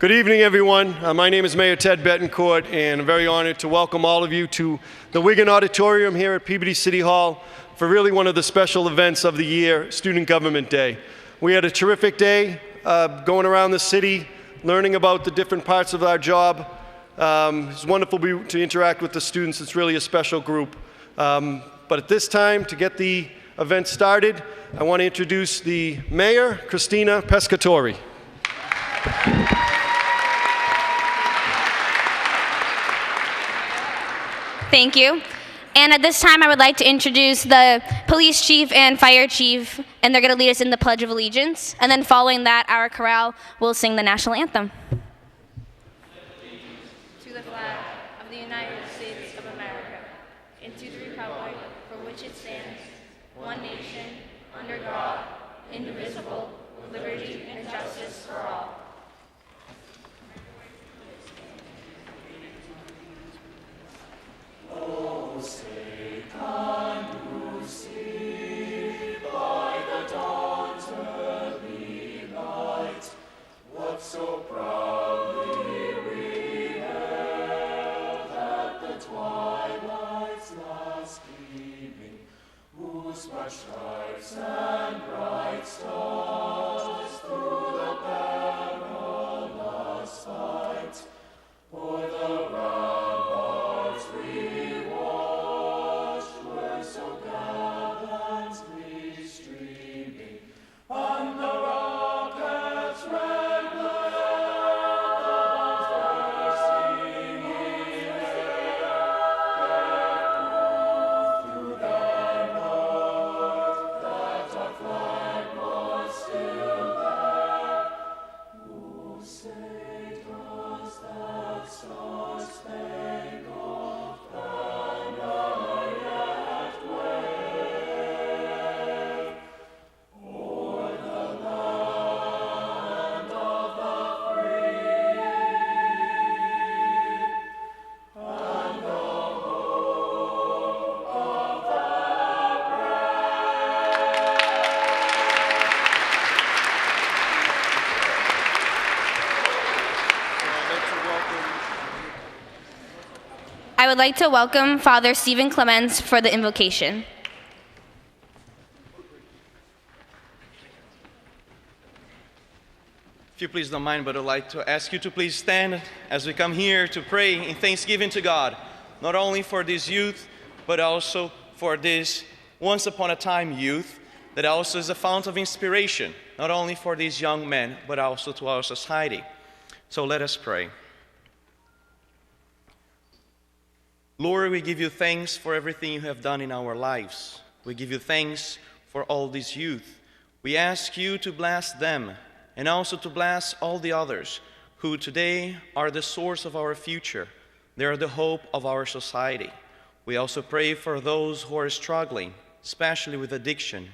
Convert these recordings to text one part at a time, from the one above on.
Good evening, everyone. My name is Mayor Ted Betancourt, and I'm very honored to welcome all of you to the Wigan Auditorium here at Peabody City Hall for really one of the special events of the year, Student Government Day. We had a terrific day going around the city, learning about the different parts of our job. It's wonderful to interact with the students. It's really a special group. But at this time, to get the event started, I want to introduce the Mayor, Christina Pescatori. Thank you. And at this time, I would like to introduce the police chief and fire chief, and they're going to lead us in the Pledge of Allegiance. And then following that, our chorale will sing the national anthem. To the flag of the United States of America, and to the republic for which it stands, one nation, under God, indivisible, with liberty and justice for all. Oh, Satan, you see by the dawn's early light what so proudly we hailed at the twilight's last gleaming, whose bright stripes and bright stars through the perilous fight o'er the ramparts we watched were so gallantly streaming, and the rockets red glare, the bombs bursting in air, gave proof through the north that our flag was still there. Who say does that star-spangled banner yet wave o'er the land of the free and the hope of the brave? I would like to welcome Father Stephen Clements for the invocation. If you please don't mind, but I'd like to ask you to please stand as we come here to pray in thanksgiving to God, not only for this youth, but also for this once upon a time youth that also is a fount of inspiration, not only for these young men, but also to our society. So let us pray. Lord, we give you thanks for everything you have done in our lives. We give you thanks for all these youth. We ask you to bless them and also to bless all the others who today are the source of our future. They are the hope of our society. We also pray for those who are struggling, especially with addiction,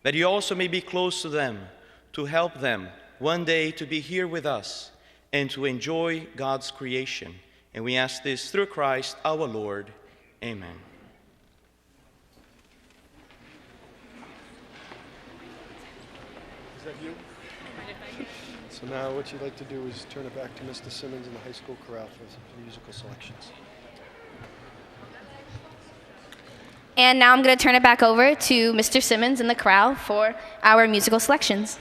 that you also may be close to them, to help them one day to be here with us and to enjoy God's creation. And we ask this through Christ our Lord. Amen. Is that you? So now what you'd like to do is turn it back to Mr. Simmons and the high school chorale for some musical selections. And now I'm going to turn it back over to Mr. Simmons and the chorale for our musical selections.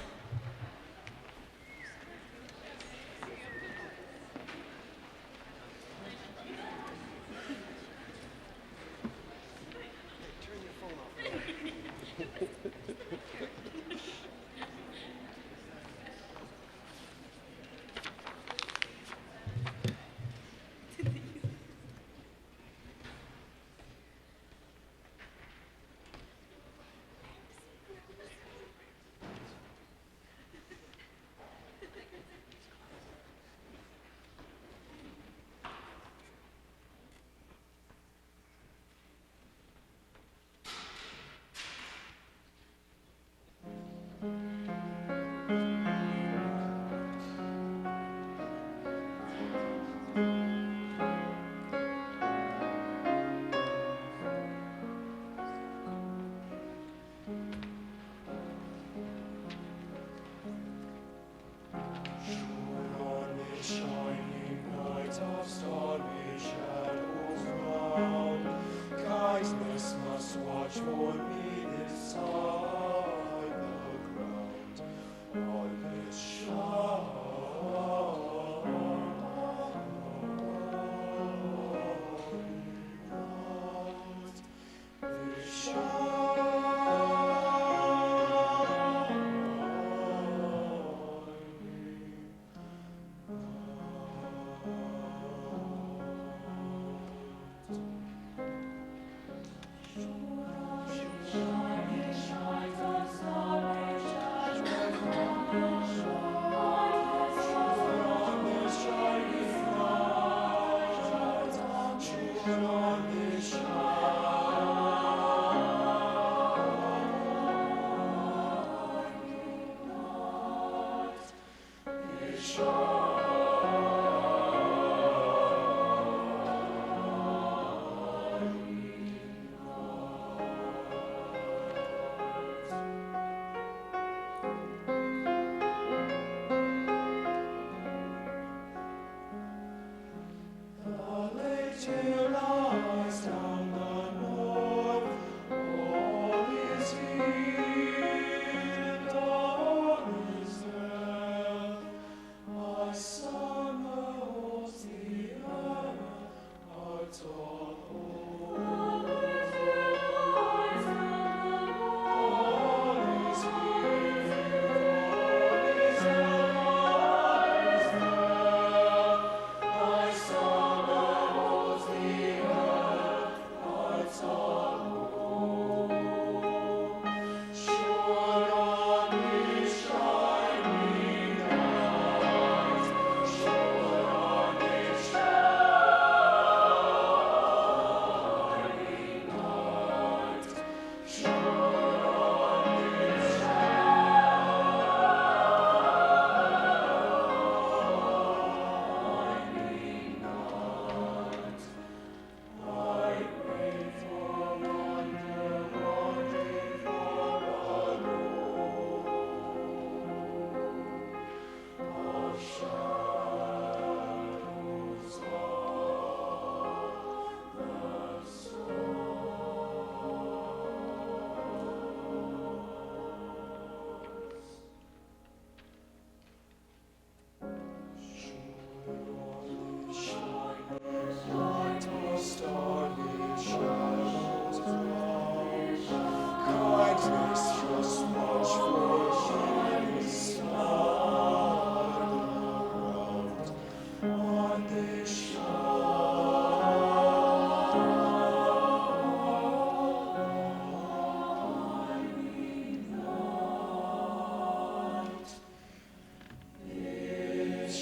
just watch for me this side the ground on this shining night. This shining till lies down the north, all is here, all is there. My summer holds the earth, hearts all whole. All is here, all is there, all is there. My summer holds the earth, hearts all whole. Shone on this shining night, shone on this shining night, shone on this shining night. I wait for wonder, wandering for of shadows on the night or starlit shadows round. Kindness just watch for kindness smile around on this shining night. This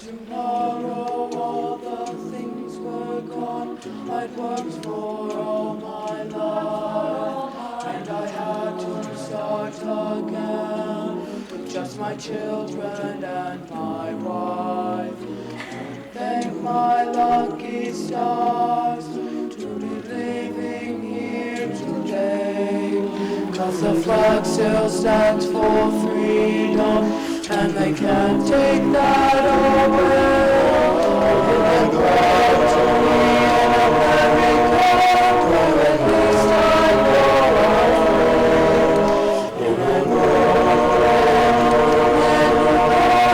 tomorrow all the things were gone I'd worked for all my life, and I had to start again with just my children and my wife. Thank my lucky stars to be living here 'cause the flag still stands for freedom, and they can't take that away. I'm proud to be an American, where at least I know I'm free. And I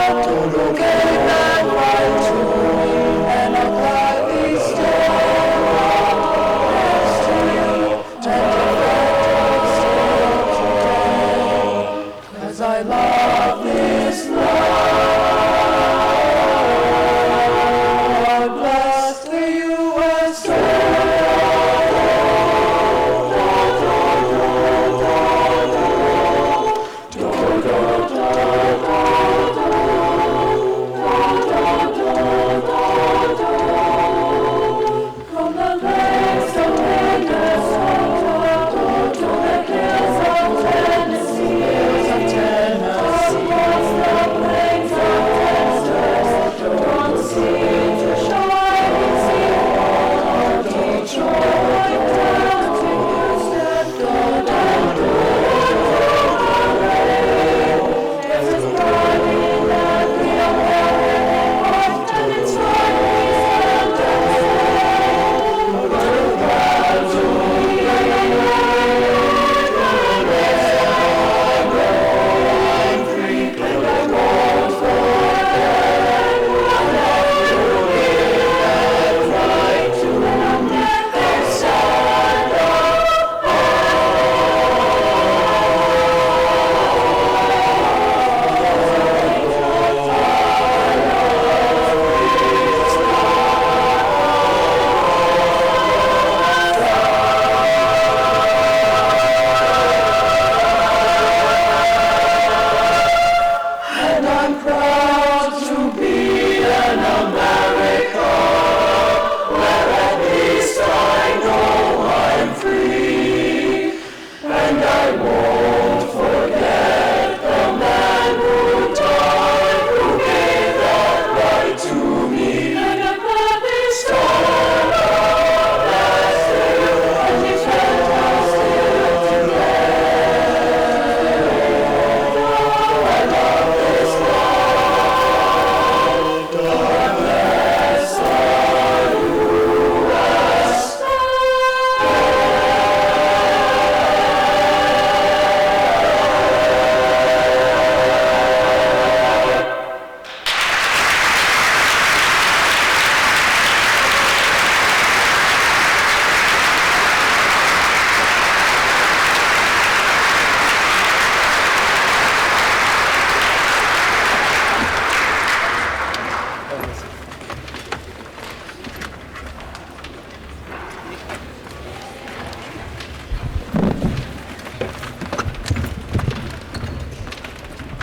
know who gave that right to me, and I'll gladly stand next to you and defend us still today. 'Cause I love this land. God bless the USA. From the lakes of Minnesota to the hills of Tennessee, across the plains of Texas, from sea to shining seaboard, Detroit down to Houston, there's this pride in every American heart, and it's like we stand and say, we're proud to be American, I'm free, and I won't forget what I do that right to never stand up. And I'm proud to be an American, where at least I know I'm free. And I won't forget the man who died, who gave that right to me. And I'm gladly stand up next to you and defend us still today. I love this land. God bless the USA.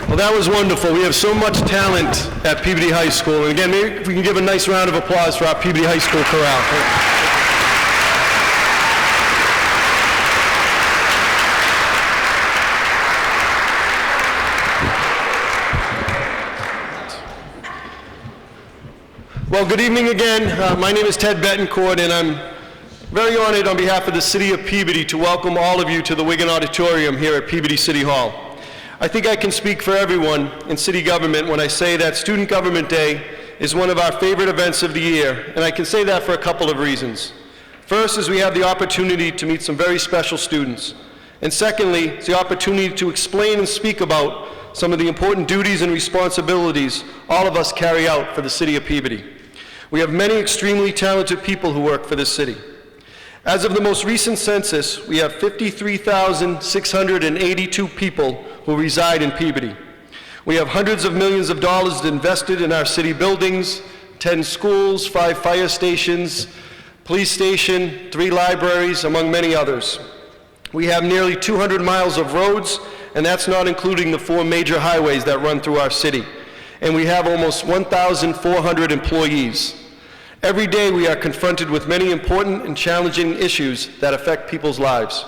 Well, that was wonderful. We have so much talent at Peabody High School. And again, maybe if we can give a nice round of applause for our Peabody High School chorale. Well, good evening again. My name is Ted Betancourt, and I'm very honored on behalf of the City of Peabody to welcome all of you to the Wigan Auditorium here at Peabody City Hall. I think I can speak for everyone in city government when I say that Student Government Day is one of our favorite events of the year, and I can say that for a couple of reasons. First is we have the opportunity to meet some very special students. And secondly, it's the opportunity to explain and speak about some of the important duties and responsibilities all of us carry out for the City of Peabody. We have many extremely talented people who work for this city. As of the most recent census, we have 53,682 people who reside in Peabody. We have hundreds of millions of dollars invested in our city buildings, 10 schools, 5 fire stations, police station, 3 libraries, among many others. We have nearly 200 miles of roads, and that's not including the 4 major highways that run through our city. And we have almost 1,400 employees. Every day we are confronted with many important and challenging issues that affect people's lives.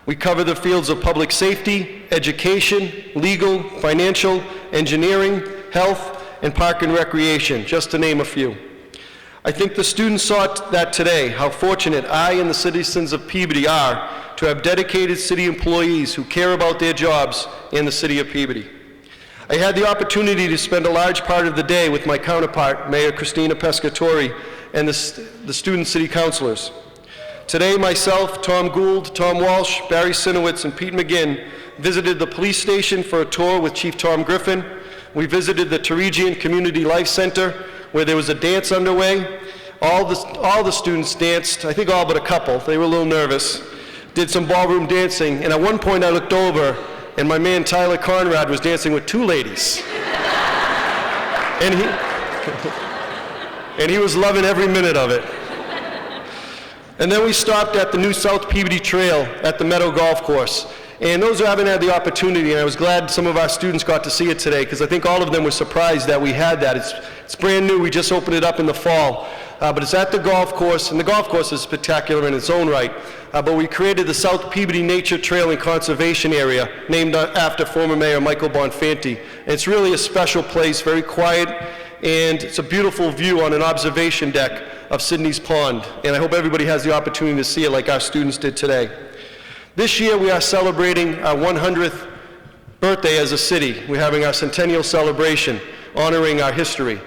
We cover the fields of public safety, education, legal, financial, engineering, health, and park and recreation, just to name a few. I think the students saw that today, how fortunate I and the citizens of Peabody are to have dedicated city employees who care about their jobs in the city of Peabody. I had the opportunity to spend a large part of the day with my counterpart, Mayor Christina Pescatori, and the student city councilors. Today, myself, Tom Gould, Tom Walsh, Barry Sinowitz, and Pete McGinn visited the police station for a tour with Chief Tom Griffin. We visited the Teregian Community Life Center, where there was a dance underway. All the students danced, I think all but a couple. They were a little nervous. Did some ballroom dancing, and at one point I looked over, and my man Tyler Conrad was dancing with two ladies. and he was loving every minute of it. And then we stopped at the new South Peabody Trail at the Meadow Golf Course. And those who haven't had the opportunity, and I was glad some of our students got to see it today, because I think all of them were surprised that we had that. It's brand new, we just opened it up in the fall. But it's at the golf course, and the golf course is spectacular in its own right. But we created the South Peabody Nature Trail and Conservation Area, named after former Mayor Michael Bonfanti. And it's really a special place, very quiet, and it's a beautiful view on an observation deck of Sydney's Pond. And I hope everybody has the opportunity to see it like our students did today. This year we are celebrating our 100th birthday as a city. We're having our centennial celebration, honoring our history.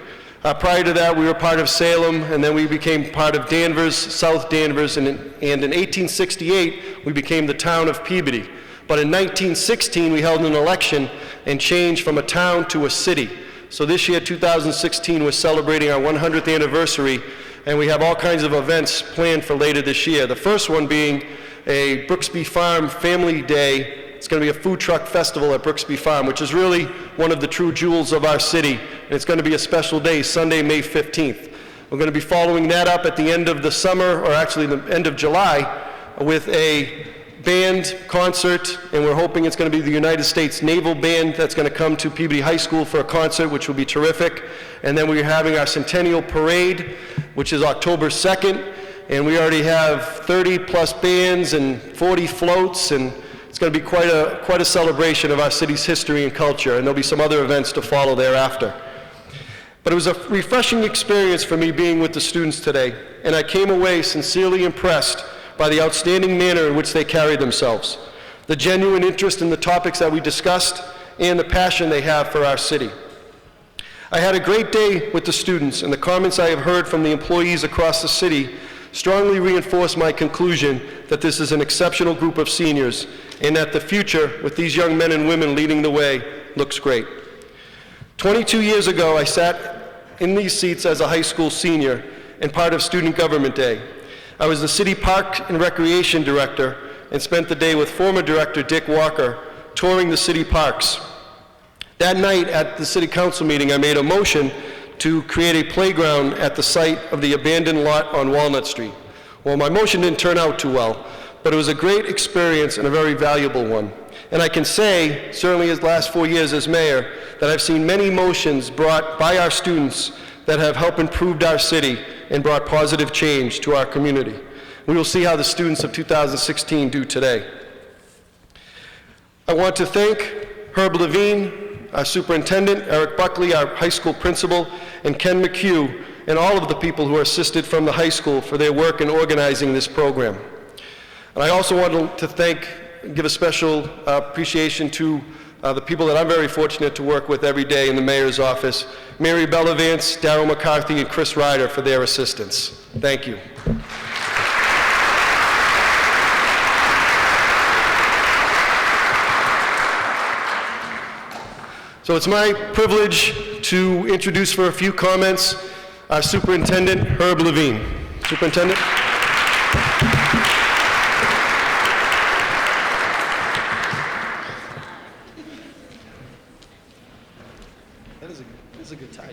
Prior to that, we were part of Salem, and then we became part of Danvers, South Danvers, and in 1868, we became the town of Peabody. But in 1916, we held an election and changed from a town to a city. So this year, 2016, we're celebrating our 100th anniversary, and we have all kinds of events planned for later this year. The first one being a Brooksby Farm Family Day. It's going to be a food truck festival at Brooksby Farm, which is really one of the true jewels of our city. And it's going to be a special day, Sunday, May 15th. We're going to be following that up at the end of the summer, or actually the end of July, with a band concert, and we're hoping it's going to be the United States Naval Band that's going to come to Peabody High School for a concert, which will be terrific. And then we're having our Centennial Parade, which is October 2nd, and we already have 30 plus bands and 40 floats, and it's going to be quite a celebration of our city's history and culture, and there'll be some other events to follow thereafter. But it was a refreshing experience for me being with the students today, and I came away sincerely impressed by the outstanding manner in which they carried themselves, the genuine interest in the topics that we discussed, and the passion they have for our city. I had a great day with the students, and the comments I have heard from the employees across the city strongly reinforce my conclusion that this is an exceptional group of seniors, and that the future, with these young men and women leading the way, looks great. 22 years ago, I sat in these seats as a high school senior and part of Student Government Day. I was the City Park and Recreation Director and spent the day with former Director Dick Walker touring the city parks. That night at the City Council meeting, I made a motion to create a playground at the site of the abandoned lot on Walnut Street. Well, my motion didn't turn out too well, but it was a great experience and a very valuable one. And I can say, certainly as the last 4 years as mayor, that I've seen many motions brought by our students that have helped improve our city and brought positive change to our community. We will see how the students of 2016 do today. I want to thank Herb Levine, our superintendent, Eric Buckley, our high school principal, and Ken McHugh, and all of the people who are assisted from the high school for their work in organizing this program. And I also want to give a special appreciation to the people that I'm very fortunate to work with every day in the mayor's office, Mary Bellavance, Darryl McCarthy, and Chris Ryder for their assistance. Thank you. So it's my privilege to introduce for a few comments our superintendent, Herb Levine. Superintendent. That is a good tie.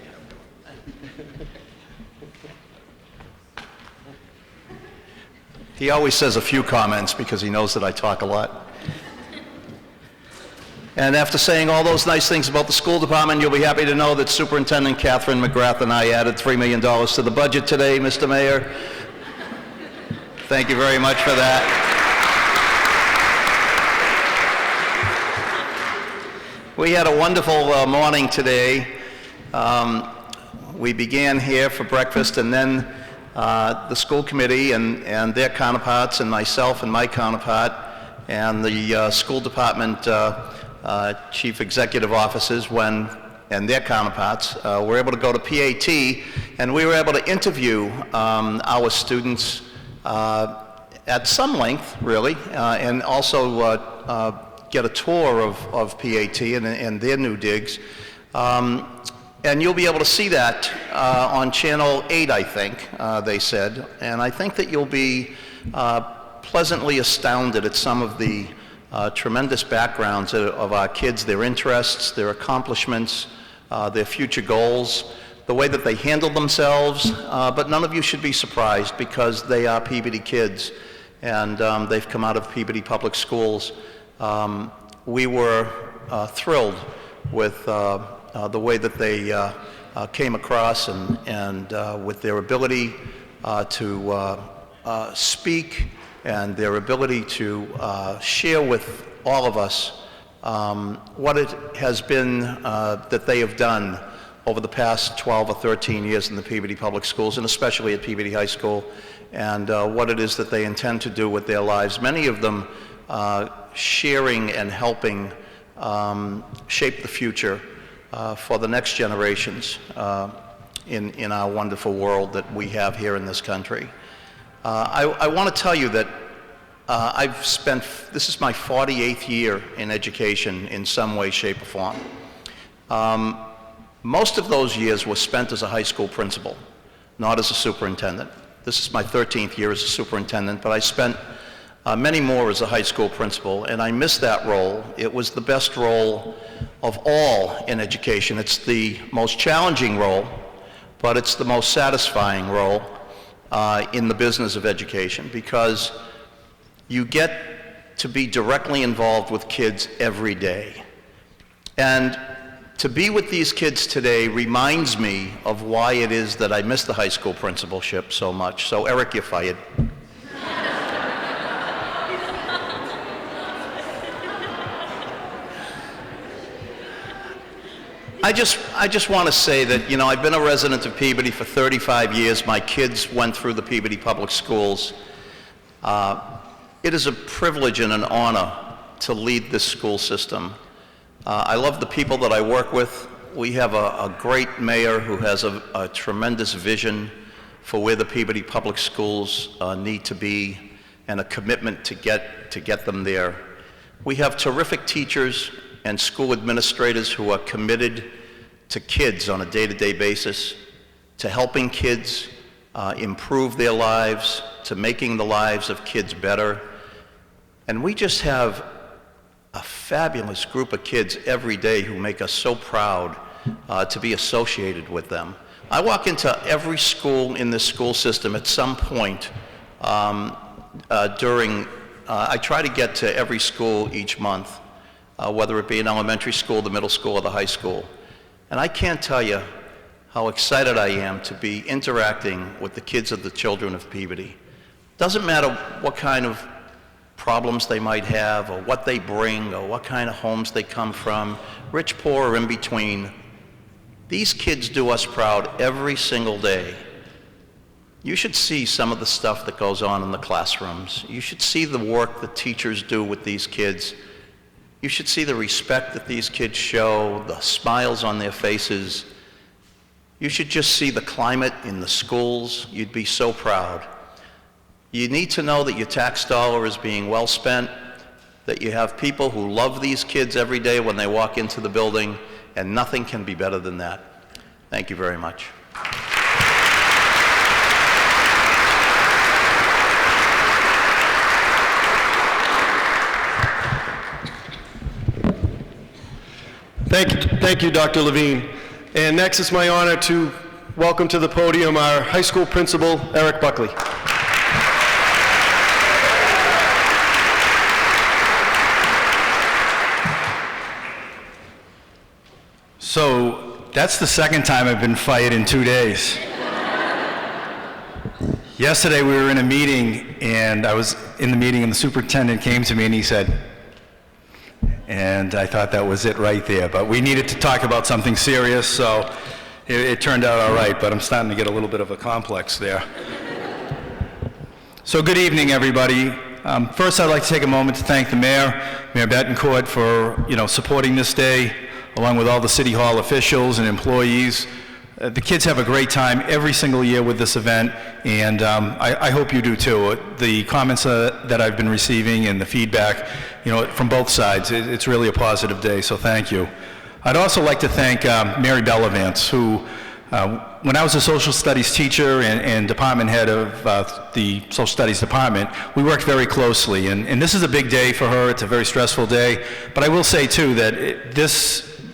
He always says a few comments because he knows that I talk a lot. And after saying all those nice things about the school department, you'll be happy to know that Superintendent Catherine McGrath and I added $3 million to the budget today, Mr. Mayor. Thank you very much for that. We had a wonderful morning today. We began here for breakfast, and then the school committee and their counterparts, and myself and my counterpart, and the school department chief executive officers and their counterparts were able to go to PAT, and we were able to interview our students at some length, really, and also get a tour of PAT and their new digs. And you'll be able to see that on Channel 8, I think, they said. And I think that you'll be pleasantly astounded at some of the tremendous backgrounds of our kids, their interests, their accomplishments, their future goals, the way that they handle themselves. But none of you should be surprised, because they are Peabody kids, and they've come out of Peabody Public Schools. We were thrilled with the way that they came across and with their ability to speak and their ability to share with all of us what it has been that they have done over the past 12 or 13 years in the Peabody Public Schools, and especially at Peabody High School, and what it is that they intend to do with their lives. Many of them sharing and helping shape the future for the next generations in our wonderful world that we have here in this country. I want to tell you that this is my 48th year in education in some way, shape, or form. Most of those years were spent as a high school principal, not as a superintendent. This is my 13th year as a superintendent, but I spent many more as a high school principal, and I miss that role. It was the best role of all in education. It's the most challenging role, but it's the most satisfying role in the business of education, because you get to be directly involved with kids every day. And to be with these kids today reminds me of why it is that I miss the high school principalship so much. So Eric, you're fired. I just want to say that, you know, I've been a resident of Peabody for 35 years. My kids went through the Peabody Public Schools. It is a privilege and an honor to lead this school system. I love the people that I work with. We have a great mayor who has a tremendous vision for where the Peabody Public Schools need to be, and a commitment to get them there. We have terrific teachers and school administrators who are committed to kids on a day-to-day basis, to helping kids improve their lives, to making the lives of kids better. And we just have a fabulous group of kids every day who make us so proud to be associated with them. I walk into every school in this school system at some point I try to get to every school each month, whether it be an elementary school, the middle school, or the high school. And I can't tell you how excited I am to be interacting with the kids of the children of Peabody. Doesn't matter what kind of problems they might have, or what they bring, or what kind of homes they come from, rich, poor, or in between. These kids do us proud every single day. You should see some of the stuff that goes on in the classrooms. You should see the work that teachers do with these kids. You should see the respect that these kids show, the smiles on their faces. You should just see the climate in the schools. You'd be so proud. You need to know that your tax dollar is being well spent, that you have people who love these kids every day when they walk into the building, and nothing can be better than that. Thank you very much. Thank you, Dr. Levine. And next, it's my honor to welcome to the podium our high school principal, Eric Buckley. So that's the second time I've been fired in 2 days. Yesterday we were in a meeting, and I was in the meeting, and the superintendent came to me and he said, and I thought that was it right there, but we needed to talk about something serious, so it turned out all right, but I'm starting to get a little bit of a complex there. So good evening, everybody. First, I'd like to take a moment to thank the Mayor, Mayor Betancourt, for supporting this day, along with all the City Hall officials and employees. The kids have a great time every single year with this event, and I hope you do too. The comments that I've been receiving and the feedback, from both sides, it's really a positive day, so thank you. I'd also like to thank Mary Bellavance, who, when I was a social studies teacher and department head of the social studies department, we worked very closely, and this is a big day for her. It's a very stressful day, but I will say too that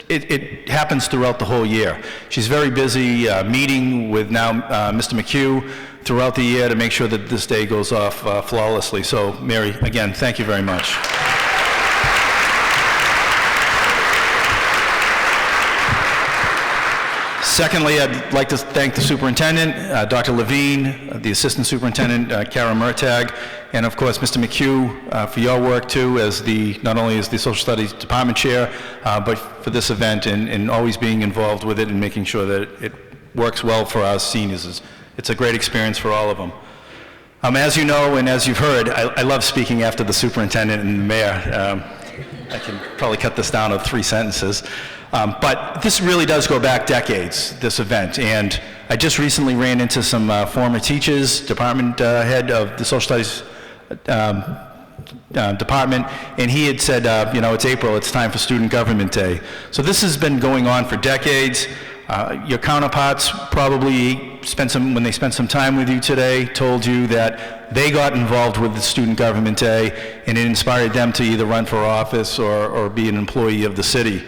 it happens throughout the whole year. She's very busy meeting with now Mr. McHugh throughout the year to make sure that this day goes off flawlessly. So Mary, again, thank you very much. Secondly, I'd like to thank the superintendent, Dr. Levine, the assistant superintendent, Kara Murtag, and of course, Mr. McHugh, for your work too, as not only as the social studies department chair, but for this event and always being involved with it and making sure that it works well for our seniors. It's a great experience for all of them. As you know, and as you've heard, I love speaking after the superintendent and the mayor. I can probably cut this down to 3 sentences. But this really does go back decades, this event, and I just recently ran into some former teachers, department head of the social studies department, and he had said, it's April, it's time for Student Government Day. So this has been going on for decades. Your counterparts probably when they spent some time with you today, told you that they got involved with the Student Government Day, and it inspired them to either run for office or be an employee of the city.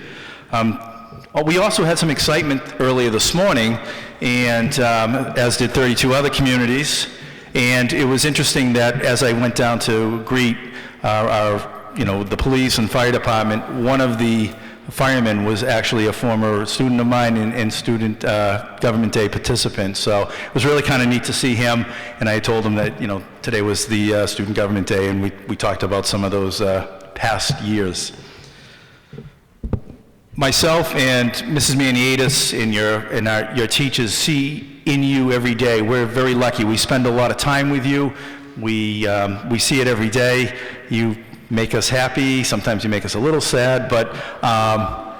We also had some excitement earlier this morning, and as did 32 other communities. And it was interesting that as I went down to greet the police and fire department, one of the firemen was actually a former student of mine and Student Government Day participant. So it was really kind of neat to see him. And I told him that today was the Student Government Day, and we talked about some of those past years. Myself and Mrs. Maniatis and your teachers see in you every day. We're very lucky. We spend a lot of time with you. We see it every day. You make us happy. Sometimes you make us a little sad, but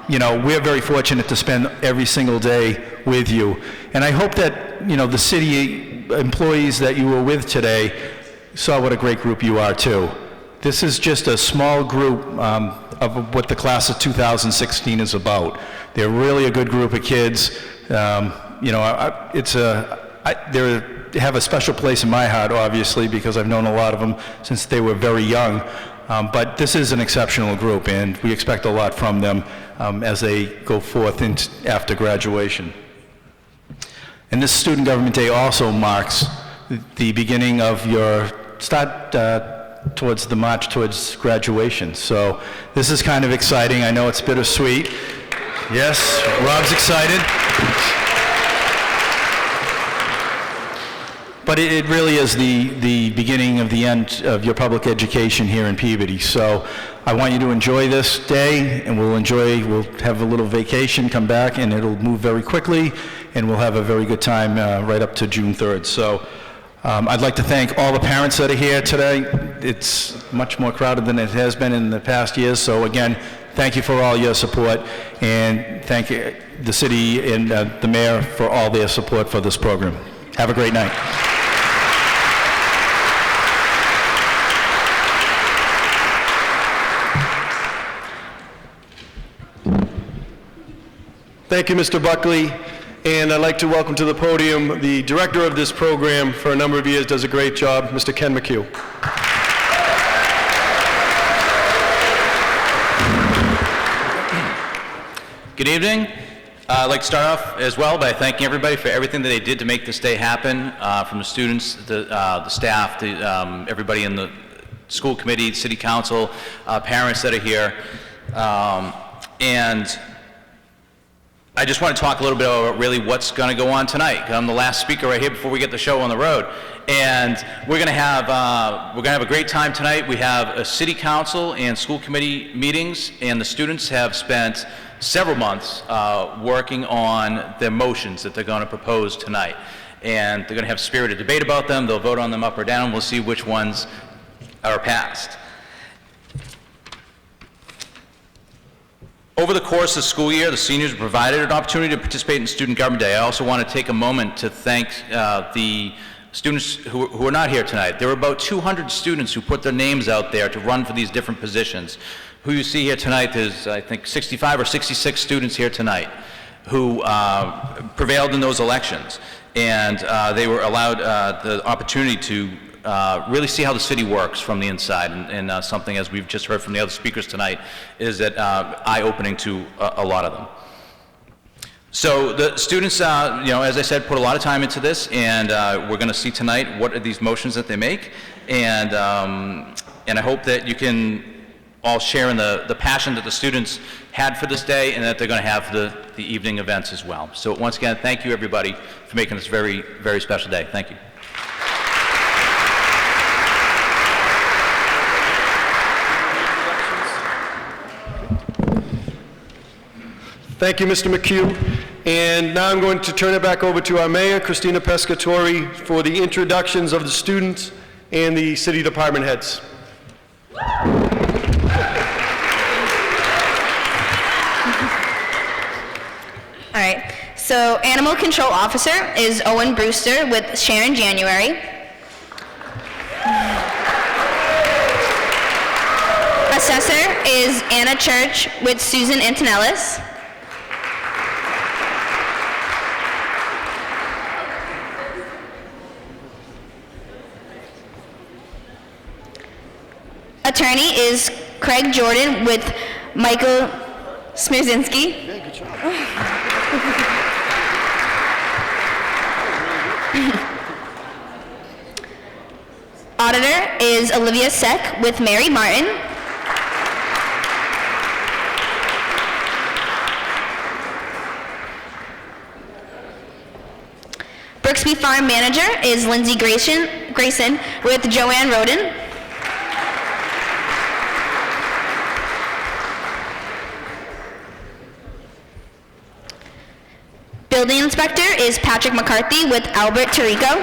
we're very fortunate to spend every single day with you. And I hope that the city employees that you were with today saw what a great group you are too. This is just a small group of what the class of 2016 is about. They're really a good group of kids. They have a special place in my heart, obviously, because I've known a lot of them since they were very young. But this is an exceptional group, and we expect a lot from them as they go forth after graduation. And this Student Government Day also marks the beginning of your towards the march towards graduation. So this is kind of exciting. I know it's bittersweet. Yes, Rob's excited. But it really is the beginning of the end of your public education here in Peabody. So I want you to enjoy this day, and we'll have a little vacation, come back, and it'll move very quickly, and we'll have a very good time right up to June 3rd. So I'd like to thank all the parents that are here today. It's much more crowded than it has been in the past years. So again, thank you for all your support, and thank you, the city and the mayor for all their support for this program. Have a great night. Thank you, Mr. Buckley. And I'd like to welcome to the podium the director of this program for a number of years, does a great job, Mr. Ken McHugh. Good evening. I'd like to start off as well by thanking everybody for everything that they did to make this day happen, from the students, the staff, to everybody in the school committee, city council, parents that are here. And I just want to talk a little bit about really what's going to go on tonight. I'm the last speaker right here before we get the show on the road, and we're going to have a great time tonight. We have a city council and school committee meetings, and the students have spent several months working on their motions that they're going to propose tonight. and they're going to have spirited debate about them. They'll vote on them up or down. We'll see which ones are passed. Over the course of the school year, the seniors were provided an opportunity to participate in Student Government Day. I also want to take a moment to thank the students who are not here tonight. There were about 200 students who put their names out there to run for these different positions. Who you see here tonight, there's, I think, 65 or 66 students here tonight who prevailed in those elections. And they were allowed the opportunity to really see how the city works from the inside, and something, as we've just heard from the other speakers tonight, is that eye-opening to a lot of them. So the students, as I said, put a lot of time into this, and we're going to see tonight what are these motions that they make, and I hope that you can all share in the passion that the students had for this day, and that they're going to have the evening events as well. So once again, thank you everybody for making this very, very special day. Thank you. Thank you, Mr. McHugh. And now I'm going to turn it back over to our mayor, Christina Pescatori, for the introductions of the students and the city department heads. All right, so Animal Control Officer is Owen Brewster with Sharon January. Assessor is Anna Church with Susan Antonellis. Attorney is Craig Jordan with Michael Smirzinski. Yeah, good job. Auditor is Olivia Seck with Mary Martin. Brooksby Farm Manager is Lindsay Grayson with Joanne Roden. Building Inspector is Patrick McCarthy with Albert Tirico.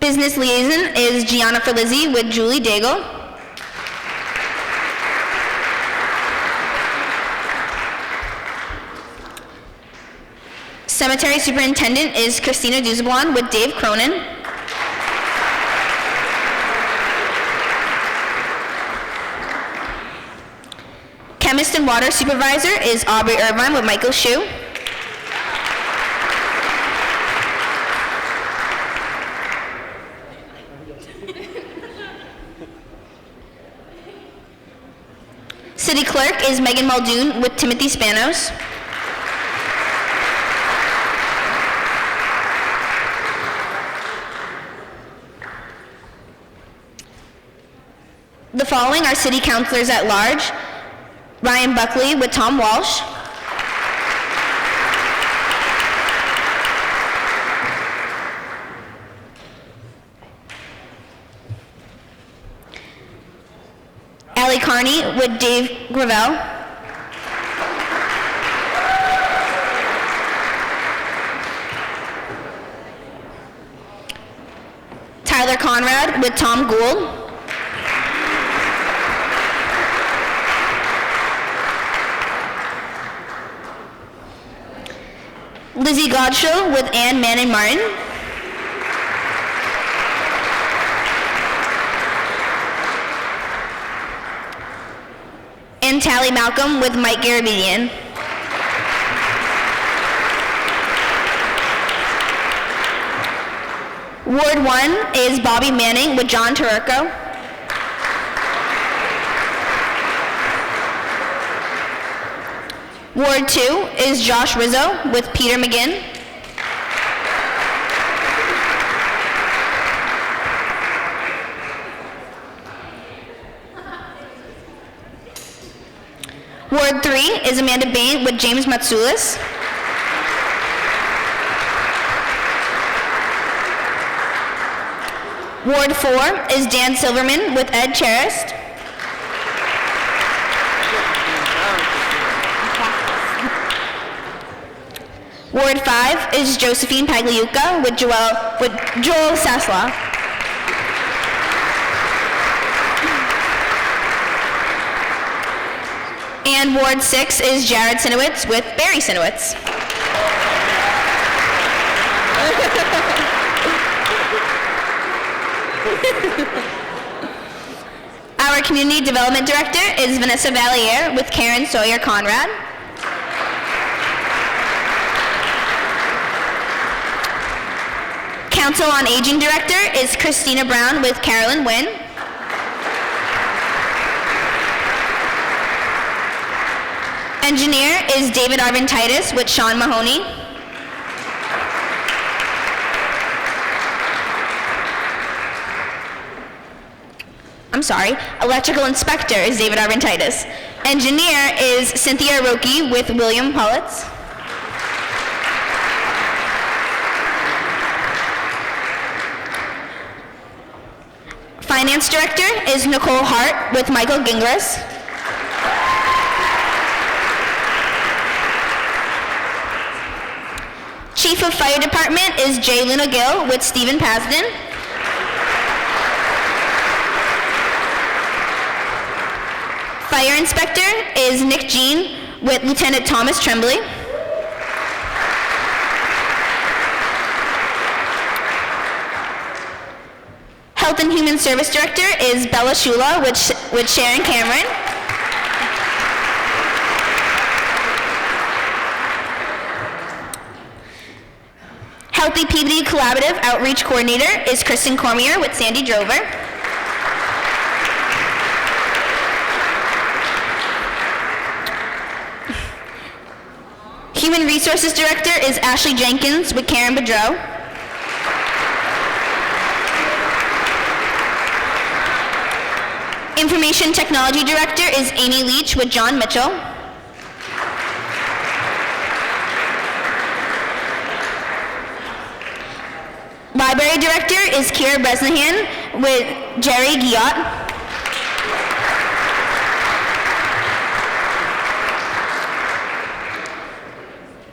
Business Liaison is Gianna Ferlizzi with Julie Daigle. Cemetery Superintendent is Christina Duzablon with Dave Cronin. Chemist and Water Supervisor is Aubrey Irvine with Michael Shue. City Clerk is Megan Muldoon with Timothy Spanos. The following are City Councilors at Large: Ryan Buckley with Tom Walsh. Allie Carney with Dave Gravel. Tyler Conrad with Tom Gould. Lizzie Godshaw with Ann Manning Martin. And Tally Malcolm with Mike Garabedian. Ward 1 is Bobby Manning with John Tururco. Ward 2 is Josh Rizzo with Peter McGinn. Ward 3 is Amanda Bain with James Matsoulis. Ward 4 is Dan Silverman with Ed Charist. Ward 5 is Josephine Pagliuca with Joel Sasla. And Ward 6 is Jared Sinowitz with Barry Sinowitz. Our Community Development Director is Vanessa Valliere with Karen Sawyer Conrad. Council on Aging Director is Christina Brown with Carolyn Wynn. Engineer is David Arvin-Titus with Sean Mahoney. Electrical Inspector is David Arvin-Titus. Engineer is Cynthia Roki with William Pullitz. Finance Director is Nicole Hart with Michael Gingras. Chief of Fire Department is Jay Luna Gill with Stephen Pasden. Fire Inspector is Nick Jean with Lieutenant Thomas Tremblay. Health and Human Service Director is Bella Shula with Sharon Cameron. Healthy Peabody Collaborative Outreach Coordinator is Kristen Cormier with Sandy Drover. Human Resources Director is Ashley Jenkins with Karen Bedreau. Information Technology Director is Amy Leach with John Mitchell. Library Director is Kira Bresnahan with Jerry Guillot.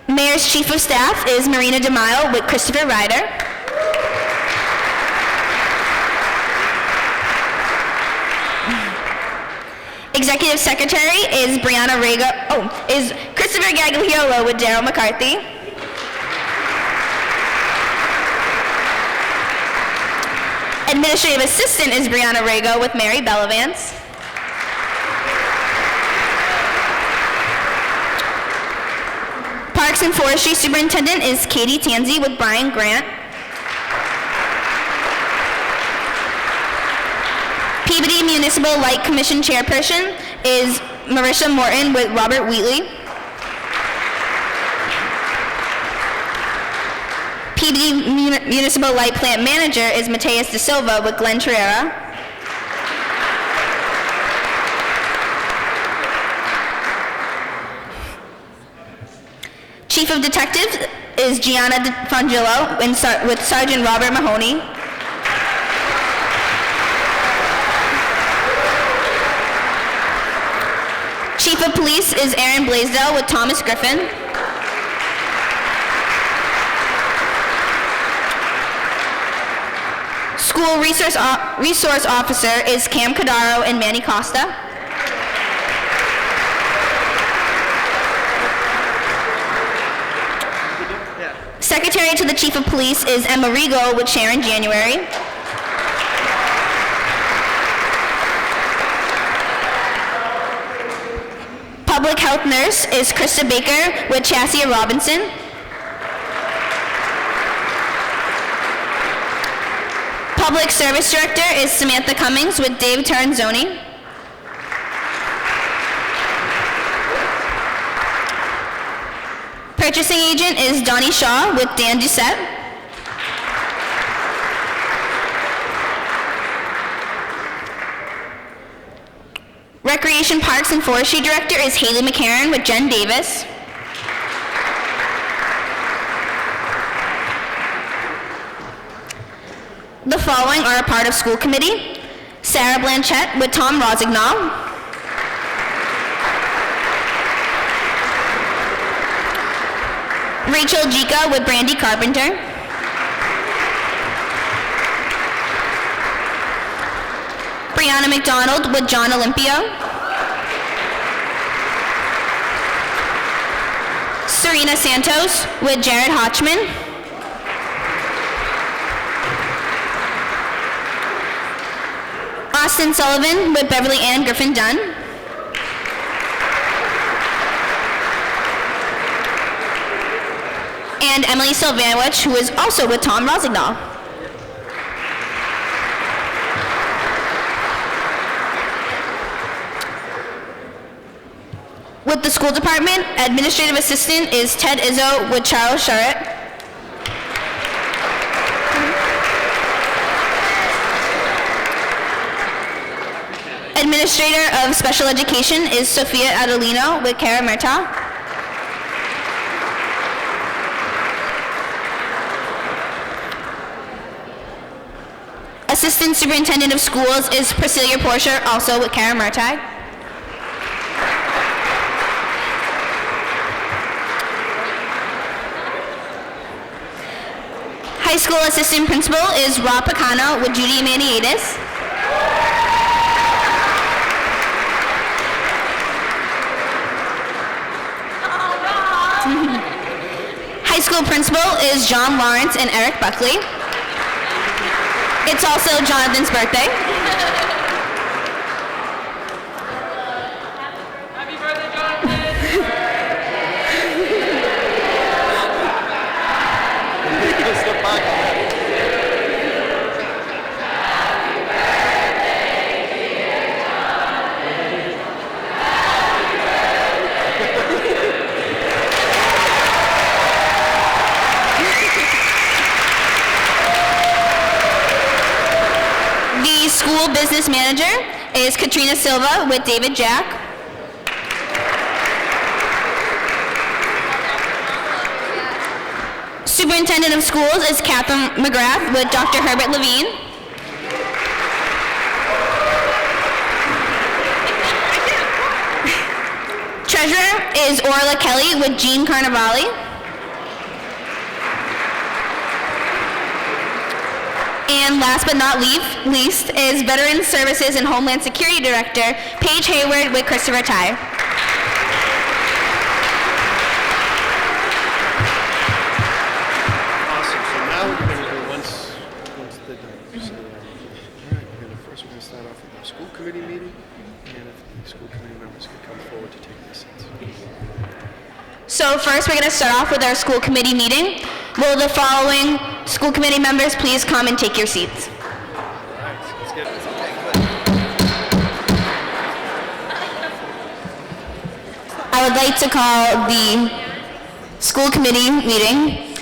Mayor's Chief of Staff is Marina DeMaio with Christopher Ryder. Executive Secretary is is Christopher Gagliolo with Daryl McCarthy. Administrative Assistant is Brianna Rago with Mary Bellavance. Parks and Forestry Superintendent is Katie Tanzi with Brian Grant. Peabody Municipal Light Commission Chairperson is Marisha Morton with Robert Wheatley. Peabody Municipal Light Plant Manager is Mateus De Silva with Glenn Torreira. Chief of Detectives is Gianna Fangillo with Sergeant Robert Mahoney. Chief of Police is Aaron Blaisdell with Thomas Griffin. School Resource Officer is Cam Codaro and Manny Costa. Secretary to the Chief of Police is Emma Rigo with Sharon January. Public Health Nurse is Krista Baker with Chassia Robinson. Public Service Director is Samantha Cummings with Dave Taranzoni. Purchasing Agent is Donnie Shaw with Dan Doucette. Recreation Parks and Forestry Director is Haley McCarron with Jen Davis. The following are a part of school committee: Sarah Blanchette with Tom Rosignol, Rachel Jika with Brandy Carpenter. Brianna McDonald with John Olympio. Serena Santos with Jared Hotchman. Austin Sullivan with Beverly Ann Griffin Dunn. And Emily Sylvanowicz, who is also with Tom Rosignol. With the school department, administrative assistant is Ted Izzo with Charles Sharrett. Administrator of special education is Sophia Adelino with Kara Murtaugh. Assistant superintendent of schools is Priscilla Porcher, also with Kara Murtaugh. High school assistant principal is Rob Picano with Judy Maniatis. High school principal is John Lawrence and Eric Buckley. It's also Jonathan's birthday. Happy birthday, Jonathan! The school business manager is Katrina Silva with David Jack. Superintendent of schools is Catherine McGrath with Dr. Herbert Levine. Treasurer is Orla Kelly with Jean Carnavale. And last but not least is Veteran Services and Homeland Security Director Paige Hayward with Christopher Ty. Awesome. So now what we're going to do once they're done. So, all right, we're going to start off with our school committee meeting, and if the school committee members can come forward to take their seats. So first we're going to start off with our school committee meeting. Will the following school committee members please come and take your seats? I would like to call the school committee meeting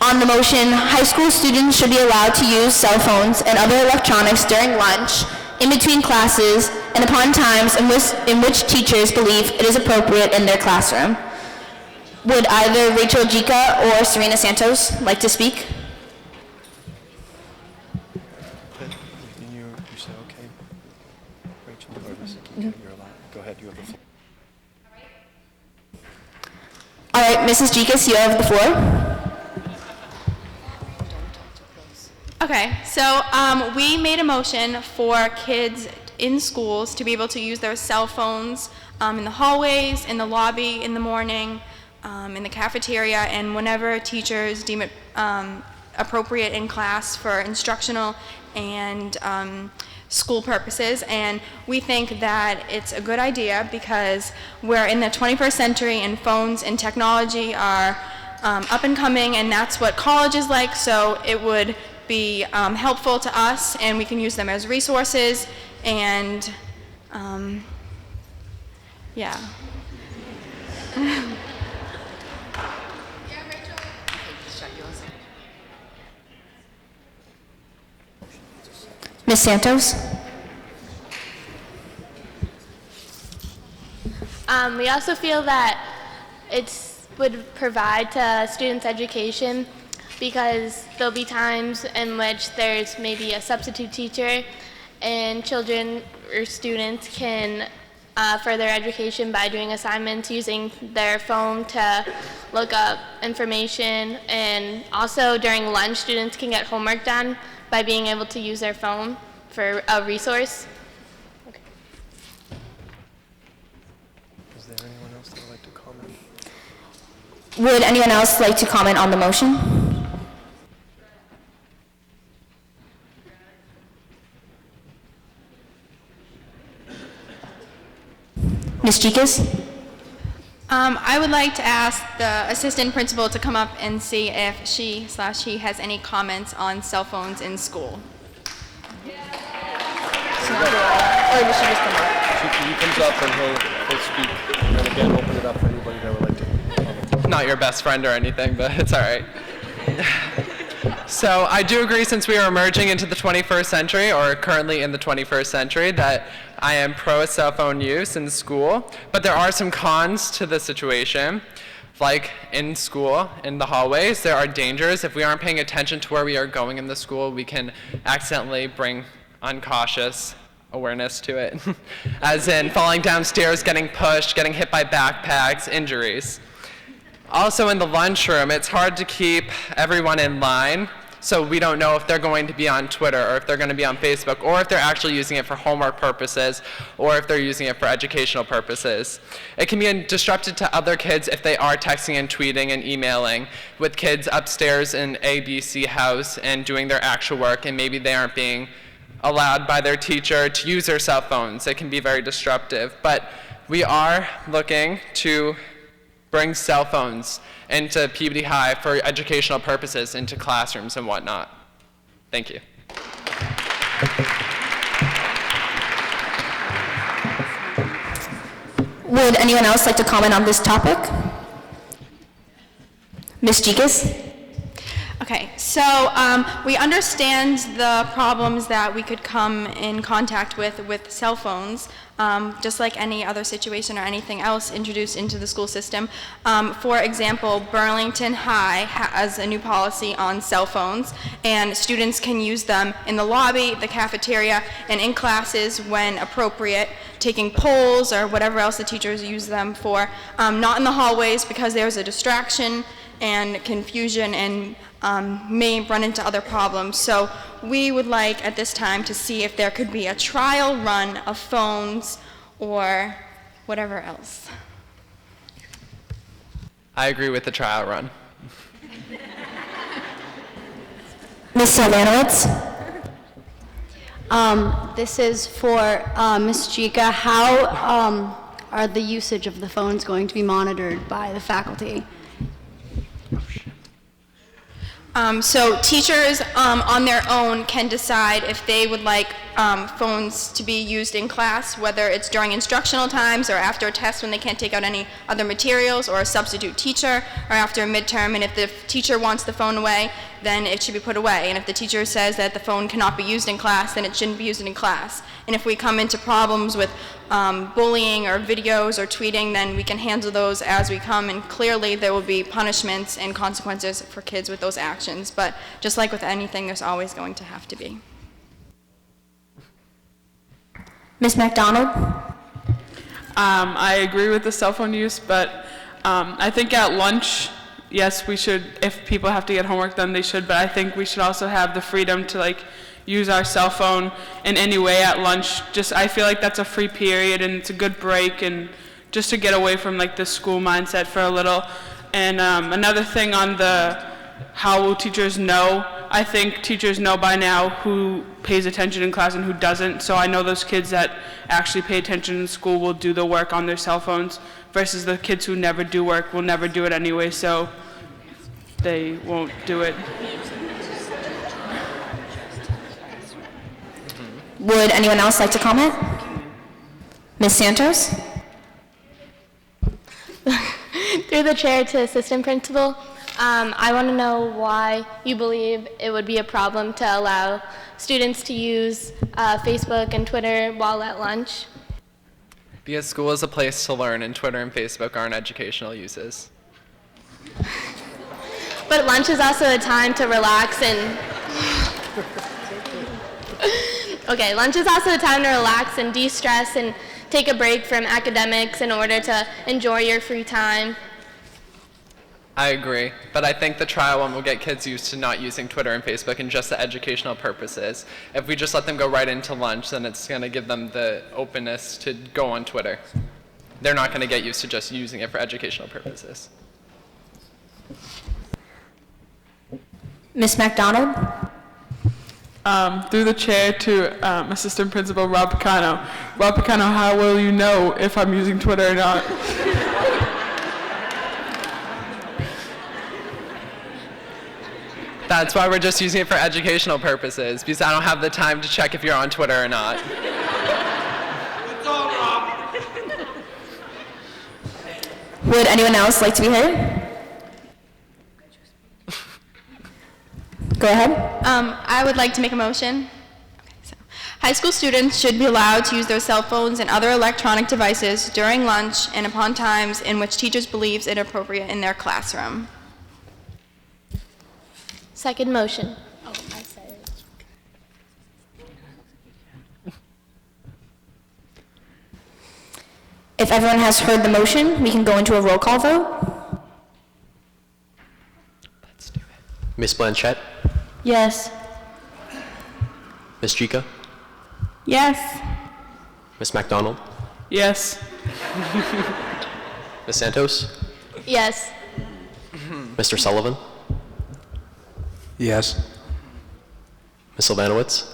on the motion, high school students should be allowed to use cell phones and other electronics during lunch, in between classes, and upon times in which teachers believe it is appropriate in their classroom. Would either Rachel Jika or Serena Santos like to speak? You say okay? Rachel, or you're allowed. Go ahead, you have the floor. All right, Mrs. Jikas, you have the floor. Okay, so we made a motion for kids in schools to be able to use their cell phones in the hallways, in the lobby, in the morning, in the cafeteria, and whenever teachers deem it appropriate in class for instructional and school purposes. And we think that it's a good idea because we're in the 21st century and phones and technology are up and coming, and that's what college is like, so it would be helpful to us, and we can use them as resources, and yeah. Ms. Santos? We also feel that it would provide to students' education because there'll be times in which there's maybe a substitute teacher and children or students can for their education by doing assignments, using their phone to look up information, and also during lunch, students can get homework done by being able to use their phone for a resource. Is there anyone else that would like to comment? Would anyone else like to comment on the motion? Ms. Jikas? I would like to ask the assistant principal to come up and see if she has any comments on cell phones in school. He comes up and he'll speak, and then again open it up for anybody that would like to comment. Not your best friend or anything, but it's all right. So I do agree, since we are emerging into the 21st century, or currently in the 21st century, that I am pro cell phone use in school, but there are some cons to the situation. Like in school, in the hallways, there are dangers. If we aren't paying attention to where we are going in the school, we can accidentally bring uncautious awareness to it. As in falling downstairs, getting pushed, getting hit by backpacks, injuries. Also in the lunchroom, it's hard to keep everyone in line, so we don't know if they're going to be on Twitter, or if they're going to be on Facebook, or if they're actually using it for homework purposes, or if they're using it for educational purposes. It can be disruptive to other kids if they are texting and tweeting and emailing with kids upstairs in ABC house and doing their actual work, and maybe they aren't being allowed by their teacher to use their cell phones. It can be very disruptive. But we are looking to bring cell phones into Peabody High for educational purposes, into classrooms and whatnot. Thank you. Would anyone else like to comment on this topic? Ms. Jikas? Okay, so we understand the problems that we could come in contact with cell phones, just like any other situation or anything else introduced into the school system. For example, Burlington High has a new policy on cell phones, and students can use them in the lobby, the cafeteria, and in classes when appropriate, taking polls or whatever else the teachers use them for. Not in the hallways, because there's a distraction and confusion and may run into other problems. So we would like at this time to see if there could be a trial run of phones or whatever else. I agree with the trial run. Ms. Sylvanowitz? This is for Ms. Jika. How are the usage of the phones going to be monitored by the faculty? So teachers on their own can decide if they would like phones to be used in class, whether it's during instructional times or after a test when they can't take out any other materials, or a substitute teacher, or after a midterm. And if the teacher wants the phone away, then it should be put away. And if the teacher says that the phone cannot be used in class, then it shouldn't be used in class. And if we come into problems with bullying or videos or tweeting, then we can handle those as we come, and clearly there will be punishments and consequences for kids with those actions. But just like with anything, there's always going to have to be. Ms. McDonald? I agree with the cell phone use, but I think at lunch, yes, we should, if people have to get homework done, they should, but I think we should also have the freedom to use our cell phone in any way at lunch. I feel like that's a free period, and it's a good break, and just to get away from the school mindset for a little. And another thing on how will teachers know? I think teachers know by now who pays attention in class and who doesn't. So I know those kids that actually pay attention in school will do the work on their cell phones, versus the kids who never do work will never do it anyway, so they won't do it. Would anyone else like to comment? Ms. Santos? Through the chair to assistant principal, I want to know why you believe it would be a problem to allow students to use Facebook and Twitter while at lunch. Because school is a place to learn, and Twitter and Facebook aren't educational uses. But lunch is also a time to relax and... Okay, lunch is also a time to relax and de-stress and take a break from academics in order to enjoy your free time. I agree, but I think the trial one will get kids used to not using Twitter and Facebook and just the educational purposes. If we just let them go right into lunch, then it's going to give them the openness to go on Twitter. They're not going to get used to just using it for educational purposes. Ms. McDonald? Through the chair to Assistant Principal Rob Picano. Rob Picano, how will you know if I'm using Twitter or not? That's why we're just using it for educational purposes, because I don't have the time to check if you're on Twitter or not. Would anyone else like to be heard? Go ahead. I would like to make a motion. High school students should be allowed to use their cell phones and other electronic devices during lunch and upon times in which teachers believes it appropriate in their classroom. Second motion. Oh, I said it. If everyone has heard the motion, we can go into a roll call vote. Ms. Blanchett, Yes. Ms. Chica, Yes. Ms. McDonald, Yes. Ms. Santos, Yes. Mr. Sullivan, Yes. Ms. Sylvanowitz,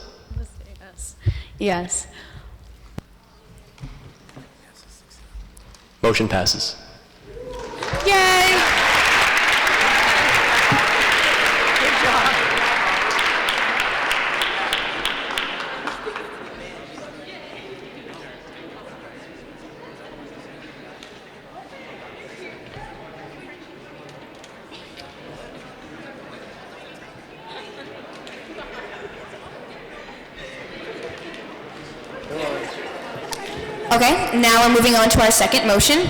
Yes. motion passes. Yay! Okay, now we're moving on to our second motion.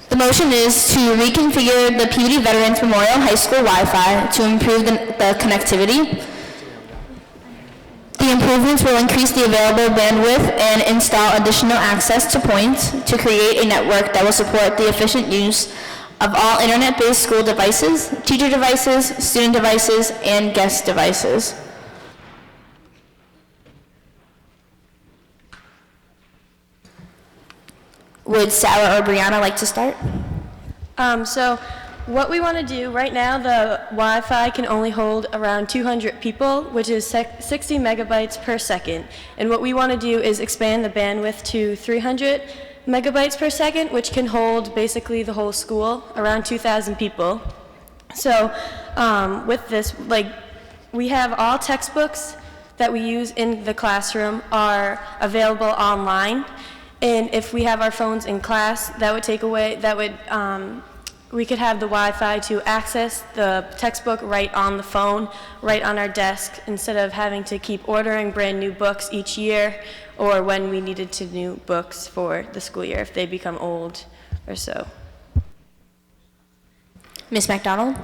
The motion is to reconfigure the Peabody Veterans Memorial High School Wi-Fi to improve the connectivity. The improvements will increase the available bandwidth and install additional access to points to create a network that will support the efficient use of all internet-based school devices, teacher devices, student devices, and guest devices. Would Sarah or Brianna like to start? So what we want to do right now, the Wi-Fi can only hold around 200 people, which is 60 megabytes per second. And what we want to do is expand the bandwidth to 300 megabytes per second, which can hold basically the whole school, around 2,000 people. So with this, we have all textbooks that we use in the classroom are available online. And if we have our phones in class, that would take away, we could have the Wi-Fi to access the textbook right on the phone, right on our desk, instead of having to keep ordering brand new books each year, or when we needed to new books for the school year, if they become old or so. Ms. McDonald?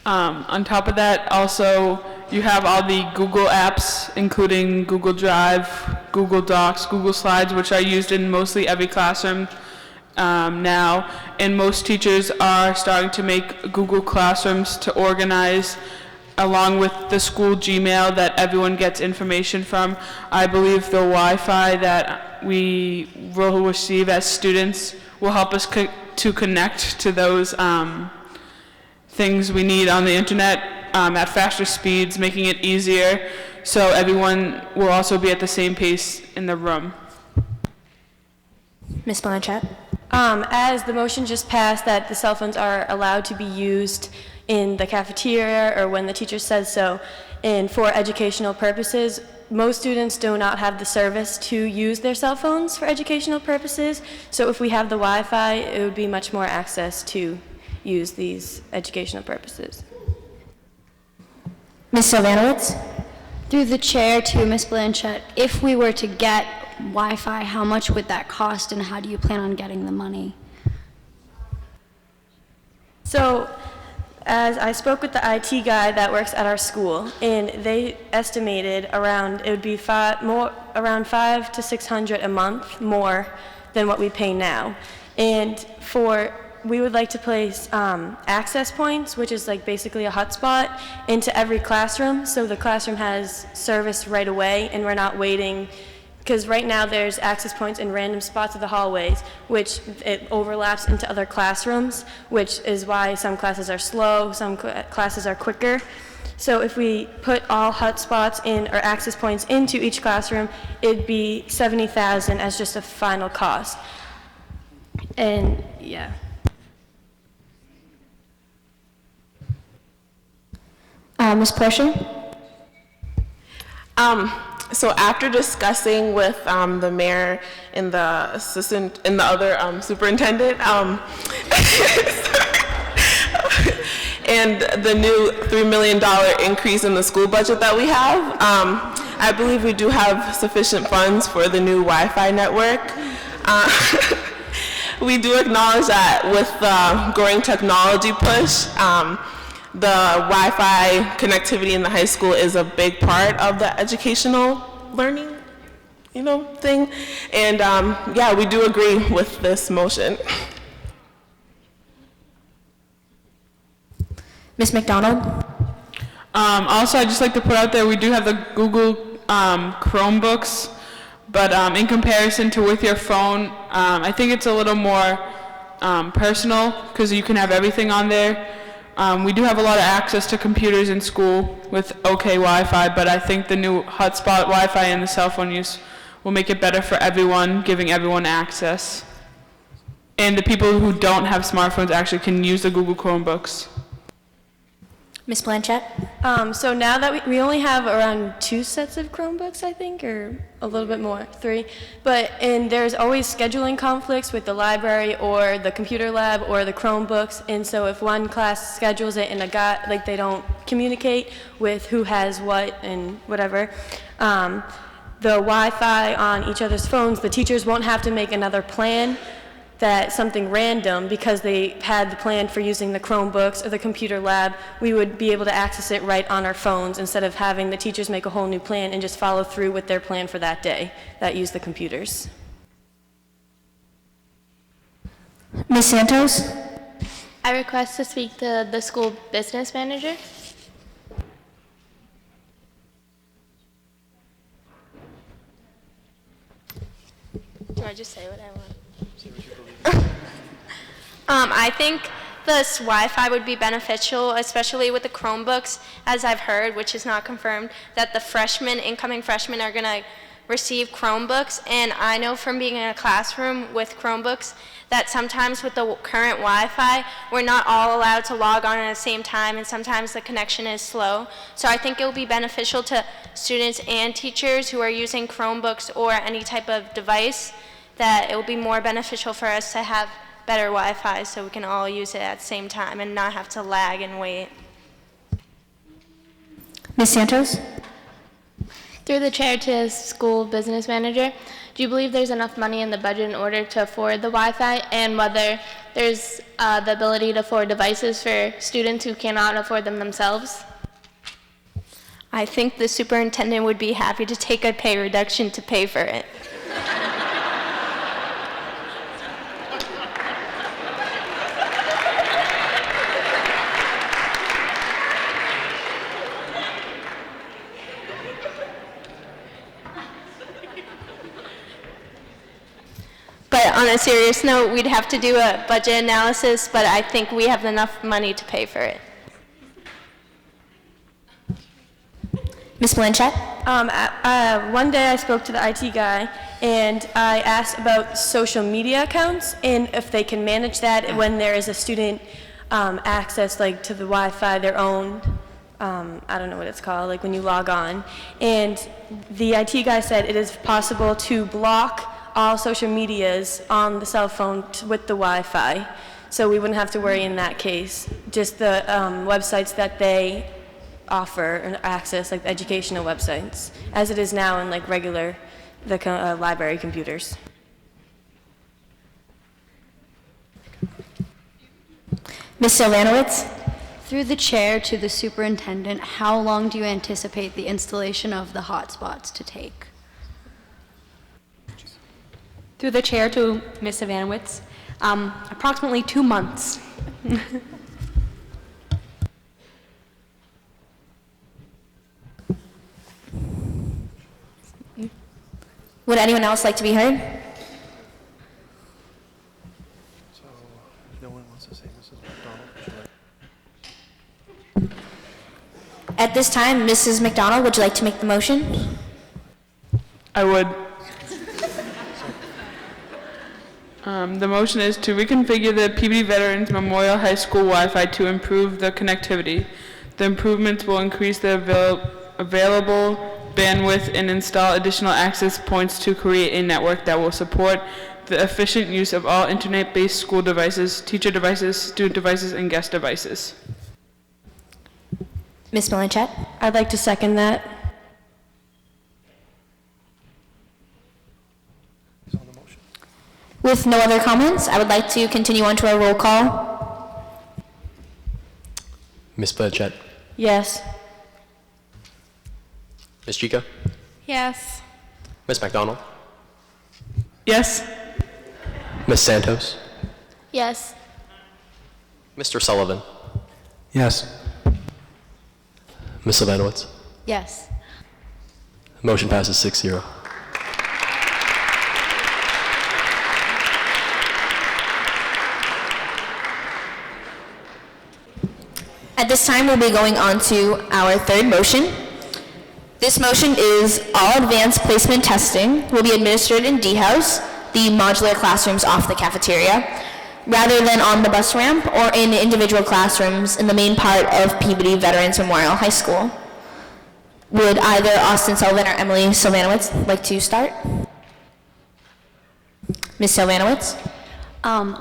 On top of that, also, you have all the Google apps, including Google Drive, Google Docs, Google Slides, which are used in mostly every classroom now. And most teachers are starting to make Google Classrooms to organize along with the school Gmail that everyone gets information from. I believe the Wi-Fi that we will receive as students will help us to connect to those things we need on the internet at faster speeds, making it easier, so everyone will also be at the same pace in the room. Ms. Blanchett? As the motion just passed that the cell phones are allowed to be used in the cafeteria or when the teacher says so, and for educational purposes, most students do not have the service to use their cell phones for educational purposes, so if we have the Wi-Fi, it would be much more access to use these educational purposes. Ms. Sylvanowitz? Through the chair to Ms. Blanchett, if we were to get Wi-Fi, how much would that cost and how do you plan on getting the money? So As I spoke with the IT guy that works at our school, and they estimated around it would be around $500 to $600 a month more than what we pay now. And we would like to place access points, which is like basically a hotspot, into every classroom, so the classroom has service right away, and we're not waiting. Because right now there's access points in random spots of the hallways, which it overlaps into other classrooms, which is why some classes are slow, some classes are quicker. So if we put all hotspots in or access points into each classroom, it'd be $70,000 as just a final cost. And yeah. Ms. Portia? So after discussing with the mayor and the assistant and the other superintendent, and the new $3 million increase in the school budget that we have, I believe we do have sufficient funds for the new Wi-Fi network. We do acknowledge that with the growing technology push, the Wi-Fi connectivity in the high school is a big part of the educational learning, thing. And yeah, we do agree with this motion. Ms. McDonald? Also, I'd just like to put out there, we do have the Google Chromebooks, but in comparison to with your phone, I think it's a little more personal because you can have everything on there. We do have a lot of access to computers in school with OK Wi-Fi, but I think the new hotspot Wi-Fi and the cell phone use will make it better for everyone, giving everyone access. And the people who don't have smartphones actually can use the Google Chromebooks. Ms. Blanchett? So now that we only have around 2 sets of Chromebooks, I think, or a little bit more, 3. And there's always scheduling conflicts with the library or the computer lab or the Chromebooks. And so if one class schedules it and they don't communicate with who has what and whatever, the Wi-Fi on each other's phones, the teachers won't have to make another plan that something random because they had the plan for using the Chromebooks or the computer lab. We would be able to access it right on our phones instead of having the teachers make a whole new plan and just follow through with their plan for that day that use the computers. Ms. Santos? I request to speak to the school business manager. Do I just say what I want? I think this Wi-Fi would be beneficial, especially with the Chromebooks, as I've heard, which is not confirmed, that the incoming freshmen are going to receive Chromebooks. And I know from being in a classroom with Chromebooks that sometimes with the current Wi-Fi, we're not all allowed to log on at the same time, and sometimes the connection is slow. So I think it will be beneficial to students and teachers who are using Chromebooks or any type of device, that it will be more beneficial for us to have better Wi-Fi so we can all use it at the same time and not have to lag and wait. Ms. Santos? Through the chair to school business manager, do you believe there's enough money in the budget in order to afford the Wi-Fi, and whether there's the ability to afford devices for students who cannot afford them themselves? I think the superintendent would be happy to take a pay reduction to pay for it. But on a serious note, we'd have to do a budget analysis, but I think we have enough money to pay for it. Ms. Blanchett? One day I spoke to the IT guy, and I asked about social media accounts and if they can manage that when there is a student access like to the Wi-Fi, their own, I don't know what it's called, like when you log on. And the IT guy said it is possible to block all social medias on the cell phone with the Wi-Fi. So we wouldn't have to worry in that case. Just the websites that they offer and access, like educational websites, as it is now in like regular library computers. Ms. Sylvanowitz? Through the chair to the superintendent, how long do you anticipate the installation of the hotspots to take? Through the chair to Ms. Ivanowitz, approximately 2 months. Would anyone else like to be heard? So, if no one wants to say Mrs. McDonald, would you like? At this time, Mrs. McDonald, would you like to make the motion? I would. The motion is to reconfigure the Peabody Veterans Memorial High School Wi-Fi to improve the connectivity. The improvements will increase the available bandwidth and install additional access points to create a network that will support the efficient use of all internet-based school devices, teacher devices, student devices, and guest devices. Ms. Blanchett? I'd like to second that. With no other comments, I would like to continue on to our roll call. Ms. Blanchett, Yes. Ms. Chica, Yes. Ms. McDonald, Yes. Ms. Santos, Yes. Mr. Sullivan, Yes. Ms. Levanowitz. Yes. Motion passes 6-0. At this time, we'll be going on to our third motion. This motion is all advanced placement testing will be administered in D-House, the modular classrooms off the cafeteria, rather than on the bus ramp or in individual classrooms in the main part of Peabody Veterans Memorial High School. Would either Austin Sullivan or Emily Sylvanowitz like to start? Ms. Sylvanowitz?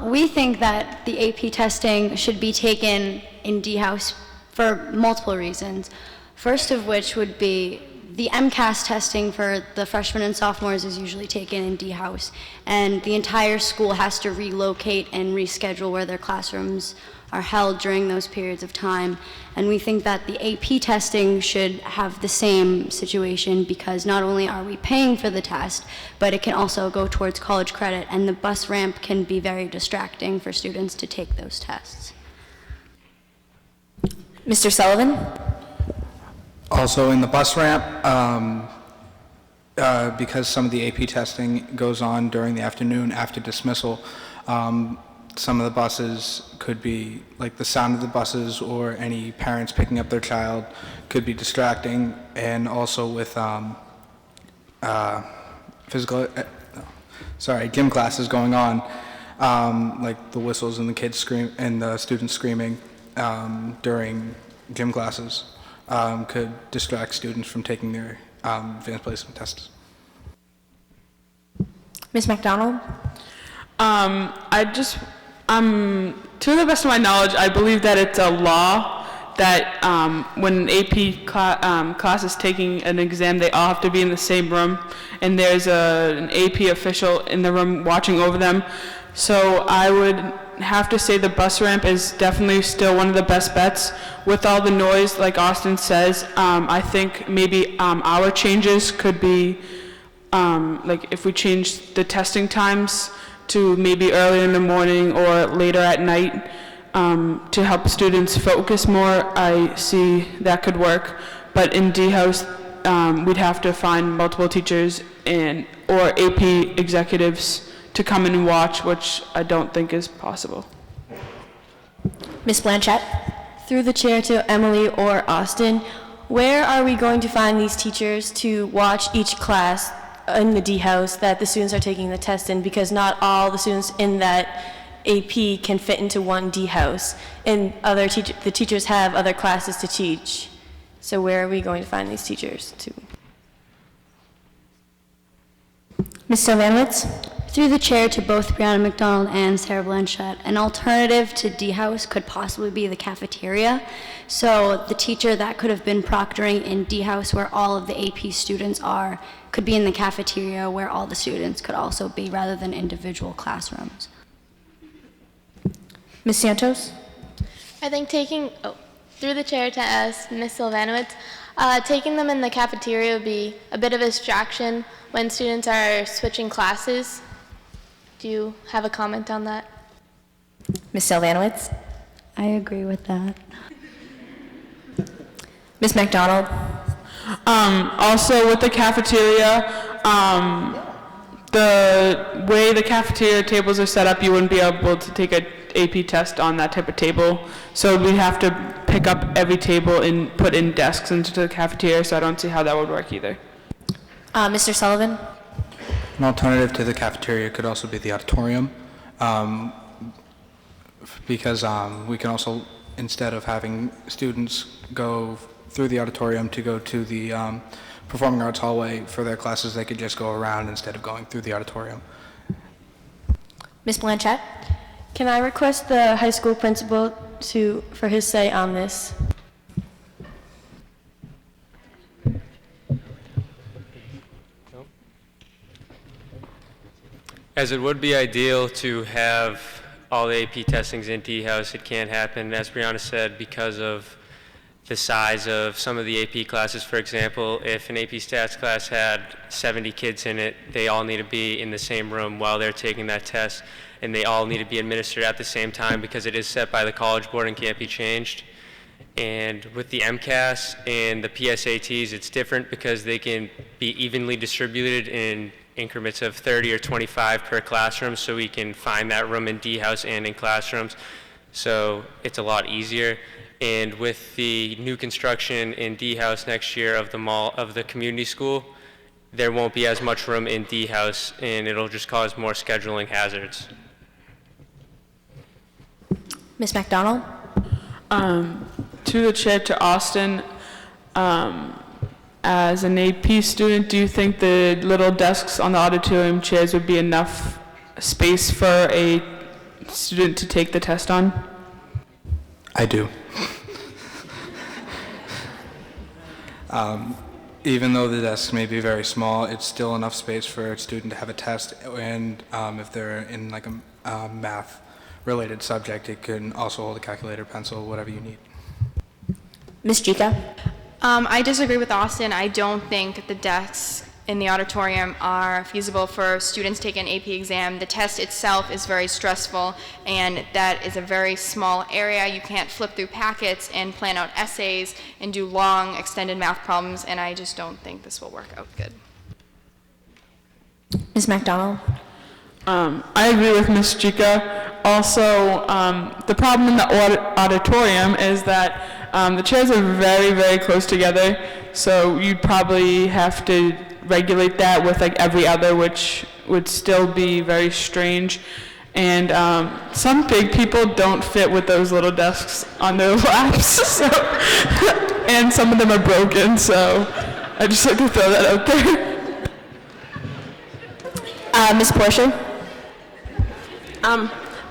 We think that the AP testing should be taken in D-House for multiple reasons. First of which would be the MCAS testing for the freshmen and sophomores is usually taken in D-House, and the entire school has to relocate and reschedule where their classrooms are held during those periods of time. And we think that the AP testing should have the same situation, because not only are we paying for the test, but it can also go towards college credit, and the bus ramp can be very distracting for students to take those tests. Mr. Sullivan? Also in the bus ramp, because some of the AP testing goes on during the afternoon after dismissal, some of the buses could be, like the sound of the buses or any parents picking up their child could be distracting, and also with gym classes going on, like the whistles and the kids scream and the students screaming during gym classes could distract students from taking their advanced placement tests. Ms. McDonald? To the best of my knowledge, I believe that it's a law that when an AP class is taking an exam, they all have to be in the same room, and there's an AP official in the room watching over them. So I would have to say the bus ramp is definitely still one of the best bets. With all the noise, like Austin says, I think maybe our changes could be, like if we change the testing times to maybe earlier in the morning or later at night to help students focus more, I see that could work. But in D-House, we'd have to find multiple teachers or AP executives to come in and watch, which I don't think is possible. Ms. Blanchett? Through the chair to Emily or Austin, where are we going to find these teachers to watch each class in the D-House that the students are taking the test in? Because not all the students in that AP can fit into one D-House, and the teachers have other classes to teach. So where are we going to find these teachers to? Ms. Sylvanowitz? Through the chair to both Brianna McDonald and Sarah Blanchett, an alternative to D-House could possibly be the cafeteria. So the teacher that could have been proctoring in D-House, where all of the AP students are, could be in the cafeteria where all the students could also be, rather than individual classrooms. Ms. Santos? I think taking Through the chair to us, Ms. Sylvanowitz, taking them in the cafeteria would be a bit of a distraction when students are switching classes. Do you have a comment on that? Ms. Sylvanowitz? I agree with that. Ms. McDonald? Also, with the cafeteria, the way the cafeteria tables are set up, you wouldn't be able to take an AP test on that type of table. So we'd have to pick up every table and put in desks into the cafeteria, so I don't see how that would work either. Mr. Sullivan? An alternative to the cafeteria could also be the auditorium, because we can also, instead of having students go through the auditorium to go to the performing arts hallway for their classes, they could just go around instead of going through the auditorium. Ms. Blanchett? Can I request the high school principal for his say on this? As it would be ideal to have all the AP testings in D-House, it can't happen, as Brianna said, because of the size of some of the AP classes. For example, if an AP Stats class had 70 kids in it, they all need to be in the same room while they're taking that test, and they all need to be administered at the same time because it is set by the College Board and can't be changed. And with the MCAS and the PSATs, it's different because they can be evenly distributed in increments of 30 or 25 per classroom, so we can find that room in D-House and in classrooms. So it's a lot easier. And with the new construction in D-House next year of the community school, there won't be as much room in D-House, and it'll just cause more scheduling hazards. Ms. McDonald? To the chair, to Austin, as an AP student, do you think the little desks on the auditorium chairs would be enough space for a student to take the test on? I do. Even though the desks may be very small, it's still enough space for a student to have a test, and if they're in like a math-related subject, it can also hold a calculator, pencil, whatever you need. Ms. Jica? I disagree with Austin. I don't think the desks in the auditorium are feasible for students taking an AP exam. The test itself is very stressful, and that is a very small area. You can't flip through packets and plan out essays and do long, extended math problems, and I just don't think this will work out good. Ms. McDonald? I agree with Ms. Jica. Also, the problem in the auditorium is that the chairs are very, very close together, so you'd probably have to regulate that with like every other, which would still be very strange. And some big people don't fit with those little desks on their laps, so and some of them are broken, so I just like to throw that out there. Ms. Portia?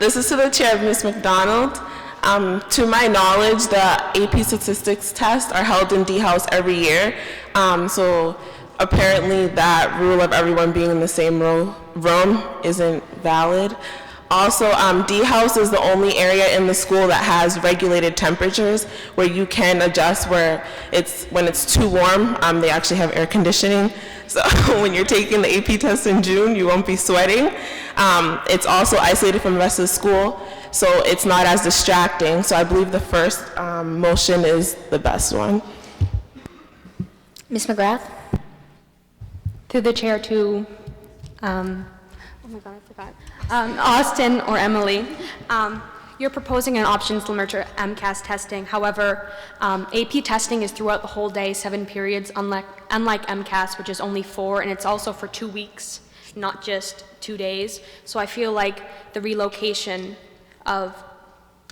This is to the chair of Ms. McDonald. To my knowledge, the AP statistics tests are held in D-House every year. So apparently that rule of everyone being in the same room isn't valid. Also, D-House is the only area in the school that has regulated temperatures where you can adjust when it's too warm, they actually have air conditioning. So when you're taking the AP test in June, you won't be sweating. It's also isolated from the rest of the school, so it's not as distracting. So I believe the first motion is the best one. Ms. McGrath? Through the chair to, oh my God, I forgot. Austin or Emily, you're proposing an option similar to MCAS testing. However, AP testing is throughout the whole day, 7 periods, unlike MCAS, which is only 4, and it's also for 2 weeks, not just 2 days. So I feel like the relocation of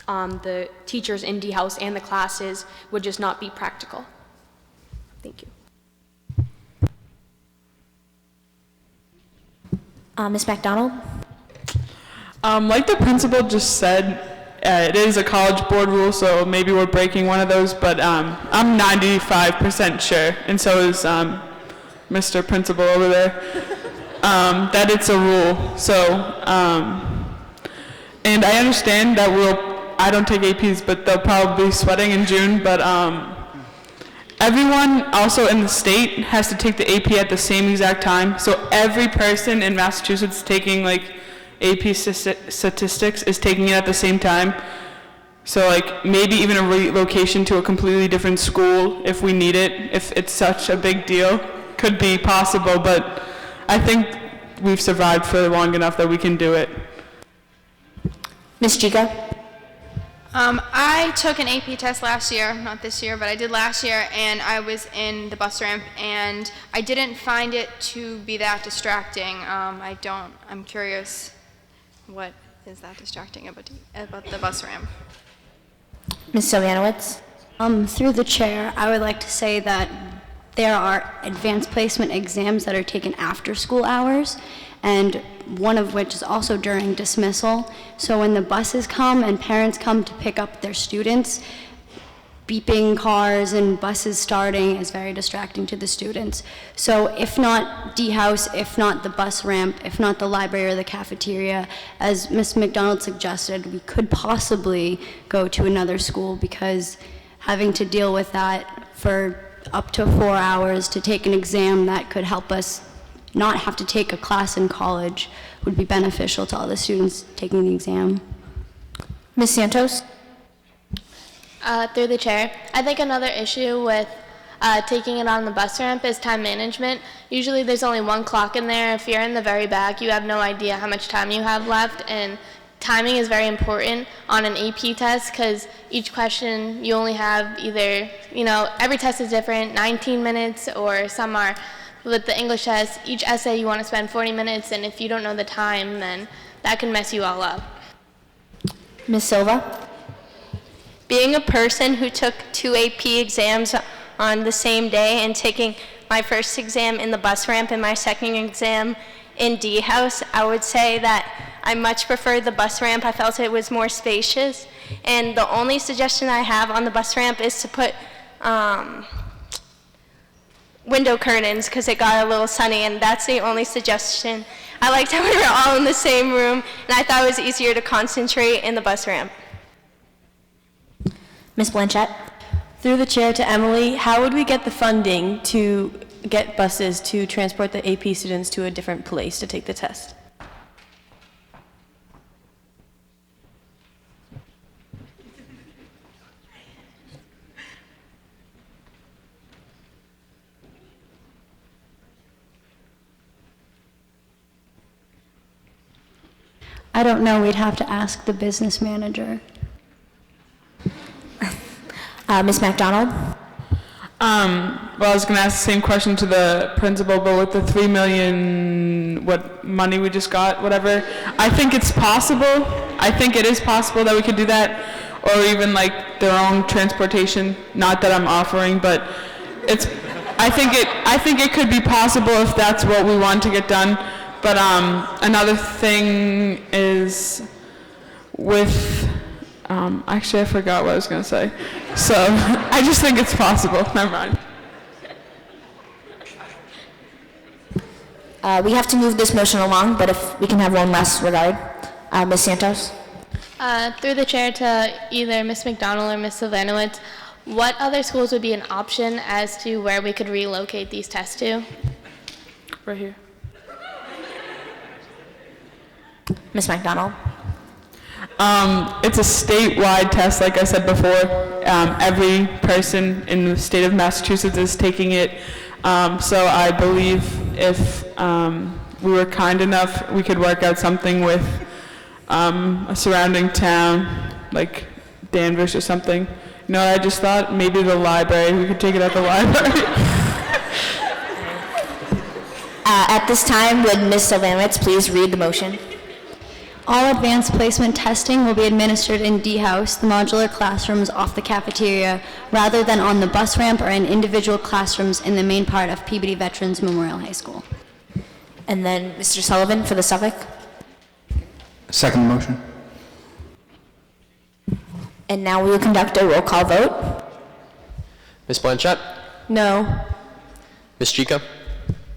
the teachers in D-House and the classes would just not be practical. Thank you. Ms. McDonald? Like the principal just said, it is a College Board rule, so maybe we're breaking one of those, but I'm 95% sure, and so is Mr. Principal over there, that it's a rule. So, and I understand that we'll I don't take APs, but they'll probably be sweating in June, but everyone also in the state has to take the AP at the same exact time. So every person in Massachusetts taking like AP statistics is taking it at the same time. So like maybe even a relocation to a completely different school if we need it, if it's such a big deal, could be possible, but I think we've survived for long enough that we can do it. Ms. Chica? I took an AP test last year, not this year, but I did last year, and I was in the bus ramp, and I didn't find it to be that distracting. I'm curious, what is that distracting about the bus ramp? Ms. Sylvanowitz? Through the chair, I would like to say that there are advanced placement exams that are taken after school hours, and one of which is also during dismissal. So when the buses come and parents come to pick up their students, beeping cars and buses starting is very distracting to the students. So if not D-House, if not the bus ramp, if not the library or the cafeteria, as Ms. McDonald suggested, we could possibly go to another school, because having to deal with that for up to 4 hours to take an exam that could help us not have to take a class in college would be beneficial to all the students taking the exam. Ms. Santos? Through the chair, I think another issue with taking it on the bus ramp is time management. Usually there's only one clock in there. If you're in the very back, you have no idea how much time you have left, and timing is very important on an AP test, because each question you only have either, every test is different, 19 minutes, or some are, with the English test, each essay you want to spend 40 minutes, and if you don't know the time, then that can mess you all up. Ms. Silva? Being a person who took 2 AP exams on the same day and taking my first exam in the bus ramp and my second exam in D-House, I would say that I much preferred the bus ramp. I felt it was more spacious. And the only suggestion I have on the bus ramp is to put window curtains, because it got a little sunny, and that's the only suggestion. I liked how we were all in the same room, and I thought it was easier to concentrate in the bus ramp. Ms. Blanchett? Through the chair to Emily, how would we get the funding to get buses to transport the AP students to a different place to take the test? I don't know, we'd have to ask the business manager. Ms. McDonald? Well, I was going to ask the same question to the principal, but with the $3 million, what money we just got, whatever, I think it's possible. I think it is possible that we could do that, or even like their own transportation. Not that I'm offering, but I think it could be possible if that's what we want to get done. But another thing is with, actually I forgot what I was going to say. So I just think it's possible. Never mind. We have to move this motion along, but if we can have one last regard. Ms. Santos? Through the chair to either Ms. McDonald or Ms. Sylvanowitz, what other schools would be an option as to where we could relocate these tests to? Right here. Ms. McDonald? It's a statewide test, like I said before. Every person in the state of Massachusetts is taking it. So I believe if we were kind enough, we could work out something with a surrounding town, like Danvers or something. I just thought maybe the library. We could take it at the library. At this time, would Ms. Sylvanowitz please read the motion? All advanced placement testing will be administered in D-House, the modular classrooms off the cafeteria, rather than on the bus ramp or in individual classrooms in the main part of Peabody Veterans Memorial High School. And then Mr. Sullivan for the Suffolk. Second motion. And now we will conduct a roll call vote. Ms. Blanchett? No. Ms. Chica?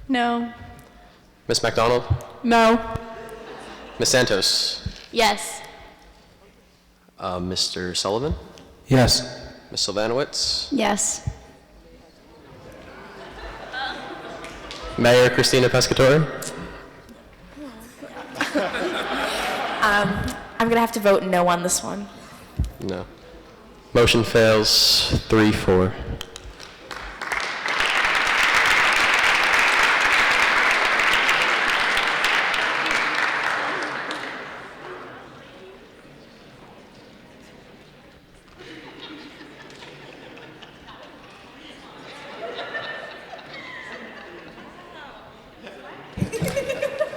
No. Ms. McDonald? No. Ms. Santos? Yes. Mr. Sullivan? Yes. Ms. Sylvanowitz? Yes. Mayor Christina Pescatore? I'm going to have to vote no on this one. No. Motion fails 3-4.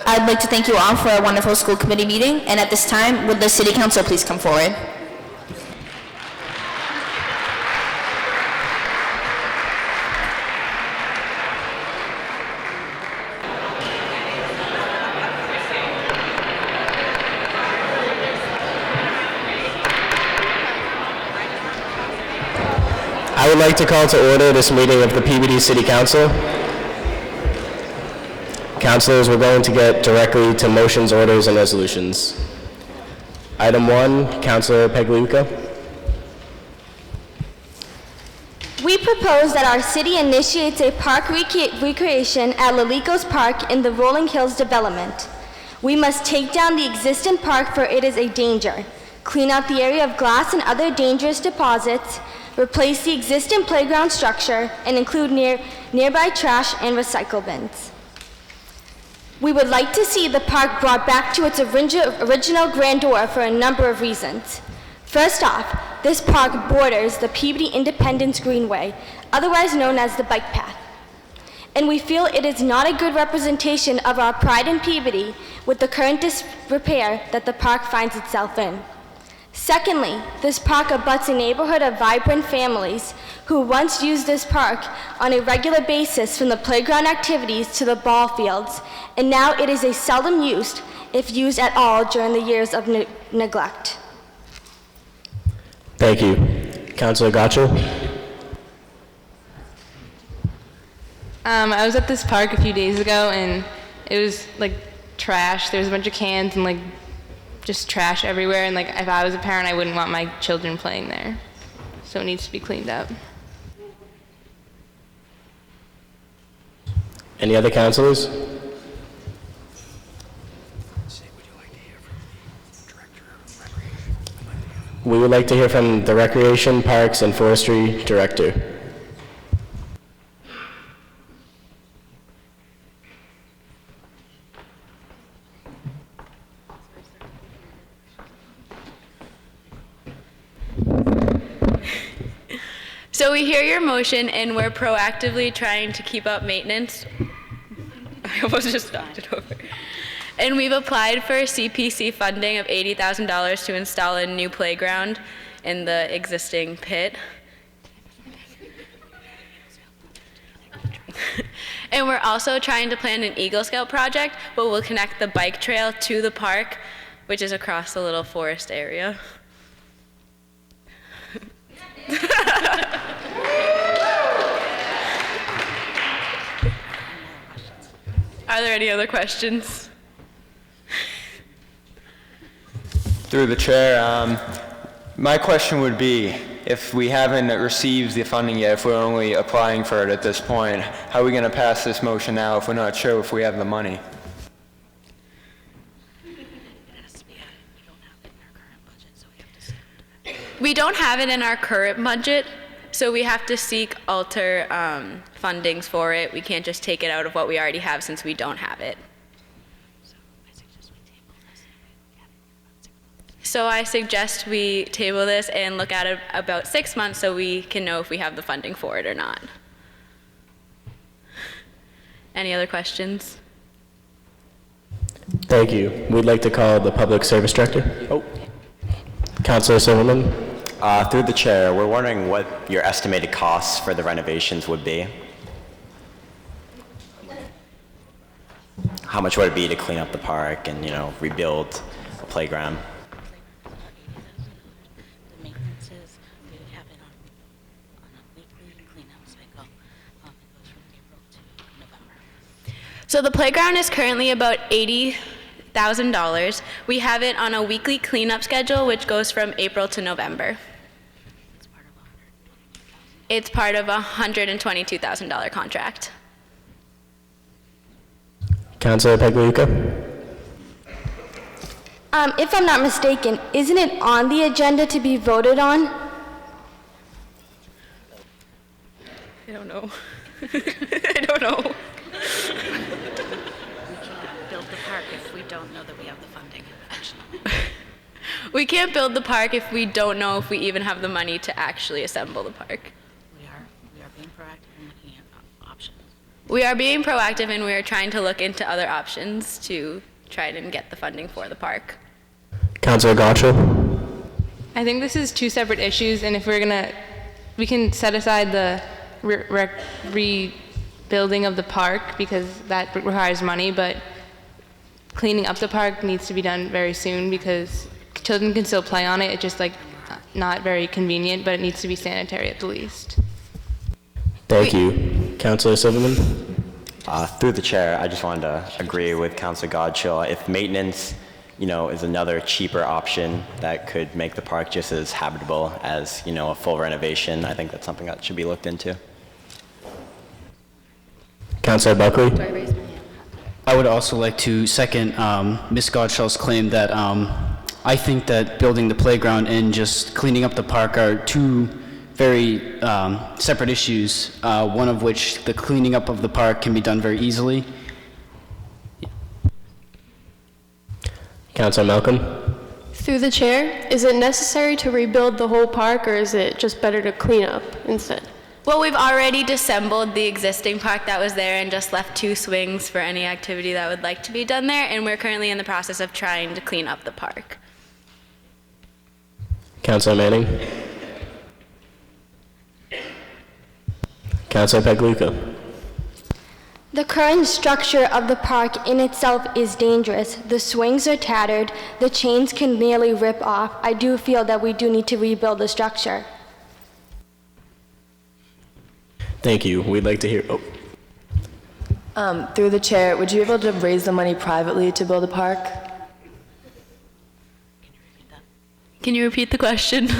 I'd like to thank you all for a wonderful school committee meeting, and at this time, would the city council please come forward? I would like to call to order this meeting of the PBD City Council. Councilors, we're going to get directly to motions, orders, and resolutions. Item 1, Councilor Pagliuca. We propose that our city initiates a park recreation at Lalico's Park in the Rolling Hills development. We must take down the existing park, for it is a danger. Clean out the area of glass and other dangerous deposits, replace the existing playground structure, and include nearby trash and recycle bins. We would like to see the park brought back to its original grandeur for a number of reasons. First off, this park borders the Peabody Independence Greenway, otherwise known as the bike path. And we feel it is not a good representation of our pride in Peabody with the current disrepair that the park finds itself in. Secondly, this park abuts a neighborhood of vibrant families who once used this park on a regular basis, from the playground activities to the ball fields, and now it is a seldom used, if used at all, during the years of neglect. Thank you. Councilor Gotcha. I was at this park a few days ago, and it was like trash. There was a bunch of cans and like just trash everywhere, and like if I was a parent, I wouldn't want my children playing there. So it needs to be cleaned up. Any other councilors? We would like to hear from the Recreation, Parks, and Forestry Director. So we hear your motion, and we're proactively trying to keep up maintenance. I almost just knocked it over. And we've applied for CPC funding of $80,000 to install a new playground in the existing pit. And we're also trying to plan an Eagle Scout project, but we'll connect the bike trail to the park, which is across the little forest area. Are there any other questions? Through the chair, my question would be, if we haven't received the funding yet, if we're only applying for it at this point, how are we going to pass this motion now if we're not sure if we have the money? We don't have it in our current budget, so we have to seek alter fundings for it. We can't just take it out of what we already have since we don't have it. So I suggest we table this and look at it about 6 months so we can know if we have the funding for it or not. Any other questions? Thank you. We'd like to call the Public Service Director. Oh, Councilor Silverman. Through the chair, we're wondering what your estimated costs for the renovations would be. How much would it be to clean up the park and, rebuild a playground? So the playground is currently about $80,000. We have it on a weekly cleanup schedule, which goes from April to November. It's part of a $122,000 contract. Councilor Pagliuca? If I'm not mistaken, isn't it on the agenda to be voted on? I don't know. I don't know. Build the park if we don't know that we have the funding. We can't build the park if we don't know if we even have the money to actually assemble the park. We are being proactive and looking at options. We are being proactive and we are trying to look into other options to try and get the funding for the park. Councilor Gottschall? I think this is two separate issues, and if we can set aside the rebuilding of the park because that requires money, but cleaning up the park needs to be done very soon because children can still play on it. It's just like not very convenient, but it needs to be sanitary at the least. Thank you. Councilor Silverman? Through the chair, I just wanted to agree with Councilor Gottschall. If maintenance, is another cheaper option that could make the park just as habitable as, a full renovation, I think that's something that should be looked into. Councilor Buckley? I would also like to second Ms. Gottschall's claim that I think that building the playground and just cleaning up the park are two very separate issues, one of which the cleaning up of the park can be done very easily. Councilor Malcolm? Through the chair, is it necessary to rebuild the whole park, or is it just better to clean up instead? Well, we've already disassembled the existing park that was there and just left 2 swings for any activity that would like to be done there, and we're currently in the process of trying to clean up the park. Councilor Manning? Councilor Pagliuca? The current structure of the park in itself is dangerous. The swings are tattered, the chains can nearly rip off. I do feel that we do need to rebuild the structure. Thank you. We'd like to hear... Through the chair, would you be able to raise the money privately to build a park? Can you repeat the question?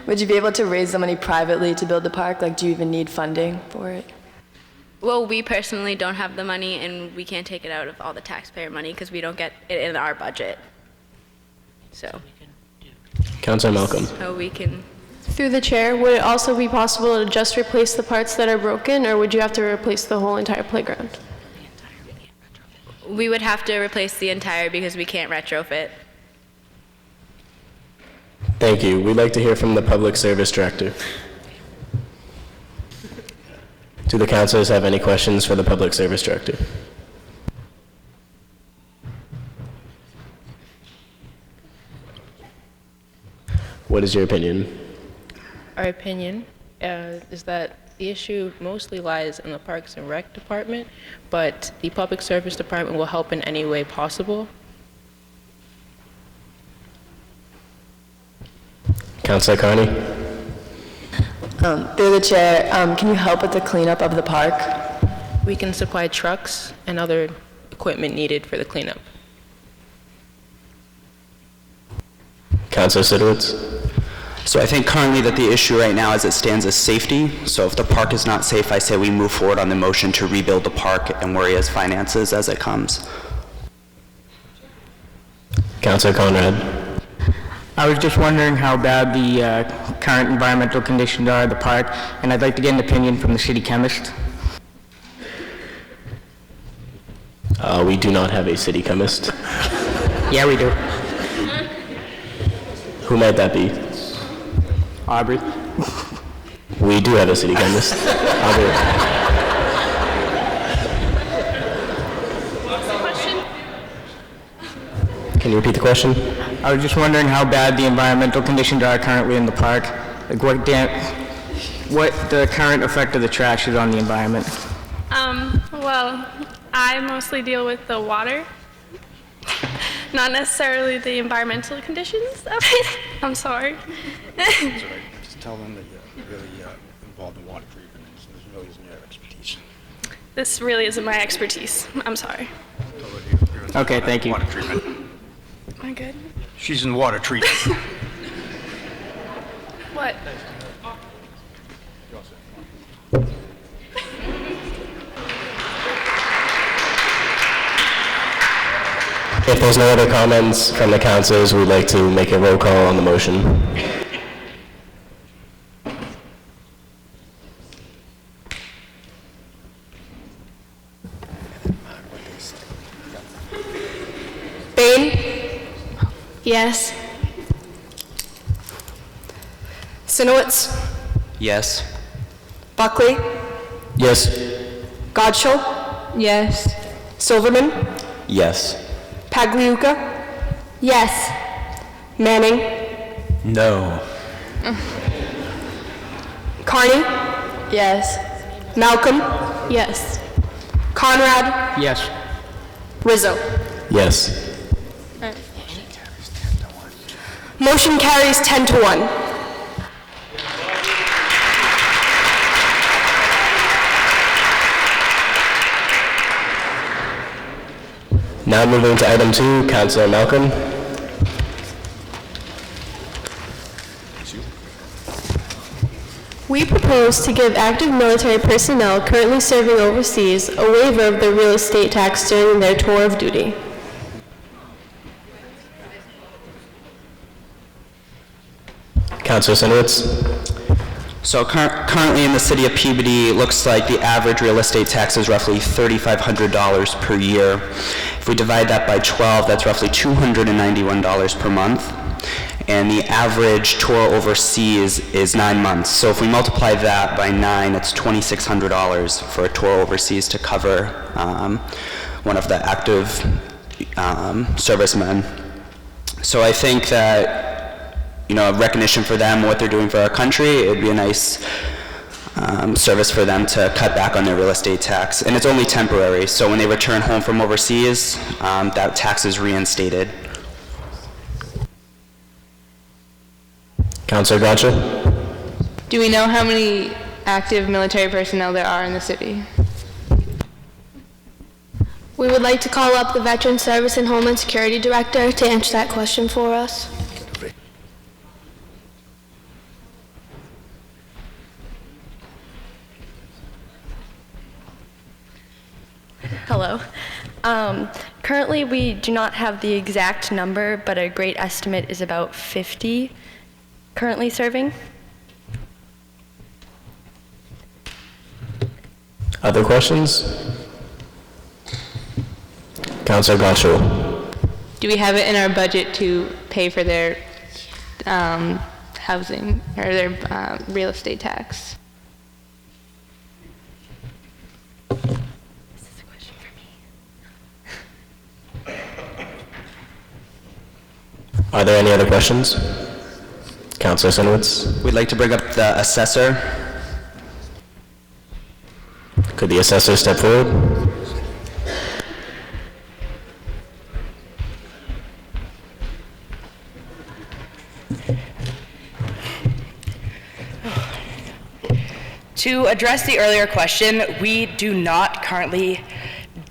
Would you be able to raise the money privately to build the park? Like, do you even need funding for it? Well, we personally don't have the money, and we can't take it out of all the taxpayer money because we don't get it in our budget. So. Councilor Malcolm? So we can. Through the chair, would it also be possible to just replace the parts that are broken, or would you have to replace the whole entire playground? We would have to replace the entire because we can't retrofit. Thank you. We'd like to hear from the Public Service Director. Do the councilors have any questions for the Public Service Director? What is your opinion? Our opinion is that the issue mostly lies in the Parks and Rec Department, but the Public Service Department will help in any way possible. Councilor Carney? Through the chair, can you help with the cleanup of the park? We can supply trucks and other equipment needed for the cleanup. Councilor Sidowitz? So I think currently that the issue right now as it stands is safety. So if the park is not safe, I say we move forward on the motion to rebuild the park and worry as finances as it comes. Councilor Conrad? I was just wondering how bad the current environmental conditions are at the park, and I'd like to get an opinion from the city chemist. We do not have a city chemist. Yeah, we do. Who might that be? Aubrey. We do have a city chemist. Aubrey. Can you repeat the question? I was just wondering how bad the environmental conditions are currently in the park. Like what the current effect of the trash is on the environment. Well, I mostly deal with the water, not necessarily the environmental conditions of it. I'm sorry. Just tell them that you're really involved in water treatment, and this really isn't your expertise. This really isn't my expertise. I'm sorry. Okay, thank you. Water treatment. I good? She's in water treatment. What? If there's no other comments from the councilors, we'd like to make a roll call on the motion. Bain? Yes. Sinowitz? Yes. Buckley? Yes. Godshall? Yes. Silverman? Yes. Pagliuca? Yes. Manning? No. Carney? Yes. Malcolm? Yes. Conrad? Yes. Rizzo? Yes. Motion carries 10-1. Now moving to item 2, Councilor Malcolm. We propose to give active military personnel currently serving overseas a waiver of the real estate tax during their tour of duty. Councilor Sinowitz. So currently in the city of Peabody, it looks like the average real estate tax is roughly $3,500 per year. If we divide that by 12, that's roughly $291 per month. And the average tour overseas is 9 months. So if we multiply that by 9, it's $2,600 for a tour overseas to cover one of the active servicemen. So I think that, you know, recognition for them, what they're doing for our country, it would be a nice service for them to cut back on their real estate tax. And it's only temporary, so when they return home from overseas, that tax is reinstated. Councilor Gotcha. Do we know how many active military personnel there are in the city? We would like to call up the Veteran Service and Homeland Security Director to answer that question for us. Hello. Currently, we do not have the exact number, but a great estimate is about 50 currently serving. Other questions? Councilor Gotcha. Do we have it in our budget to pay for their housing or their real estate tax? Are there any other questions? Councilor Sinowitz. We'd like to bring up the assessor. Could the assessor step forward? To address the earlier question, we do not currently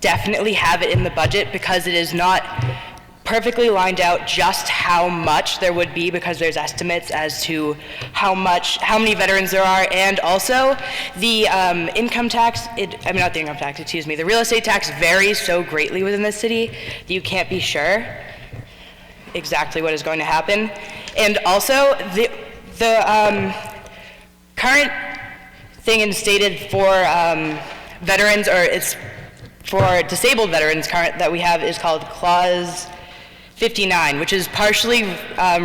definitely have it in the budget because it is not perfectly lined out just how much there would be, because there's estimates as to how many veterans there are, and also the income tax, not the income tax, excuse me, the real estate tax varies so greatly within the city that you can't be sure exactly what is going to happen. And also the current thing instated for veterans, or it's for disabled veterans that we have, is called Clause 59, which is partially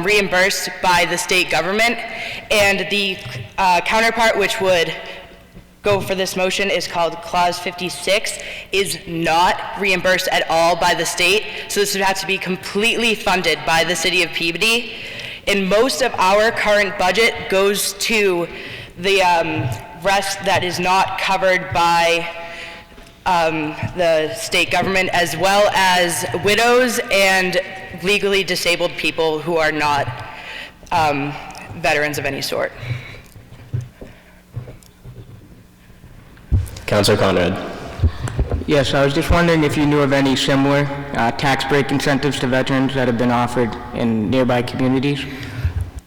reimbursed by the state government, and the counterpart, which would go for this motion, is called Clause 56, is not reimbursed at all by the state, so this would have to be completely funded by the city of Peabody. And most of our current budget goes to the rest that is not covered by the state government, as well as widows and legally disabled people who are not veterans of any sort. Councilor Conrad. Yes, I was just wondering if you knew of any similar tax break incentives to veterans that have been offered in nearby communities?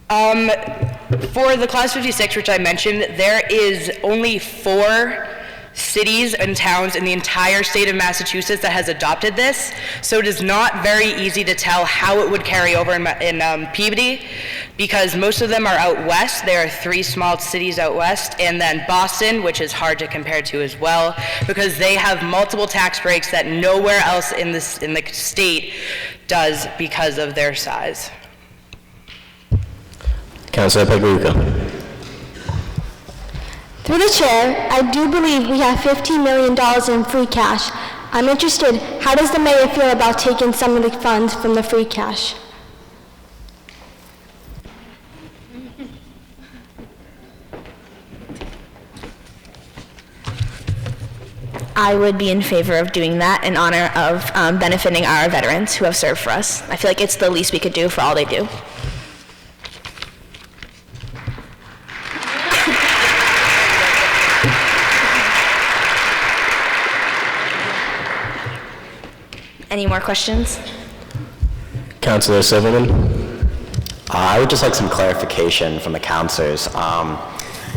For the Class 56, which I mentioned, there is only 4 cities and towns in the entire state of Massachusetts that has adopted this, so it is not very easy to tell how it would carry over in Peabody, because most of them are out west. There are 3 small cities out west, and then Boston, which is hard to compare to as well, because they have multiple tax breaks that nowhere else in the state does because of their size. Councilor Pagliuca. Through the chair, I do believe we have $15 million in free cash. I'm interested, how does the mayor feel about taking some of the funds from the free cash? I would be in favor of doing that in honor of benefiting our veterans who have served for us. I feel like it's the least we could do for all they do. Any more questions? Councilor Silverman. I would just like some clarification from the councilors.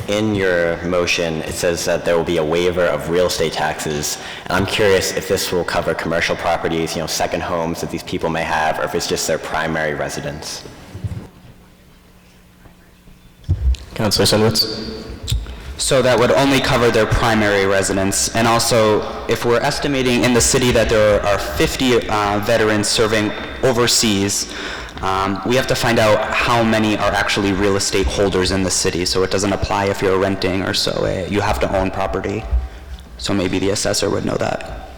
In your motion, it says that there will be a waiver of real estate taxes, and I'm curious if this will cover commercial properties, second homes that these people may have, or if it's just their primary residence. Councilor Sinowitz. So that would only cover their primary residence. And also, if we're estimating in the city that there are 50 veterans serving overseas, we have to find out how many are actually real estate holders in the city. So it doesn't apply if you're renting or so. You have to own property. So maybe the assessor would know that.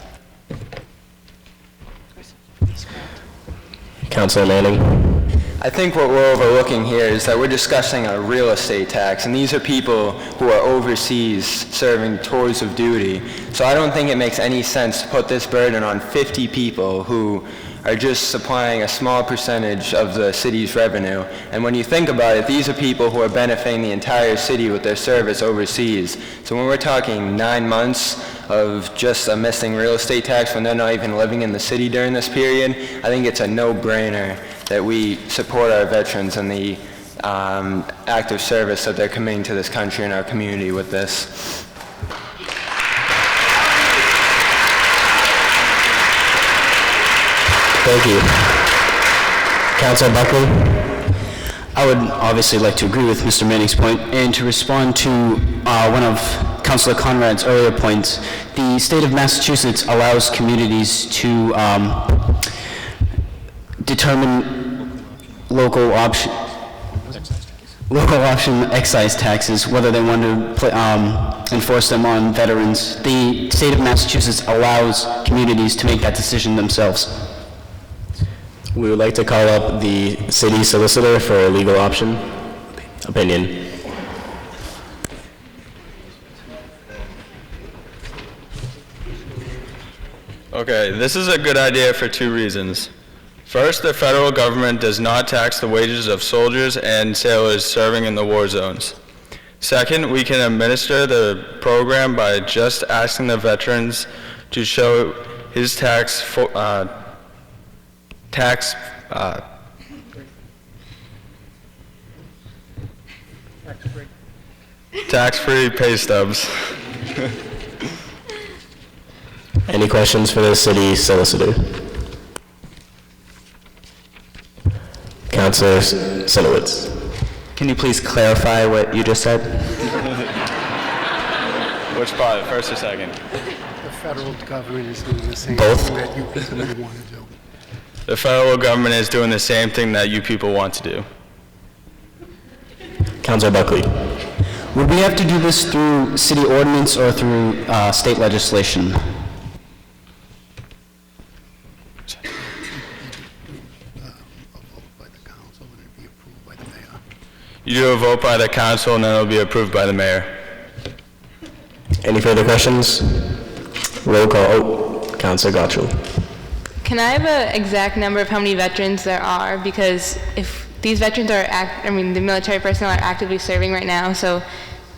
Councilor Manning. I think what we're overlooking here is that we're discussing a real estate tax, and these are people who are overseas serving tours of duty. So I don't think it makes any sense to put this burden on 50 people who are just supplying a small percentage of the city's revenue. And when you think about it, these are people who are benefiting the entire city with their service overseas. So when we're talking 9 months of just a missing real estate tax when they're not even living in the city during this period, I think it's a no-brainer that we support our veterans and the active service that they're committing to this country and our community with this. Thank you. Councilor Buckley. I would obviously like to agree with Mr. Manning's point, and to respond to one of Councilor Conrad's earlier points, the state of Massachusetts allows communities to determine local option excise taxes, whether they want to enforce them on veterans. The state of Massachusetts allows communities to make that decision themselves. We would like to call up the city solicitor for a legal opinion. Okay, this is a good idea for 2 reasons. First, the federal government does not tax the wages of soldiers and sailors serving in the war zones. Second, we can administer the program by just asking the veterans to show his tax-free pay stubs. Any questions for the city solicitor? Councilor Sinowitz. Can you please clarify what you just said? Which part, first or second? The federal government is doing the same Both? thing that you people want to do. The federal government is doing the same thing that you people want to do. Councilor Buckley. Would we have to do this through city ordinance or through state legislation? You do a vote by the council and then it'll be approved by the mayor. Any further questions? Roll call. Oh, Councilor Gottschall. Can I have an exact number of how many veterans there are? Because if these veterans are, the military personnel are actively serving right now, so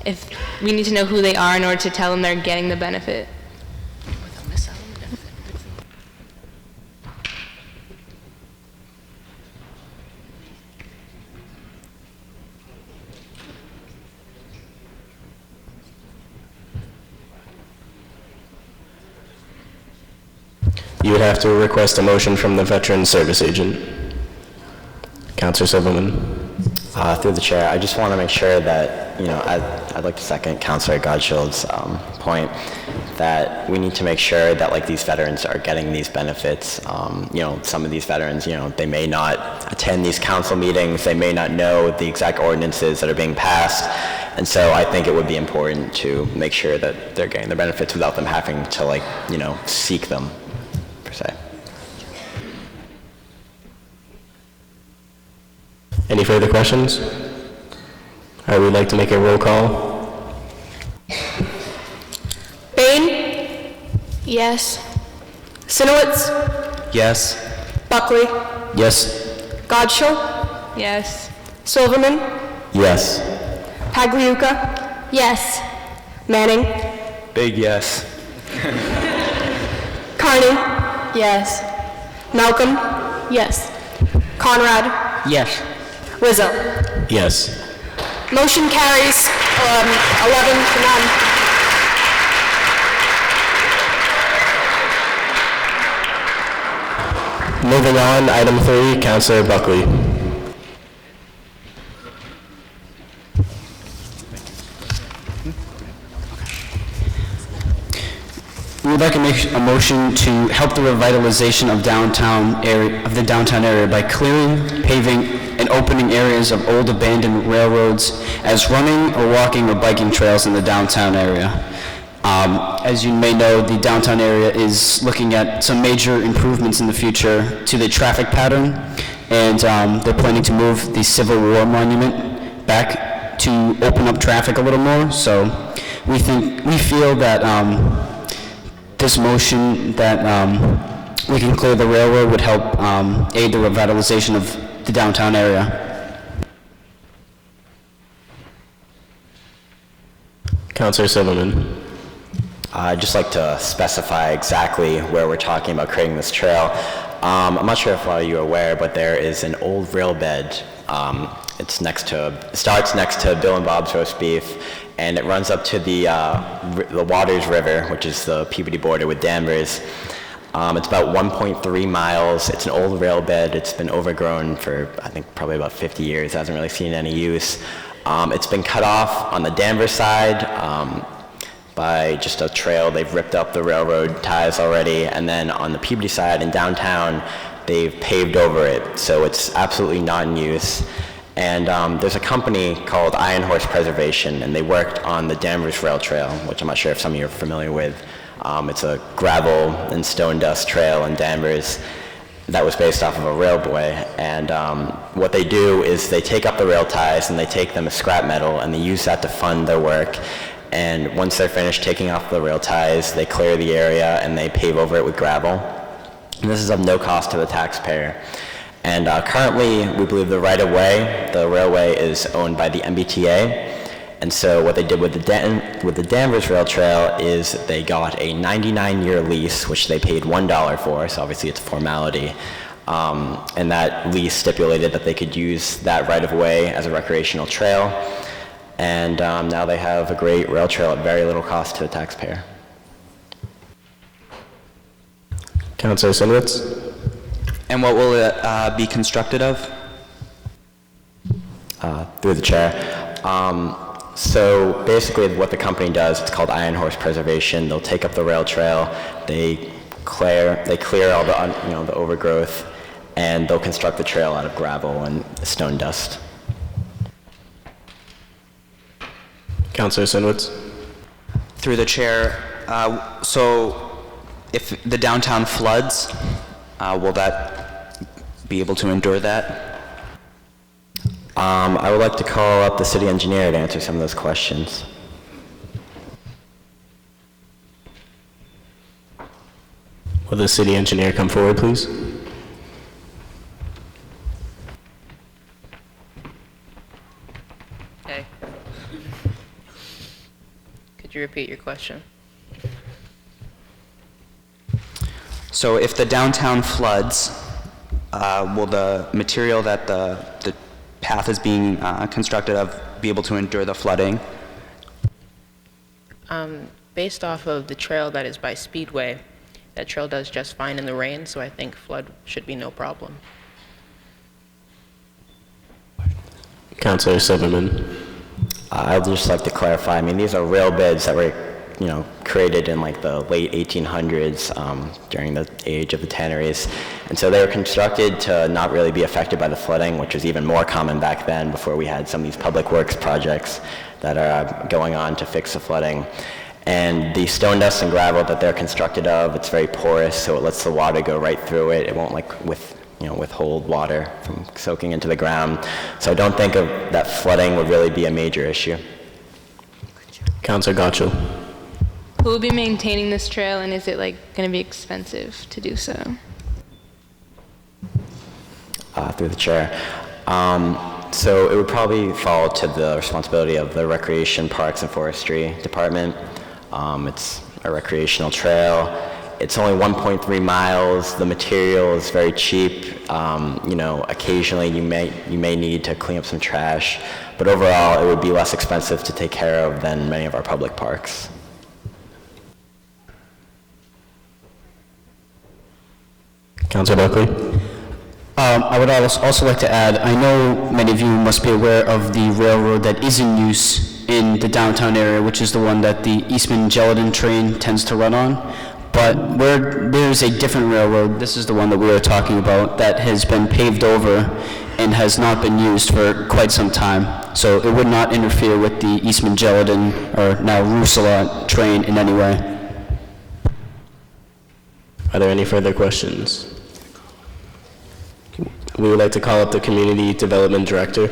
if we need to know who they are in order to tell them they're getting the benefit. You would have to request a motion from the Veteran Service Agent. Councilor Silverman. Through the chair, I just want to make sure that, I'd like to second Councilor Godshield's point that we need to make sure that like these veterans are getting these benefits. Some of these veterans, they may not attend these council meetings, they may not know the exact ordinances that are being passed, and so I think it would be important to make sure that they're getting their benefits without them having to seek them, per se. Any further questions? I would like to make a roll call. Bain? Yes. Sinowitz? Yes. Buckley? Yes. Godshill? Yes. Silverman? Yes. Pagliuca? Yes. Manning? Big yes. Carney? Yes. Malcolm? Yes. Conrad? Yes. Rizzo? Yes. Motion carries 11 to none. Moving on, item 3, Councilor Buckley. We would like to make a motion to help the revitalization of the downtown area by clearing, paving, and opening areas of old abandoned railroads as running or walking or biking trails in the downtown area. As you may know, the downtown area is looking at some major improvements in the future to the traffic pattern, and they're planning to move the Civil War monument back to open up traffic a little more. So we feel that this motion that we can clear the railroad would help aid the revitalization of the downtown area. Councilor Silverman. I'd just like to specify exactly where we're talking about creating this trail. I'm not sure if a lot of you are aware, but there is an old rail bed. It starts next to Bill and Bob's Roast Beef, and it runs up to the Waters River, which is the Peabody border with Danvers. It's about 1.3 miles. It's an old rail bed. It's been overgrown for, I think, probably about 50 years. It hasn't really seen any use. It's been cut off on the Danvers side by just a trail. They've ripped up the railroad ties already, and then on the Peabody side in downtown, they've paved over it, so it's absolutely not in use. And there's a company called Iron Horse Preservation, and they worked on the Danvers Rail Trail, which I'm not sure if some of you are familiar with. It's a gravel and stone dust trail in Danvers that was based off of a railway. And what they do is they take up the rail ties and they take them as scrap metal, and they use that to fund their work. And once they're finished taking off the rail ties, they clear the area and they pave over it with gravel. And this is of no cost to the taxpayer. And currently, we believe the right-of-way, the railway, is owned by the MBTA. And so what they did with the Danvers Rail Trail is they got a 99-year lease, which they paid $1 for, so obviously it's a formality. And that lease stipulated that they could use that right-of-way as a recreational trail. And now they have a great rail trail at very little cost to the taxpayer. Councilor Sinowitz. And what will it be constructed of? Through the chair. So basically what the company does, it's called Iron Horse Preservation. They'll take up the rail trail, they clear all the the overgrowth, and they'll construct the trail out of gravel and stone dust. Councilor Sinowitz. Through the chair, so if the downtown floods, will that be able to endure that? I would like to call up the city engineer to answer some of those questions. Will the city engineer come forward, please? Okay. Could you repeat your question? So if the downtown floods, will the material that the path is being constructed of be able to endure the flooding? Based off of the trail that is by Speedway, that trail does just fine in the rain, so I think flood should be no problem. Councilor Silverman. I'd just like to clarify, I mean, these are rail beds that were, created in like the late 1800s during the age of the tanneries. And so they were constructed to not really be affected by the flooding, which was even more common back then before we had some of these public works projects that are going on to fix the flooding. And the stone dust and gravel that they're constructed of, it's very porous, so it lets the water go right through it. It won't withhold water from soaking into the ground. So I don't think that flooding would really be a major issue. Councilor Gottschall. Who will be maintaining this trail, and is it going to be expensive to do so? Through the chair. So it would probably fall to the responsibility of the Recreation, Parks, and Forestry Department. It's a recreational trail. It's only 1.3 miles. The material is very cheap. Occasionally you may need to clean up some trash, but overall it would be less expensive to take care of than many of our public parks. Councilor Buckley. I would also like to add, I know many of you must be aware of the railroad that is in use in the downtown area, which is the one that the Eastman Gelatin train tends to run on. But where there's a different railroad, this is the one that we are talking about, that has been paved over and has not been used for quite some time. So it would not interfere with the Eastman Gelatin, or now Rousselot, train in any way. Are there any further questions? We would like to call up the Community Development Director.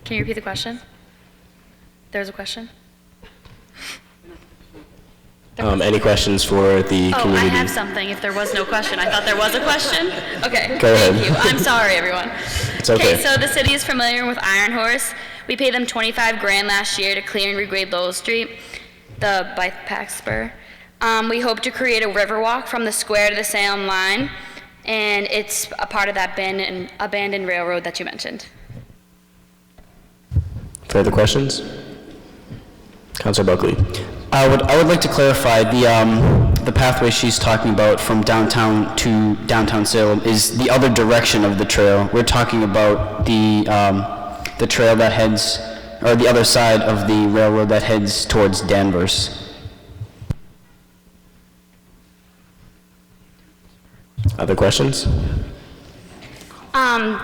Can you repeat the question? There's a question? Any questions for the Oh, community? I have something. If there was no question, I thought there was a question. Okay. Go ahead. Thank you. I'm sorry, everyone. It's okay. So the city is familiar with Iron Horse. We paid them $25,000 last year to clear and regrade Lowell Street, the bike path spur. We hope to create a river walk from the square to the Salem line, and it's a part of that abandoned railroad that you mentioned. Further questions? Councilor Buckley. I would like to clarify the pathway she's talking about from downtown to downtown Salem is the other direction of the trail. We're talking about the trail that heads, or the other side of the railroad that heads towards Danvers. Other questions?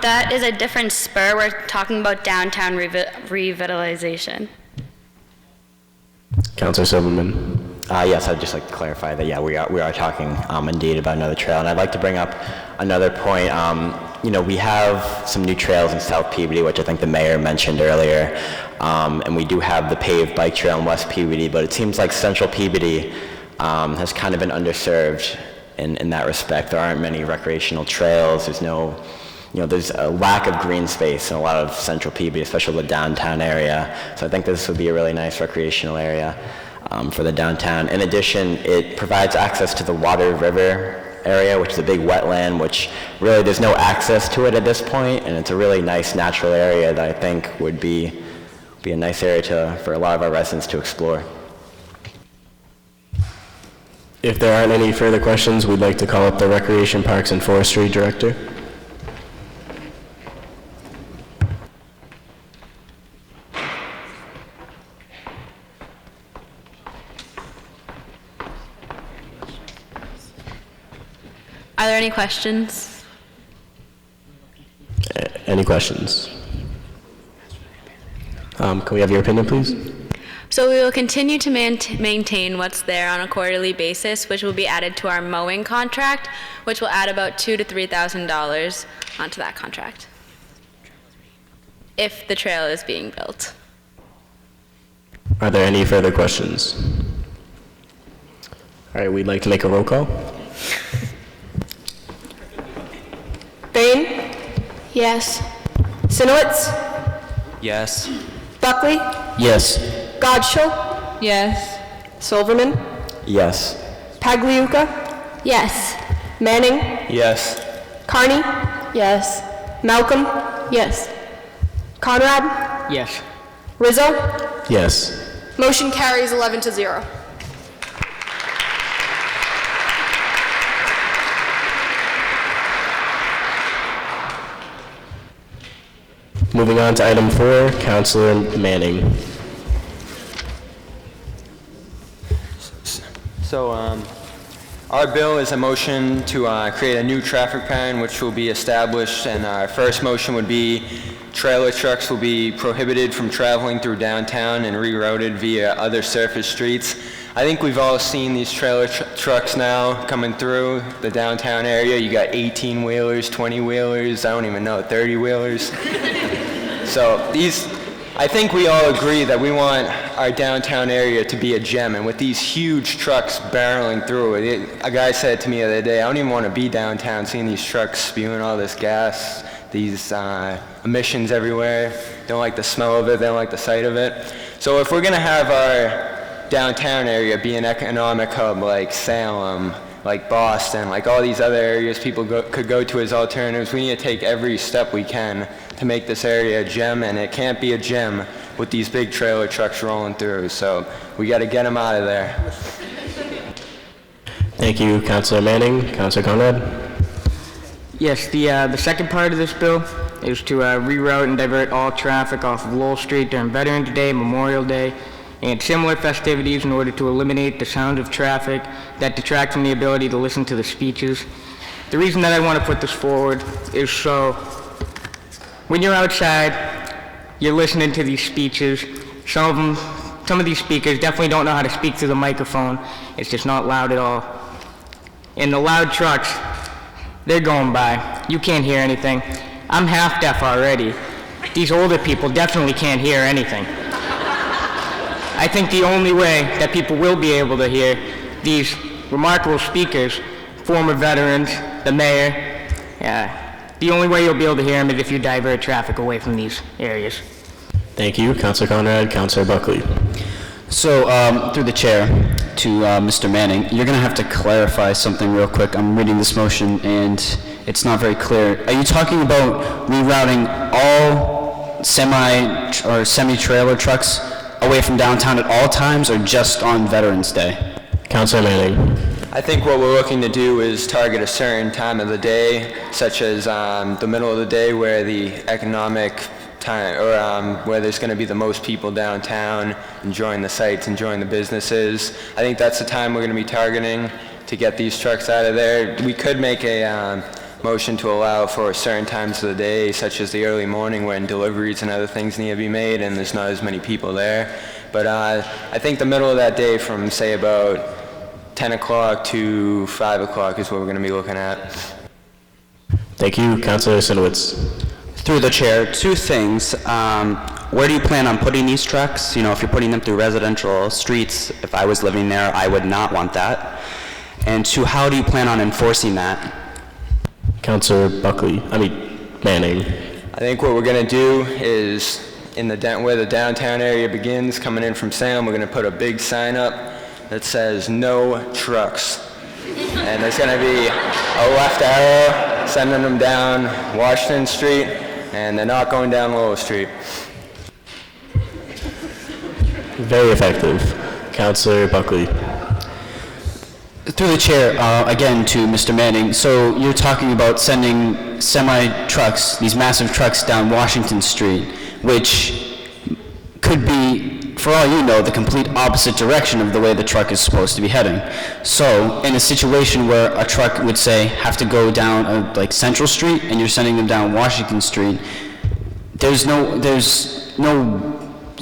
That is a different spur. We're talking about downtown revitalization. Councilor Silverman. Yes, I'd just like to clarify that, yeah, we are talking indeed about another trail. And I'd like to bring up another point. We have some new trails in South Peabody, which I think the mayor mentioned earlier. And we do have the paved bike trail in West Peabody, but it seems like Central Peabody has kind of been underserved in that respect. There aren't many recreational trails. There's a lack of green space in a lot of Central Peabody, especially the downtown area. So I think this would be a really nice recreational area for the downtown. In addition, it provides access to the Water River area, which is a big wetland, which really there's no access to it at this point, and it's a really nice natural area that I think would be a nice area for a lot of our residents to explore. If there aren't any further questions, we'd like to call up the Recreation, Parks, and Forestry Director. Are there any questions? Any questions? Can we have your opinion, please? So we will continue to maintain what's there on a quarterly basis, which will be added to our mowing contract, which will add about $2,000 to $3,000 onto that contract, if the trail is being built. Are there any further questions? All right, we'd like to make a roll call. Bain? Yes. Sinowitz? Yes. Buckley? Yes. Gottschall? Yes. Silverman? Yes. Pagliuca? Yes. Manning? Yes. Carney? Yes. Malcolm? Yes. Conrad? Yes. Rizzo? Yes. Motion carries 11-0. Moving on to item 4, Councilor Manning. So, our bill is a motion to create a new traffic pattern which will be established, and our first motion would be trailer trucks will be prohibited from traveling through downtown and rerouted via other surface streets. I think we've all seen these trailer trucks now coming through the downtown area. You got 18-wheelers, 20-wheelers, I don't even know, 30-wheelers. So I think we all agree that we want our downtown area to be a gem, and with these huge trucks barreling through it, a guy said to me the other day, I don't even want to be downtown seeing these trucks spewing all this gas, these emissions everywhere. Don't like the smell of it, they don't like the sight of it. So if we're going to have our downtown area be an economic hub like Salem, like Boston, like all these other areas people could go to as alternatives, we need to take every step we can to make this area a gem, and it can't be a gem with these big trailer trucks rolling through. So we got to get them out of there. Thank you, Councilor Manning. Councilor Conrad? Yes, the second part of this bill is to reroute and divert all traffic off of Lowell Street during Veterans Day, Memorial Day, and similar festivities in order to eliminate the sound of traffic that detract from the ability to listen to the speeches. The reason that I want to put this forward is so when you're outside, you're listening to these speeches. Some of these speakers definitely don't know how to speak through the microphone. It's just not loud at all. And the loud trucks, they're going by. You can't hear anything. I'm half deaf already. These older people definitely can't hear anything. I think the only way that people will be able to hear these remarkable speakers, former veterans, the mayor, the only way you'll be able to hear them is if you divert traffic away from these areas. Thank you, Councilor Conrad. Councilor Buckley. So, through the chair to Mr. Manning, you're going to have to clarify something real quick. I'm reading this motion and it's not very clear. Are you talking about rerouting all semi-trailer trucks away from downtown at all times, or just on Veterans Day? Councilor Manning. I think what we're looking to do is target a certain time of the day, such as the middle of the day where the economic time, or where there's going to be the most people downtown, enjoying the sights, enjoying the businesses. I think that's the time we're going to be targeting to get these trucks out of there. We could make a motion to allow for certain times of the day, such as the early morning when deliveries and other things need to be made and there's not as many people there. But I think the middle of that day from, say, about 10 o'clock to 5 o'clock is what we're going to be looking at. Thank you, Councilor Sinowitz. Through the chair, two things. Where do you plan on putting these trucks? You know, if you're putting them through residential streets, if I was living there, I would not want that. And two, how do you plan on enforcing that? Councilor Manning. I think what we're going to do is, where the downtown area begins, coming in from Salem, we're going to put a big sign up that says "No trucks," and there's going to be a left arrow sending them down Washington Street, and they're not going down Lowell Street. Very effective. Councilor Buckley. Through the chair, again to Mr. Manning, so you're talking about sending semi-trucks, these massive trucks down Washington Street, which could be, for all you know, the complete opposite direction of the way the truck is supposed to be heading. So, in a situation where a truck would, say, have to go down like Central Street, and you're sending them down Washington Street, there's no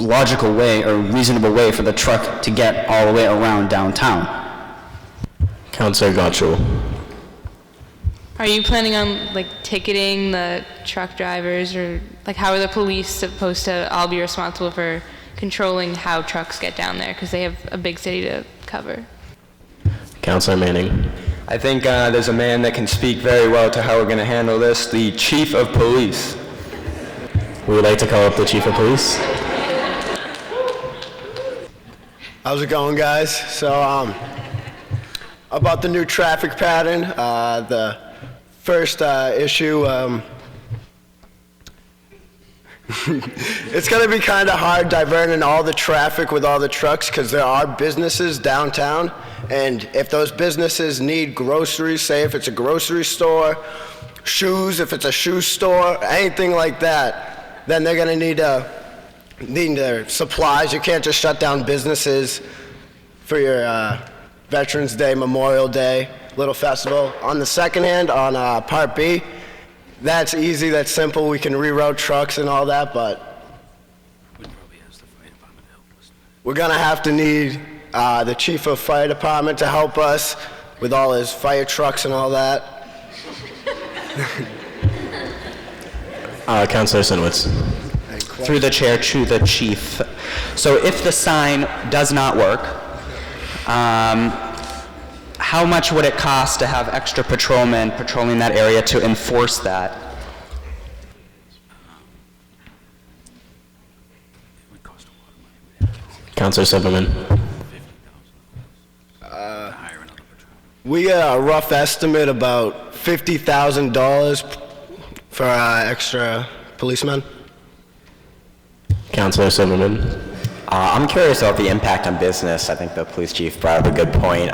logical way or reasonable way for the truck to get all the way around downtown. Councilor Gottschall. Are you planning on ticketing the truck drivers, or how are the police supposed to all be responsible for controlling how trucks get down there, because they have a big city to cover? Councilor Manning. I think there's a man that can speak very well to how we're going to handle this, the Chief of Police. We would like to call up the Chief of Police. How's it going, guys? So, about the new traffic pattern, the first issue, It's going to be kind of hard diverting all the traffic with all the trucks because there are businesses downtown, and if those businesses need groceries, say if it's a grocery store, shoes, if it's a shoe store, anything like that, then they're going to need their supplies. You can't just shut down businesses for your Veterans Day, Memorial Day, little festival. On the second hand, on Part B, that's easy, that's simple. We can reroute trucks and all that, but we're going to have to need the chief of fire department to help us with all his fire trucks and all that. Councilor Sinowitz. Through the chair to the chief. So if the sign does not work, how much would it cost to have extra patrolmen patrolling that area to enforce that? Councilor Silverman. We got a rough estimate about $50,000 for extra policemen. Councilor Silverman. I'm curious about the impact on business. I think the police chief brought up a good point.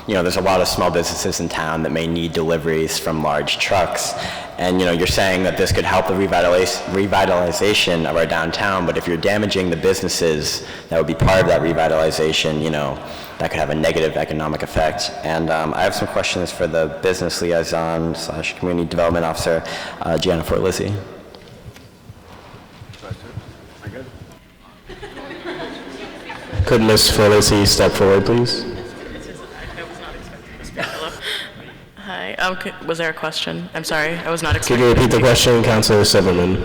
There's a lot of small businesses in town that may need deliveries from large trucks. And, you're saying that this could help the revitalization of our downtown, but if you're damaging the businesses that would be part of that revitalization, that could have a negative economic effect. And I have some questions for the business liaison / community development officer, Gianna Forlizzi. Could Ms. Forlizzi step forward, please? Hi, was there a question? I'm sorry, I was not Could expecting. you repeat the question, Councilor Silverman?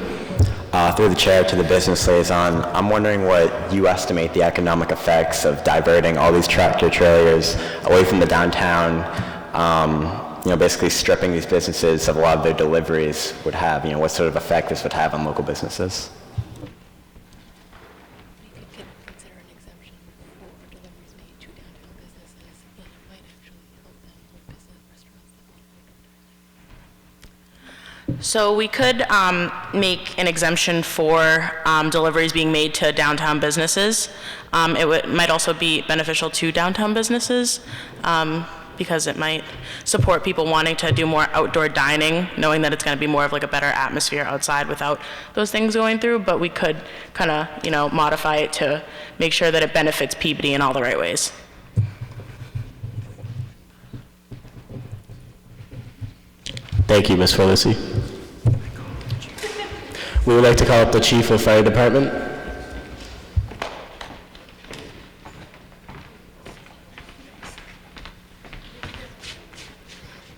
Through the chair to the business liaison, I'm wondering what you estimate the economic effects of diverting all these tractor trailers away from the downtown, basically stripping these businesses of a lot of their deliveries would have, what sort of effect this would have on local businesses. So we could make an exemption for deliveries being made to downtown businesses. It might also be beneficial to downtown businesses because it might support people wanting to do more outdoor dining, knowing that it's going to be more of like a better atmosphere outside without those things going through. But we could kind of, modify it to make sure that it benefits Peabody in all the right ways. Thank you, Ms. Forlizzi. We would like to call up the Chief of Fire Department.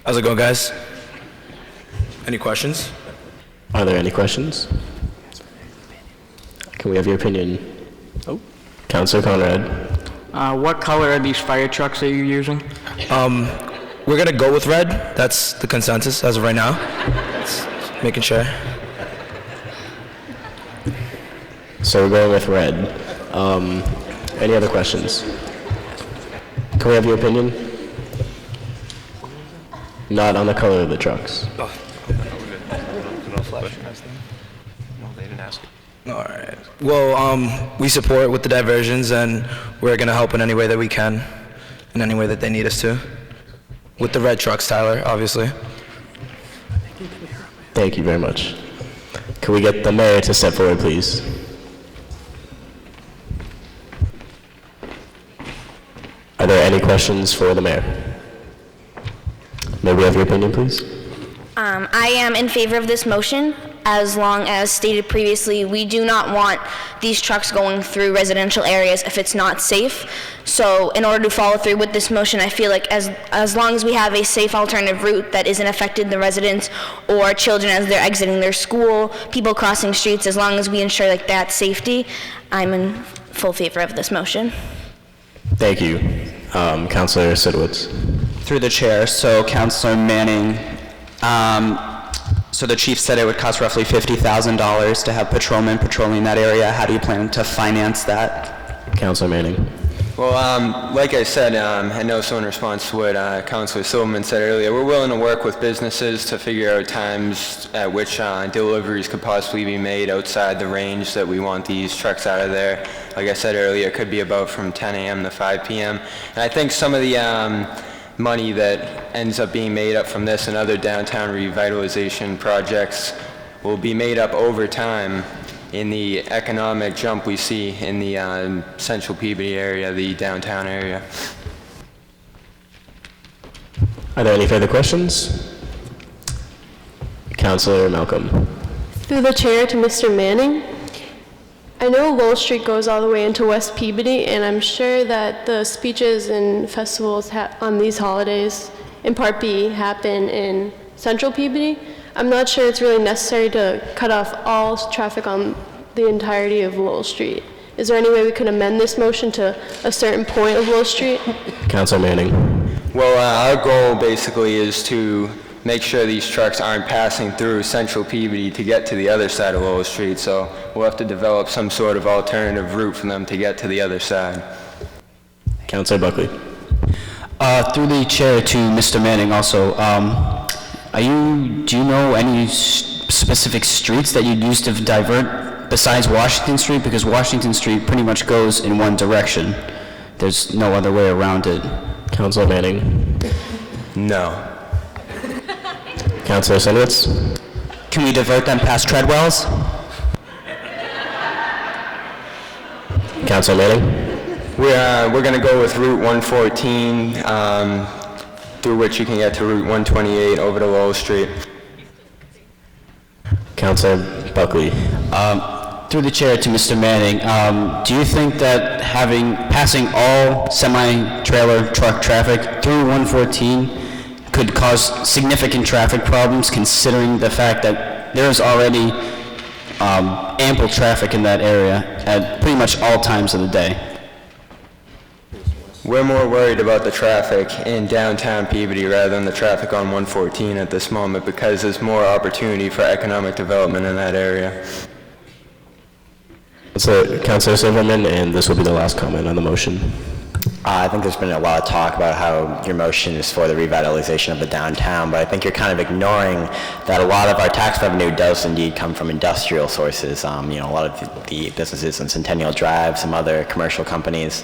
How's it going, guys? Any questions? Are there any questions? Can we have your opinion? Oh, Councilor Conrad. What color are these fire trucks that you're using? We're gonna go with red. That's the consensus as of right now. Just making sure. So we're going with red. Any other questions? Can we have your opinion? Not on the color of the trucks. No, they didn't ask. All right. Well, we support with the diversions, and we're gonna help in any way that we can, in any way that they need us to. With the red trucks, Tyler, obviously. Thank you very much. Can we get the mayor to step forward, please? Are there any questions for the mayor? May we have your opinion, please? I am in favor of this motion, as long as stated previously, we do not want these trucks going through residential areas if it's not safe. So in order to follow through with this motion, I feel like as long as we have a safe alternative route that isn't affecting the residents or children as they're exiting their school, people crossing streets, as long as we ensure like that safety, I'm in full favor of this motion. Thank you. Councilor Sidowitz. Through the chair, so Councilor Manning, so the chief said it would cost roughly $50,000 to have patrolmen patrolling that area. How do you plan to finance that? Councilor Manning. Well, like I said, and also in response to what Councilor Silverman said earlier, we're willing to work with businesses to figure out times at which deliveries could possibly be made outside the range that we want these trucks out of there. Like I said earlier, it could be about from 10 a.m. to 5 p.m. And I think some of the money that ends up being made up from this and other downtown revitalization projects will be made up over time in the economic jump we see in the central Peabody area, the downtown area. Are there any further questions? Councilor Malcolm. Through the chair to Mr. Manning. I know Lowell Street goes all the way into West Peabody, and I'm sure that the speeches and festivals on these holidays, in Part B, happen in Central Peabody. I'm not sure it's really necessary to cut off all traffic on the entirety of Lowell Street. Is there any way we could amend this motion to a certain point of Lowell Street? Councilor Manning. Well, our goal basically is to make sure these trucks aren't passing through Central Peabody to get to the other side of Lowell Street, so we'll have to develop some sort of alternative route for them to get to the other side. Councilor Buckley. Through the chair to Mr. Manning also, do you know any specific streets that you'd use to divert besides Washington Street? Because Washington Street pretty much goes in one direction. There's no other way around it. Councilor Manning. No. Councilor Sinowitz. Can we divert them past Treadwells? Councilor Manning. We're going to go with Route 114, through which you can get to Route 128 over to Lowell Street. Councilor Buckley. Through the chair to Mr. Manning, do you think that passing all semi-trailer truck traffic through 114 could cause significant traffic problems, considering the fact that there's already ample traffic in that area at pretty much all times of the day? We're more worried about the traffic in downtown Peabody rather than the traffic on 114 at this moment, because there's more opportunity for economic development in that area. So, Councilor Silverman, and this will be the last comment on the motion. I think there's been a lot of talk about how your motion is for the revitalization of the downtown, but I think you're kind of ignoring that a lot of our tax revenue does indeed come from industrial sources. A lot of the businesses in Centennial Drive, some other commercial companies.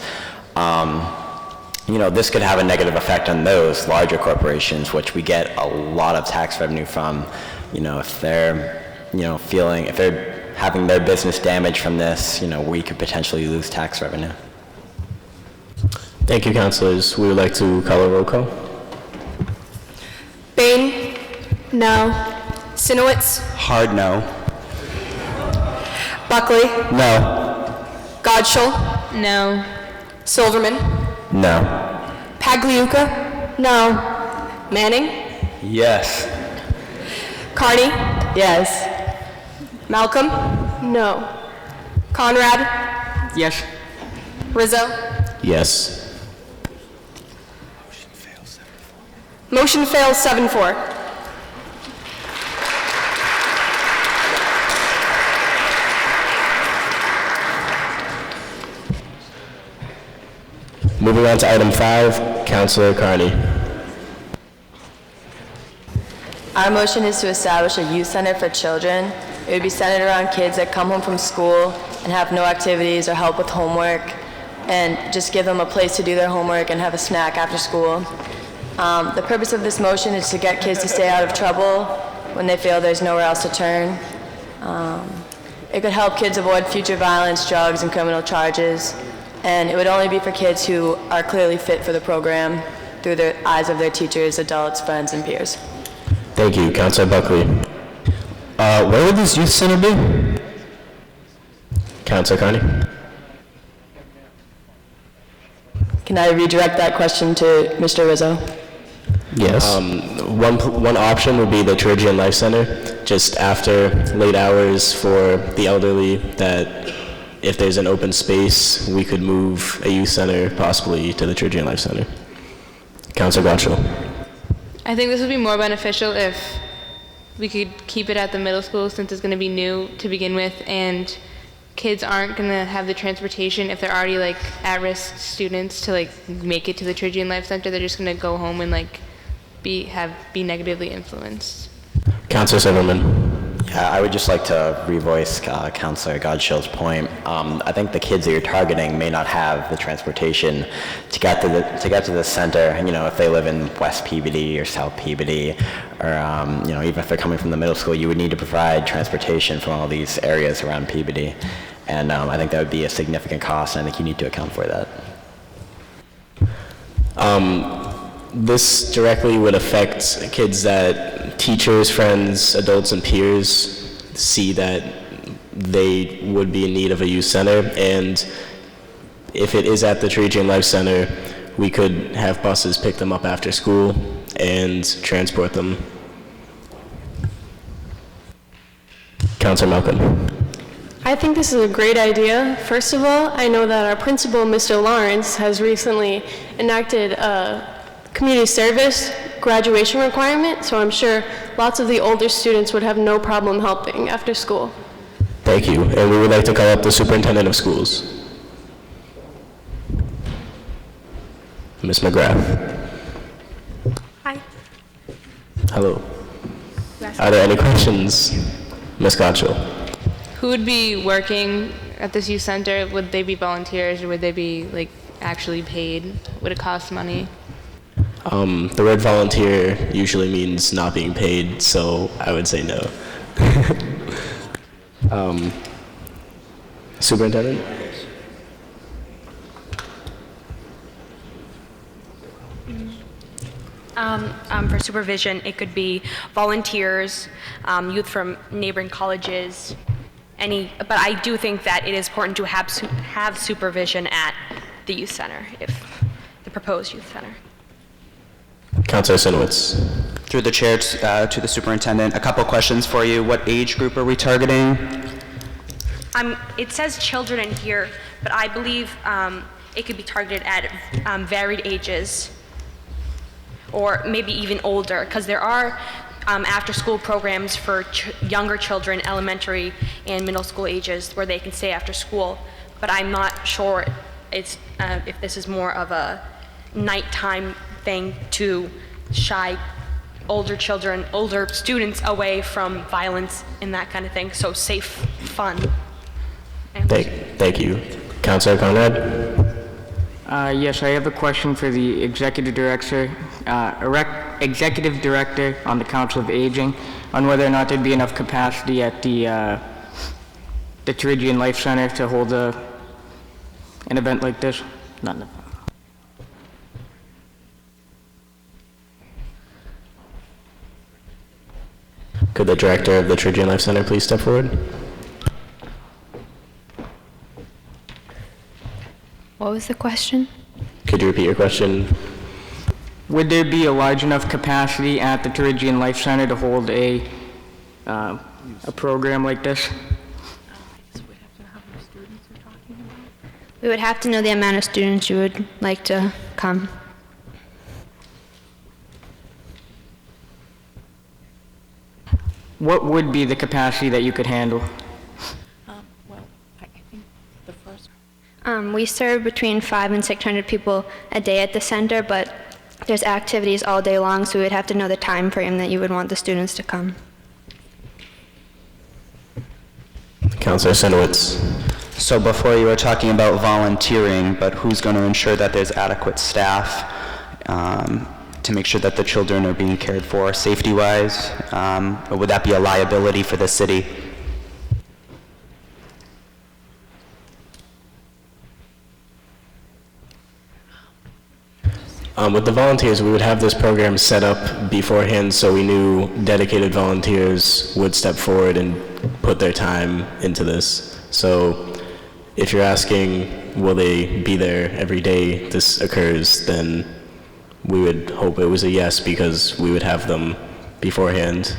This could have a negative effect on those larger corporations, which we get a lot of tax revenue from. If they're, if they're having their business damaged from this, we could potentially lose tax revenue. Thank you, councilors. We would like to call a roll call. Bain? No. Sinowitz? Hard no. Buckley? No. Godshall? No. Silverman? No. Pagliuca? No. Manning? Yes. Carney? Yes. Malcolm? No. Conrad? Yes. Rizzo? Yes. Motion fails 7-4. Moving on to item 5, Councilor Carney. Our motion is to establish a youth center for children. It would be centered around kids that come home from school and have no activities or help with homework, and just give them a place to do their homework and have a snack after school. The purpose of this motion is to get kids to stay out of trouble when they feel there's nowhere else to turn. It could help kids avoid future violence, drugs, and criminal charges. And it would only be for kids who are clearly fit for the program through the eyes of their teachers, adults, friends, and peers. Thank you. Councilor Buckley. Where would this youth center be? Councilor Carney. Can I redirect that question to Mr. Rizzo? Yes. One option would be the Trojan Life Center, just after late hours for the elderly, that if there's an open space, we could move a youth center possibly to the Trojan Life Center. Councilor Godshall. I think this would be more beneficial if we could keep it at the middle school, since it's going to be new to begin with, and kids aren't gonna have the transportation if they're already like at-risk students to like make it to the Trigian Life Center. They're just gonna go home and like be negatively influenced. Councilor Silverman. Yeah, I would just like to revoice Councilor Godshall's point. I think the kids that you're targeting may not have the transportation to get to the center. You know, if they live in West Peabody or South Peabody, or you know, even if they're coming from the middle school, you would need to provide transportation from all these areas around Peabody, and I think that would be a significant cost, and I think you need to account for that. This directly would affect kids that teachers, friends, adults, and peers see that they would be in need of a youth center. And if it is at the Trigian Life Center, we could have buses pick them up after school and transport them. Councilor Malcolm. I think this is a great idea. First of all, I know that our principal, Mr. Lawrence, has recently enacted a community service graduation requirement, so I'm sure lots of the older students would have no problem helping after school. Thank you. And we would like to call up the superintendent of schools. Ms. McGrath. Hi. Hello. Are there any questions? Ms. Godshall. Who would be working at this youth center? Would they be volunteers or would they be like actually paid? Would it cost money? The word volunteer usually means not being paid, so I would say no. Superintendent? For supervision, it could be volunteers, youth from neighboring colleges, but I do think that it is important to have supervision at the youth center, if the proposed youth center. Councilor Sinowitz. Through the chair to the superintendent, a couple questions for you. What age group are we targeting? It says children in here, but I believe it could be targeted at varied ages, or maybe even older, because there are after-school programs for younger children, elementary and middle school ages, where they can stay after school. But I'm not sure if this is more of a nighttime thing to shy older children, older students away from violence and that kind of thing. So safe, fun. Thank you. Councilor Conrad? Yes, I have a question for the executive director on the Council of Aging on whether or not there'd be enough capacity at the Trigian Life Center to hold an event like this. Not enough. Could the director of the Trigian Life Center please step forward? What was the question? Could you repeat your question? Would there be a large enough capacity at the Trigian Life Center to hold a program like this? We would have to know the amount of students you would like to come. What would be the capacity that you could handle? We serve between 500 and 600 people a day at the center, but there's activities all day long, so we would have to know the time frame that you would want the students to come. Councilor Sinowitz. So before you were talking about volunteering, but who's going to ensure that there's adequate staff to make sure that the children are being cared for safety-wise? Or would that be a liability for the city? With the volunteers, we would have this program set up beforehand so we knew dedicated volunteers would step forward and put their time into this. So if you're asking, will they be there every day this occurs, then we would hope it was a yes because we would have them beforehand.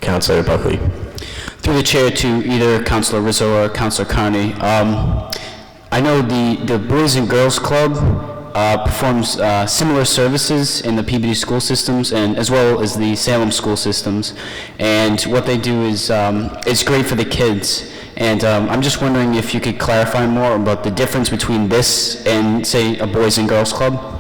Councilor Buckley. Through the chair to either Councilor Rizzo or Councilor Carney. I know the Boys and Girls Club performs similar services in the Peabody school systems and as well as the Salem school systems. And what they do is it's great for the kids. And I'm just wondering if you could clarify more about the difference between this and, say, a Boys and Girls Club?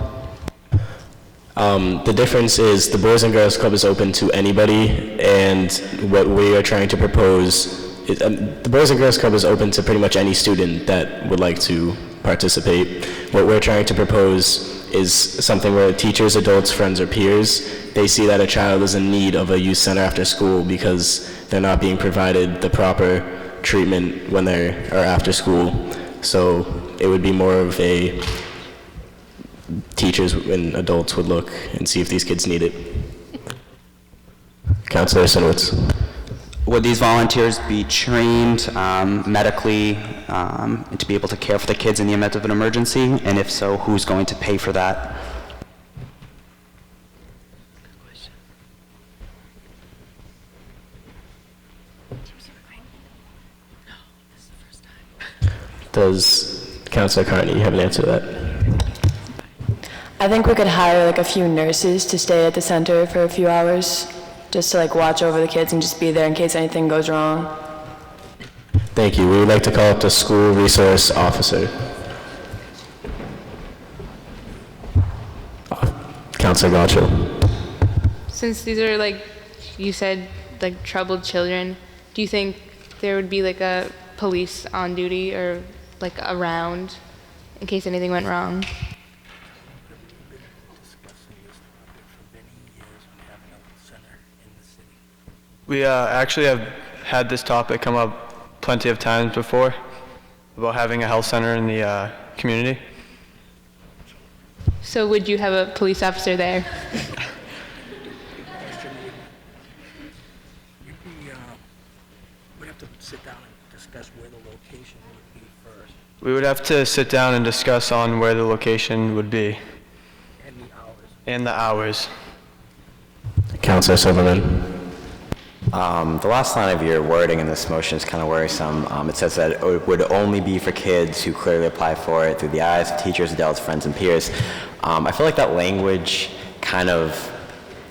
The difference is the Boys and Girls Club is open to anybody, and what we are trying to propose is, the Boys and Girls Club is open to pretty much any student that would like to participate. What we're trying to propose is something where teachers, adults, friends, or peers, they see that a child is in need of a youth center after school because they're not being provided the proper treatment when they are after school. So it would be more of a teachers and adults would look and see if these kids need it. Councilor Sinowitz. Would these volunteers be trained medically to be able to care for the kids in the event of an emergency? And if so, who's going to pay for that? Does Councilor Carney have an answer to that? I think we could hire like a few nurses to stay at the center for a few hours, just to like watch over the kids and just be there in case anything goes wrong. Thank you. We would like to call up the school resource officer. Councilor Gottschall. Since these are, like you said, like troubled children, do you think there would be like a police on duty or like around in case anything went wrong? We actually have had this topic come up plenty of times before about having a health center in the community. So would you have a police officer there? We would have to sit down and discuss on where the location would be. And the hours. Councilor Silverman. The last line of your wording in this motion is kind of worrisome. It says that it would only be for kids who clearly apply for it through the eyes of teachers, adults, friends, and peers. I feel like that language kind of,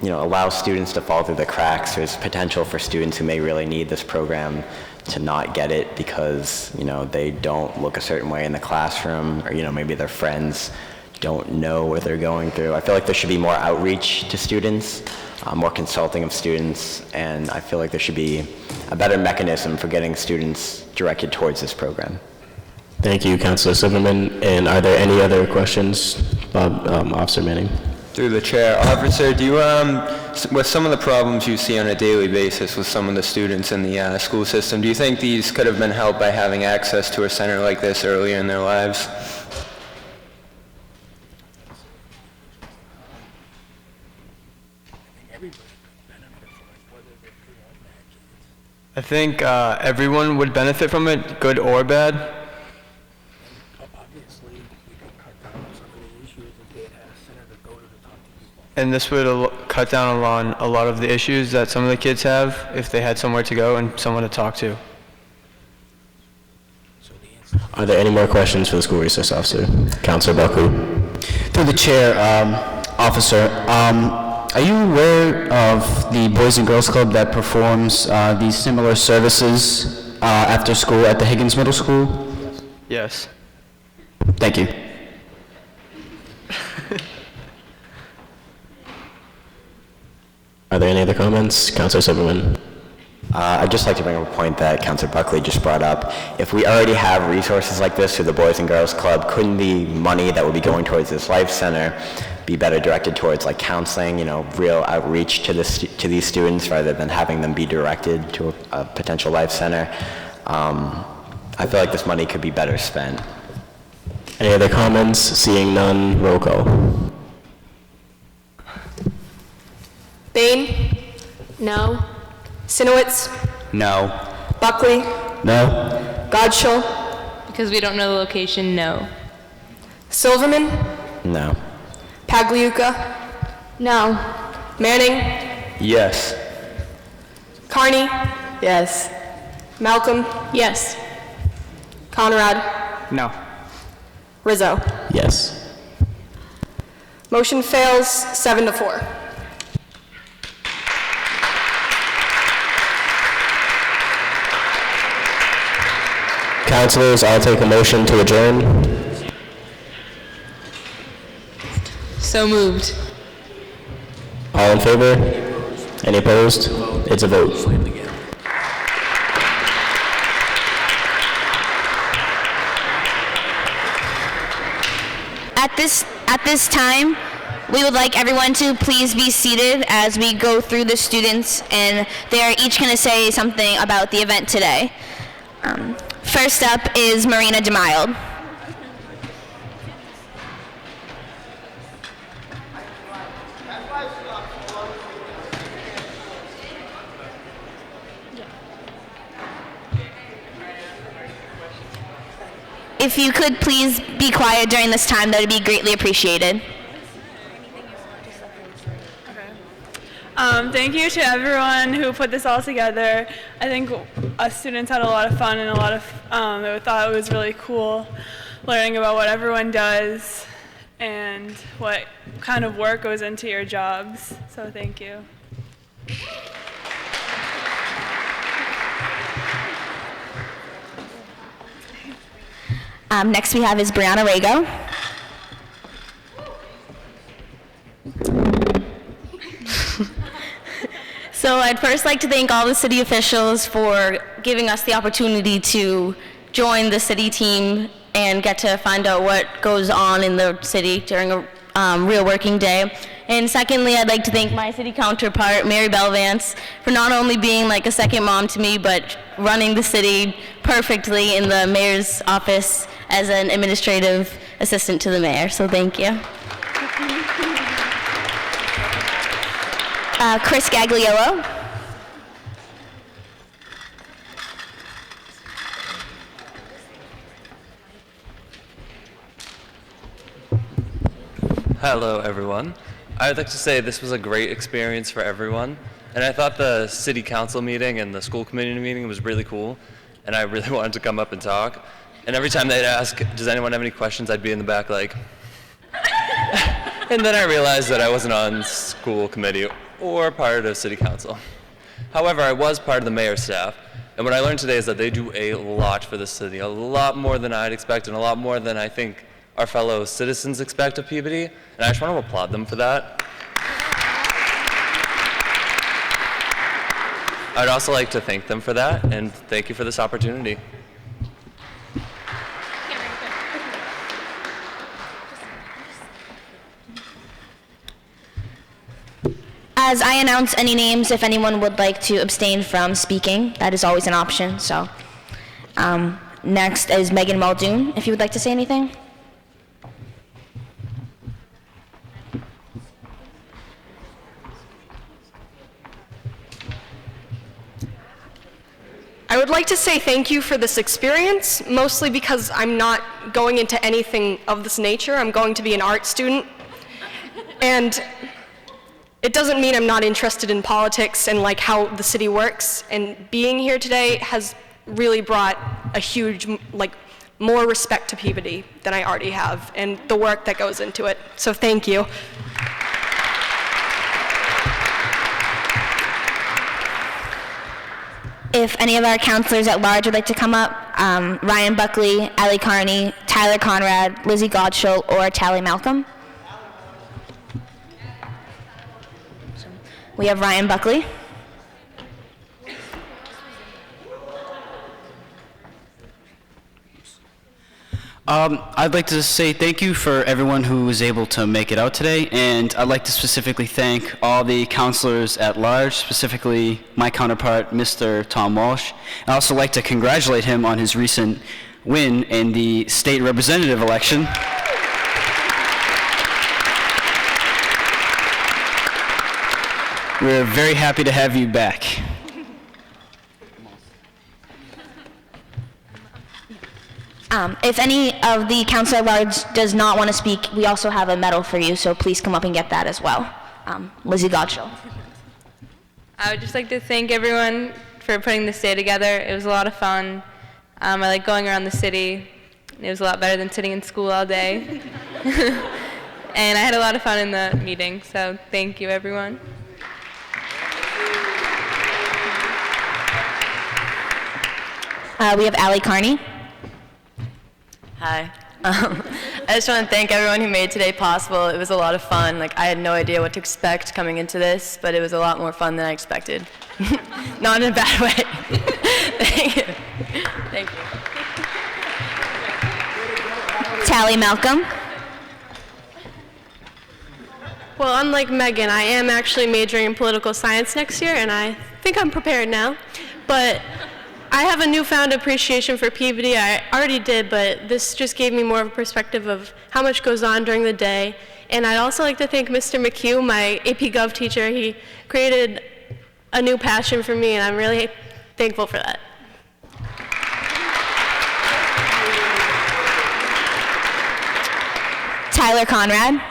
allows students to fall through the cracks. There's potential for students who may really need this program to not get it because, they don't look a certain way in the classroom, or, maybe their friends don't know what they're going through. I feel like there should be more outreach to students, more consulting of students, and I feel like there should be a better mechanism for getting students directed towards this program. Thank you, Councilor Silverman. And are there any other questions, Officer Manning? Through the chair, officer, do you, with some of the problems you see on a daily basis with some of the students in the school system, do you think these could have been helped by having access to a center like this earlier in their lives? I think everyone would benefit from it, good or bad. And this would cut down on a lot of the issues that some of the kids have if they had somewhere to go and someone to talk to. Are there any more questions for the school resource officer? Councilor Baku. Through the chair, officer, are you aware of the Boys and Girls Club that performs these similar services after school at the Higgins Middle School? Yes. Thank you. Are there any other comments? Councilor Silverman. I'd just like to bring up a point that Councilor Buckley just brought up. If we already have resources like this through the Boys and Girls Club, couldn't the money that would be going towards this Life Center be better directed towards like counseling, real outreach to these students rather than having them be directed to a potential Life Center? I feel like this money could be better spent. Any other comments? Seeing none, roll call. Bain? No. Sinowitz? No. Buckley? No. Godshall? Because we don't know the location, no. Silverman? No. Pagliuca? No. Manning? Yes. Carney? Yes. Malcolm? Yes. Conrad? No. Rizzo? Yes. Motion fails 7-4. Councilors, I'll take a motion to adjourn. So moved. All in favor? Any opposed? It's a vote. At this time, we would like everyone to please be seated as we go through the students, and they are each going to say something about the event today. First up is Marina DeMild. If you could please be quiet during this time, that would be greatly appreciated. Thank you to everyone who put this all together. I think us students had a lot of fun and a lot of, thought it was really cool learning about what everyone does and what kind of work goes into your jobs. So thank you. Next we have is Brianna Rago. So I'd first like to thank all the city officials for giving us the opportunity to join the city team and get to find out what goes on in the city during a real working day. And secondly, I'd like to thank my city counterpart, Mary Belvance, for not only being like a second mom to me, but running the city perfectly in the mayor's office as an administrative assistant to the mayor. So thank you. Chris Gagliello. Hello, everyone. I would like to say this was a great experience for everyone, and I thought the city council meeting and the school committee meeting was really cool, and I really wanted to come up and talk. And every time they'd ask, does anyone have any questions, I'd be in the back like, and then I realized that I wasn't on school committee or part of city council. However, I was part of the mayor's staff, and what I learned today is that they do a lot for the city, a lot more than I'd expect, and a lot more than I think our fellow citizens expect of Peabody, and I just want to applaud them for that. I'd also like to thank them for that, and thank you for this opportunity. As I announce any names, if anyone would like to abstain from speaking, that is always an option. So, next is Megan Muldoon, if you would like to say anything. I would like to say thank you for this experience, mostly because I'm not going into anything of this nature. I'm going to be an art student. And it doesn't mean I'm not interested in politics and like how the city works. And being here today has really brought a huge, more respect to Peabody than I already have and the work that goes into it. So thank you. If any of our counselors at large would like to come up, Ryan Buckley, Allie Carney, Tyler Conrad, Lizzie Godshall, or Tally Malcolm. We have Ryan Buckley. I'd like to say thank you for everyone who was able to make it out today, and I'd like to specifically thank all the counselors at large, specifically my counterpart, Mr. Tom Walsh. I'd also like to congratulate him on his recent win in the state representative election. We're very happy to have you back. If any of the council at large does not want to speak, we also have a medal for you, so please come up and get that as well. Lizzie Godshall. I would just like to thank everyone for putting this day together. It was a lot of fun. I like going around the city. It was a lot better than sitting in school all day. and I had a lot of fun in the meeting, so thank you, everyone. We have Allie Carney. Hi. I just want to thank everyone who made today possible. It was a lot of fun. Like, I had no idea what to expect coming into this, but it was a lot more fun than I expected. Not in a bad way. Thank you. Thank you. Tally Malcolm. Well, unlike Megan, I am actually majoring in political science next year, and I think I'm prepared now. But I have a newfound appreciation for Peabody. I already did, but this just gave me more of a perspective of how much goes on during the day. And I'd also like to thank Mr. McHugh, my AP Gov teacher. He created a new passion for me, and I'm really thankful for that. Tyler Conrad.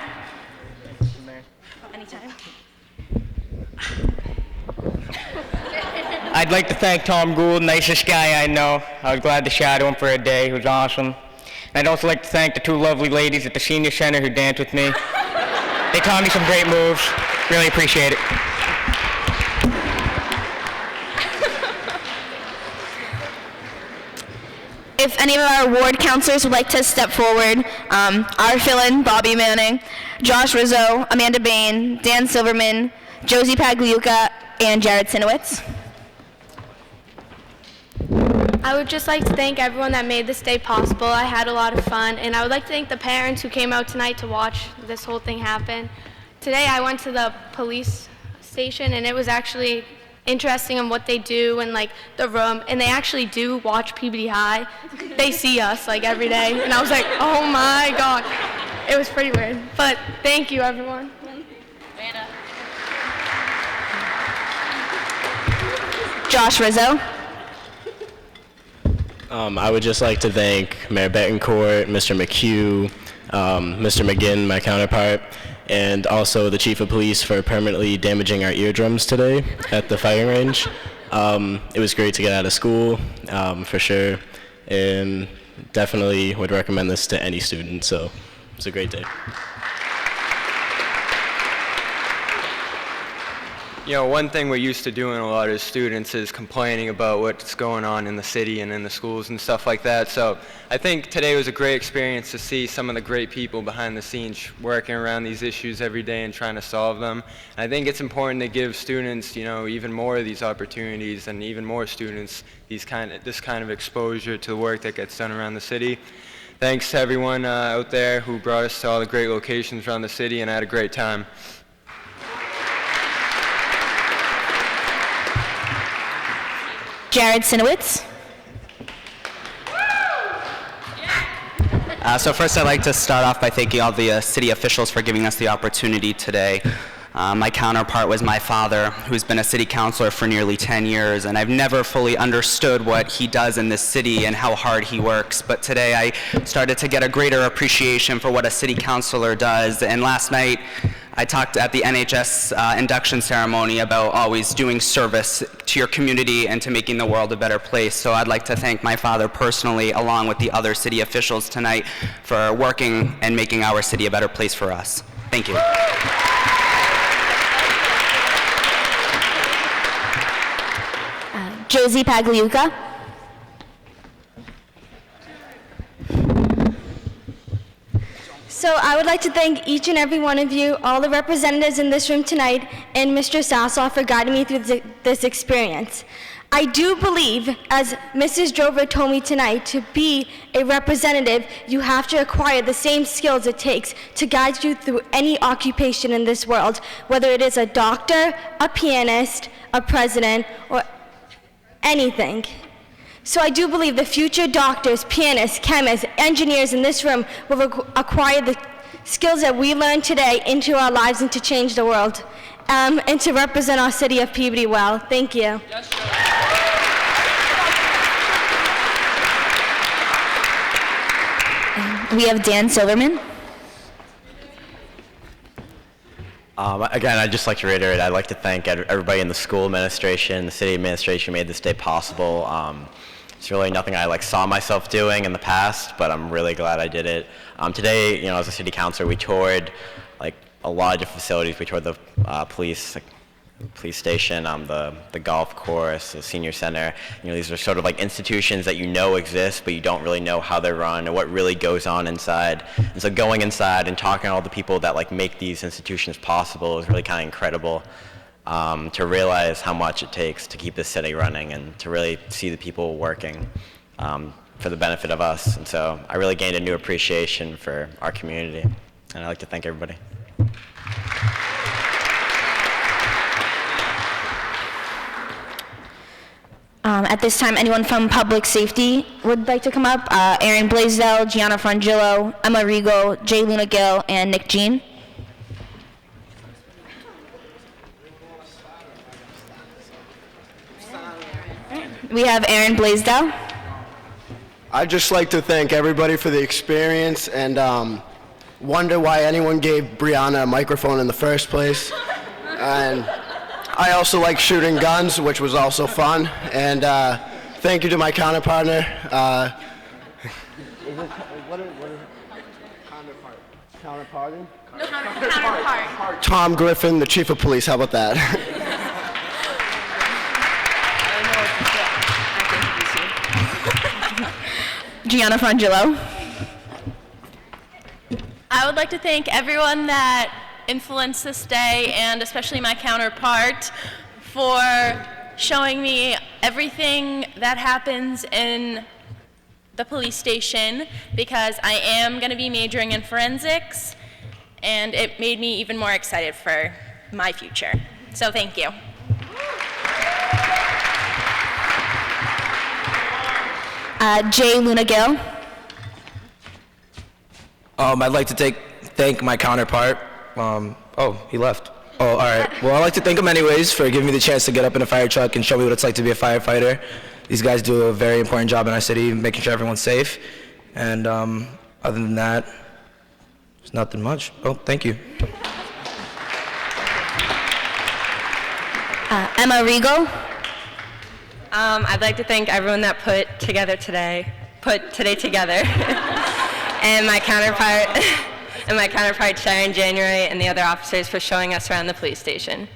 I'd like to thank Tom Gould, nicest guy I know. I was glad to shadow him for a day. He was awesome. And I'd also like to thank the two lovely ladies at the Senior Center who danced with me. They taught me some great moves. Really appreciate it. If any of our ward counselors would like to step forward, our fill-in, Bobby Manning, Josh Rizzo, Amanda Bain, Dan Silverman, Josie Pagliuca, and Jared Sinowitz. I would just like to thank everyone that made this day possible. I had a lot of fun, and I would like to thank the parents who came out tonight to watch this whole thing happen. Today I went to the police station, and it was actually interesting in what they do and like the room, and they actually do watch Peabody High. They see us like every day, and I was like, oh my God. It was pretty weird, but thank you, everyone. Josh Rizzo. I would just like to thank Mayor Betancourt, Mr. McHugh, Mr. McGinn, my counterpart, and also the Chief of Police for permanently damaging our eardrums today at the firing range. It was great to get out of school, for sure, and definitely would recommend this to any student, so it's a great day. You know, one thing we're used to doing a lot as students is complaining about what's going on in the city and in the schools and stuff like that. So I think today was a great experience to see some of the great people behind the scenes working around these issues every day and trying to solve them. And I think it's important to give students, you know, even more of these opportunities and even more students this kind of exposure to the work that gets done around the city. Thanks to everyone out there who brought us to all the great locations around the city, and I had a great time. Jared Sinowitz. So first I'd like to start off by thanking all the city officials for giving us the opportunity today. My counterpart was my father, who's been a city councilor for nearly 10 years, and I've never fully understood what he does in this city and how hard he works. But today I started to get a greater appreciation for what a city councilor does. And last night I talked at the NHS induction ceremony about always doing service to your community and to making the world a better place. So I'd like to thank my father personally, along with the other city officials tonight, for working and making our city a better place for us. Thank you. Josie Pagliuca. So I would like to thank each and every one of you, all the representatives in this room tonight, and Mr. Sassoff for guiding me through this experience. I do believe, as Mrs. Drover told me tonight, to be a representative, you have to acquire the same skills it takes to guide you through any occupation in this world, whether it is a doctor, a pianist, a president, or anything. So I do believe the future doctors, pianists, chemists, engineers in this room will acquire the skills that we learned today into our lives and to change the world, and to represent our city of Peabody well. Thank you. We have Dan Silverman. Again, I'd just like to reiterate, I'd like to thank everybody in the school administration, the city administration who made this day possible. It's really nothing I saw myself doing in the past, but I'm really glad I did it. Today, as a city councilor, we toured a lot of different facilities. We toured the police station, the golf course, the senior center. These are sort of institutions that exist, but you don't really know how they're run or what really goes on inside. And so going inside and talking to all the people that make these institutions possible is really kind of incredible. To realize how much it takes to keep this city running and to really see the people working for the benefit of us. And so I really gained a new appreciation for our community. And I'd like to thank everybody. At this time, anyone from Public Safety would like to come up? Aaron Blaisdell, Gianna Frangillo, Emma Rigo, Jay Luna Gill, and Nick Jean. We have Aaron Blaisdell. I'd just like to thank everybody for the experience and wonder why anyone gave Brianna a microphone in the first place. And I also like shooting guns, which was also fun. And thank you to my counterpartner. Counterpart? Tom Griffin, the chief of police. How about that? Gianna Frangillo. I would like to thank everyone that influenced this day, and especially my counterpart, for showing me everything that happens in the police station, because I am going to be majoring in forensics, and it made me even more excited for my future. So thank you. Jay Luna Gill. I'd like to thank my counterpart. Oh, he left. Oh, all right. Well, I'd like to thank him anyways for giving me the chance to get up in a fire truck and show me what it's like to be a firefighter. These guys do a very important job in our city, making sure everyone's safe. And other than that, there's nothing much. Oh, thank you. Emma Rigo. I'd like to thank everyone that put today together, and my counterpart Sharon January and the other officers for showing us around the police station.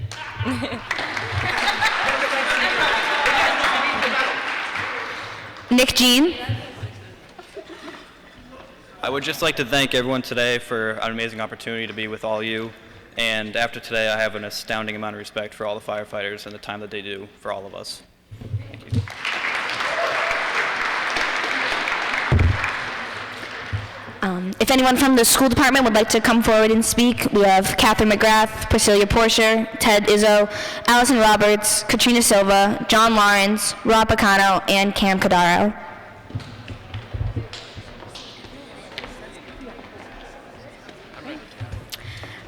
Nick Jean. I would just like to thank everyone today for an amazing opportunity to be with all you. And after today, I have an astounding amount of respect for all the firefighters and the time that they do for all of us. Thank you. If anyone from the school department would like to come forward and speak, we have Catherine McGrath, Priscilla Porcher, Ted Izzo, Allison Roberts, Katrina Silva, John Lawrence, Rob Picano, and Cam Cadaro.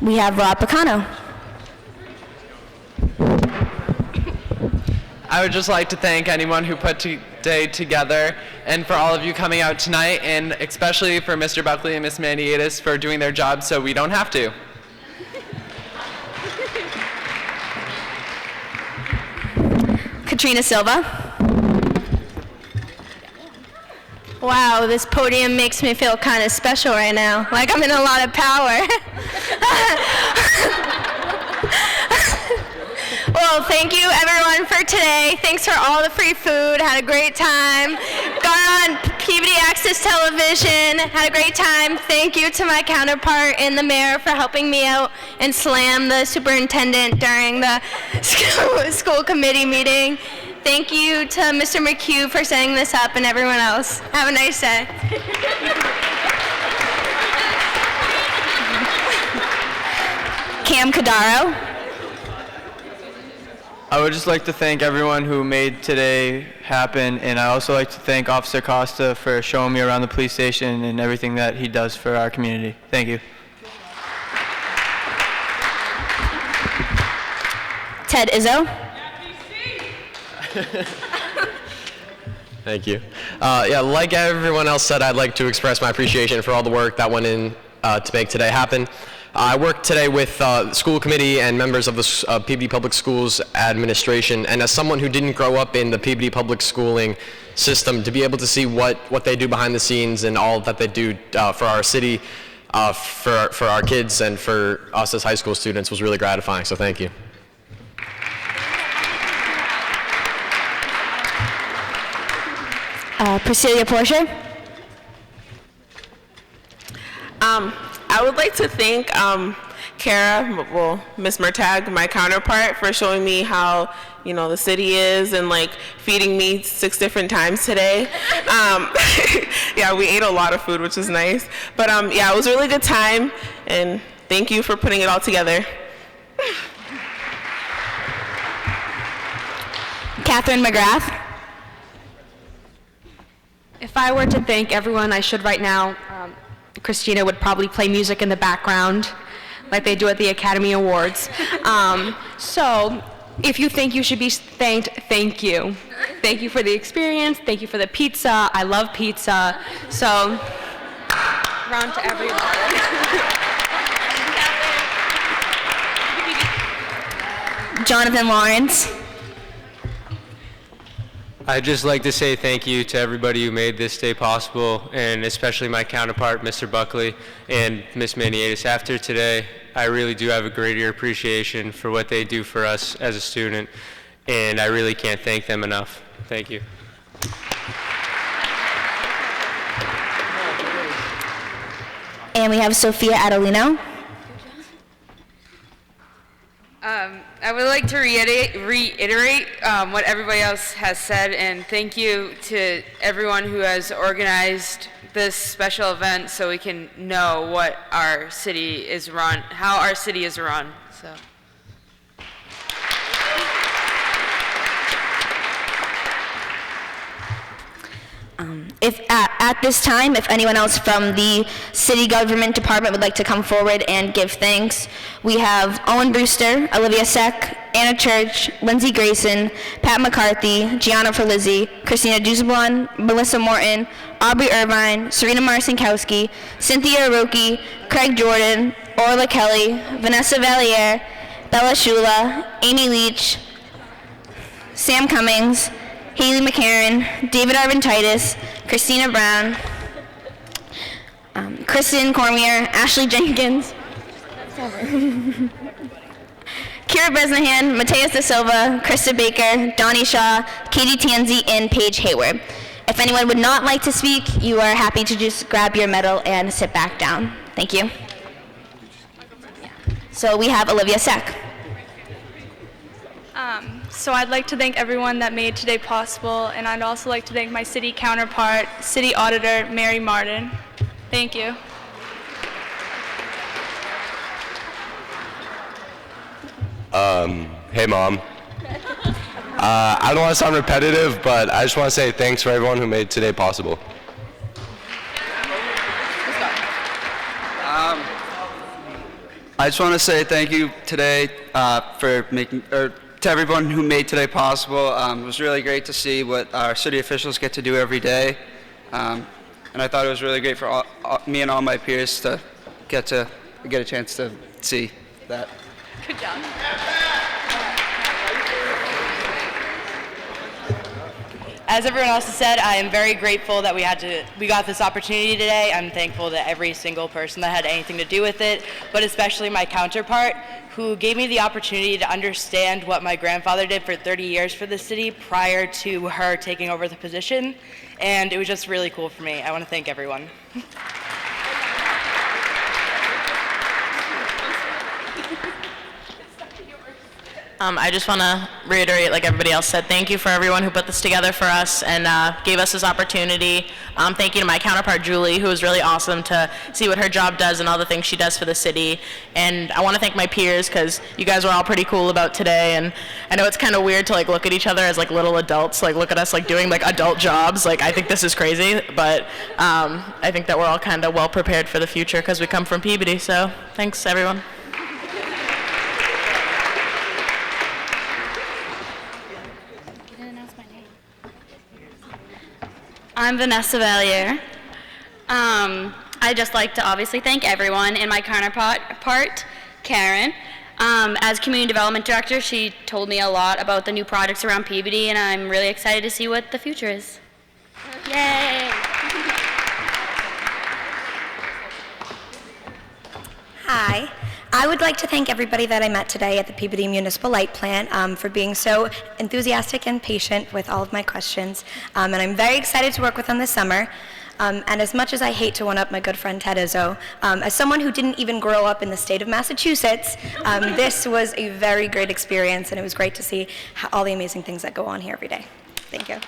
We have Rob Picano. I would just like to thank anyone who put today together, and for all of you coming out tonight, and especially for Mr. Buckley and Ms. Mandietis for doing their job so we don't have to. Katrina Silva. Wow, this podium makes me feel kind of special right now, like I'm in a lot of power. Well, thank you everyone for today. Thanks for all the free food. Had a great time. Got on Peabody Access Television. Had a great time. Thank you to my counterpart and the mayor for helping me out and slam the superintendent during the school committee meeting. Thank you to Mr. McHugh for setting this up and everyone else. Have a nice day. Cam Cadaro. I would just like to thank everyone who made today happen, and I also like to thank Officer Costa for showing me around the police station and everything that he does for our community. Thank you. Ted Izzo. Thank you. Yeah, like everyone else said, I'd like to express my appreciation for all the work that went in to make today happen. I worked today with school committee and members of the Peabody Public Schools administration, and as someone who didn't grow up in the Peabody Public Schooling system, to be able to see what they do behind the scenes and all that they do for our city, for our kids and for us as high school students was really gratifying, so thank you. Priscilla Porcher. I would like to thank Kara, well, Ms. Mertag, my counterpart, for showing me how, you know, the city is and like feeding me 6 different times today. Yeah, we ate a lot of food, which was nice. But yeah, it was a really good time, and thank you for putting it all together. Catherine McGrath. If I were to thank everyone I should right now, Christina would probably play music in the background like they do at the Academy Awards. So if you think you should be thanked, thank you. Thank you for the experience. Thank you for the pizza. I love pizza. So round to everyone. Jonathan Lawrence. I'd just like to say thank you to everybody who made this day possible, and especially my counterpart, Mr. Buckley, and Ms. Maniatis. After today, I really do have a greater appreciation for what they do for us as a student, and I really can't thank them enough. Thank you. And we have Sophia Adelino. I would like to reiterate what everybody else has said, and thank you to everyone who has organized this special event so we can know what our city is run, how our city is run. So. If at this time, if anyone else from the city government department would like to come forward and give thanks, we have Owen Brewster, Olivia Seck, Anna Church, Lindsay Grayson, Pat McCarthy, Gianna Ferlizzi, Christina Dusablon, Melissa Morton, Aubrey Irvine, Serena Marcinkowski, Cynthia Aroki, Craig Jordan, Orla Kelly, Vanessa Valier, Bella Shula, Amy Leach, Sam Cummings, Haley McCarran, David Arvin-Titus, Christina Brown, Kristen Cormier, Ashley Jenkins, Kira Bresnahan, Mateus Da Silva, Krista Baker, Donnie Shaw, Katie Tansey, and Paige Hayward. If anyone would not like to speak, you are happy to just grab your medal and sit back down. Thank you. So we have Olivia Seck. So I'd like to thank everyone that made today possible, and I'd also like to thank my city counterpart, City Auditor Mary Martin. Thank you. Hey, Mom. I don't want to sound repetitive, but I just want to say thanks for everyone who made today possible. I just want to say thank you today to everyone who made today possible. It was really great to see what our city officials get to do every day, and I thought it was really great for me and all my peers to get a chance to see that. Good job. As everyone else has said, I am very grateful that we got this opportunity today. I'm thankful to every single person that had anything to do with it, but especially my counterpart, who gave me the opportunity to understand what my grandfather did for 30 years for the city prior to her taking over the position, and it was just really cool for me. I want to thank everyone. I just want to reiterate, like everybody else said, thank you for everyone who put this together for us and gave us this opportunity. Thank you to my counterpart, Julie, who was really awesome to see what her job does and all the things she does for the city. And I want to thank my peers, because you guys were all pretty cool about today. And I know it's kind of weird to like look at each other as like little adults, like look at us like doing like adult jobs. Like I think this is crazy, but I think that we're all kind of well prepared for the future because we come from Peabody. So thanks, everyone. I'm Vanessa Valier. I'd just like to obviously thank everyone, and my counterpart, Karen. As Community Development Director, she told me a lot about the new projects around Peabody, and I'm really excited to see what the future is. Yay! Hi. I would like to thank everybody that I met today at the Peabody Municipal Light Plant for being so enthusiastic and patient with all of my questions. And I'm very excited to work with them this summer. And as much as I hate to one-up my good friend Ted Izzo, as someone who didn't even grow up in the state of Massachusetts, this was a very great experience, and it was great to see all the amazing things that go on here every day. Thank you.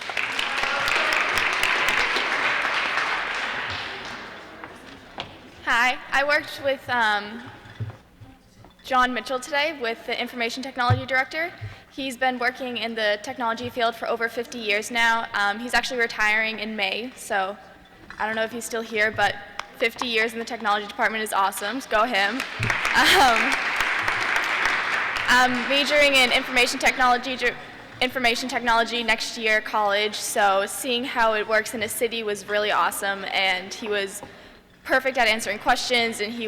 Hi, I worked with John Mitchell today with the Information Technology Director. He's been working in the technology field for over 50 years now. He's actually retiring in May, so I don't know if he's still here, but 50 years in the technology department is awesome, so go him. I'm majoring in information technology next year college, so seeing how it works in a city was really awesome, and he was perfect at answering questions, and he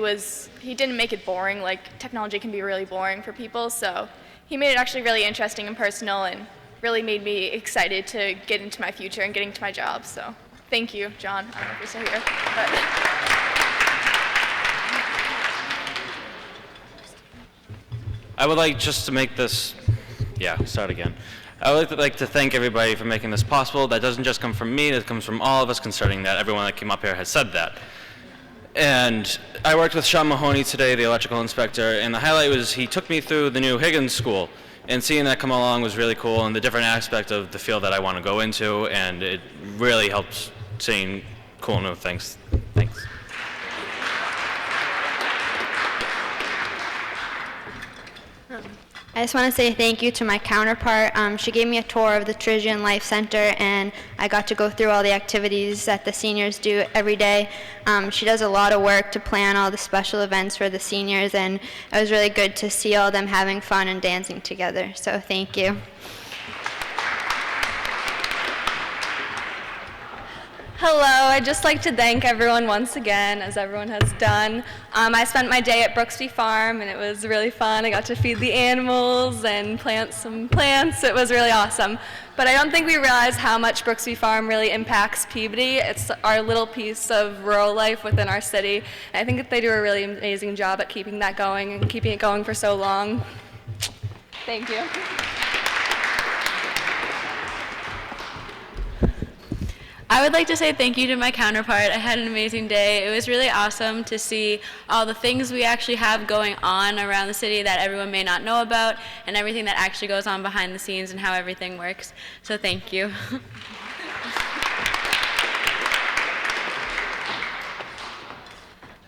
didn't make it boring. Like, technology can be really boring for people, so he made it actually really interesting and personal, and really made me excited to get into my future and getting to my job. So thank you, John. I don't know if you're still here, but. I would like just to make this, start again. I would like to thank everybody for making this possible. That doesn't just come from me, that comes from all of us, concerning that everyone that came up here has said that. And I worked with Sean Mahoney today, the electrical inspector, and the highlight was he took me through the new Higgins School, and seeing that come along was really cool, and the different aspect of the field that I want to go into, and it really helps seeing cool new things. Thanks. I just want to say thank you to my counterpart. She gave me a tour of the Trigian Life Center, and I got to go through all the activities that the seniors do every day. She does a lot of work to plan all the special events for the seniors, and it was really good to see all of them having fun and dancing together. So thank you. Hello, I'd just like to thank everyone once again, as everyone has done. I spent my day at Brooksby Farm, and it was really fun. I got to feed the animals and plant some plants. It was really awesome. But I don't think we realize how much Brooksby Farm really impacts Peabody. It's our little piece of rural life within our city. And I think that they do a really amazing job at keeping that going and keeping it going for so long. Thank you. I would like to say thank you to my counterpart. I had an amazing day. It was really awesome to see all the things we actually have going on around the city that everyone may not know about, and everything that actually goes on behind the scenes and how everything works. So thank you.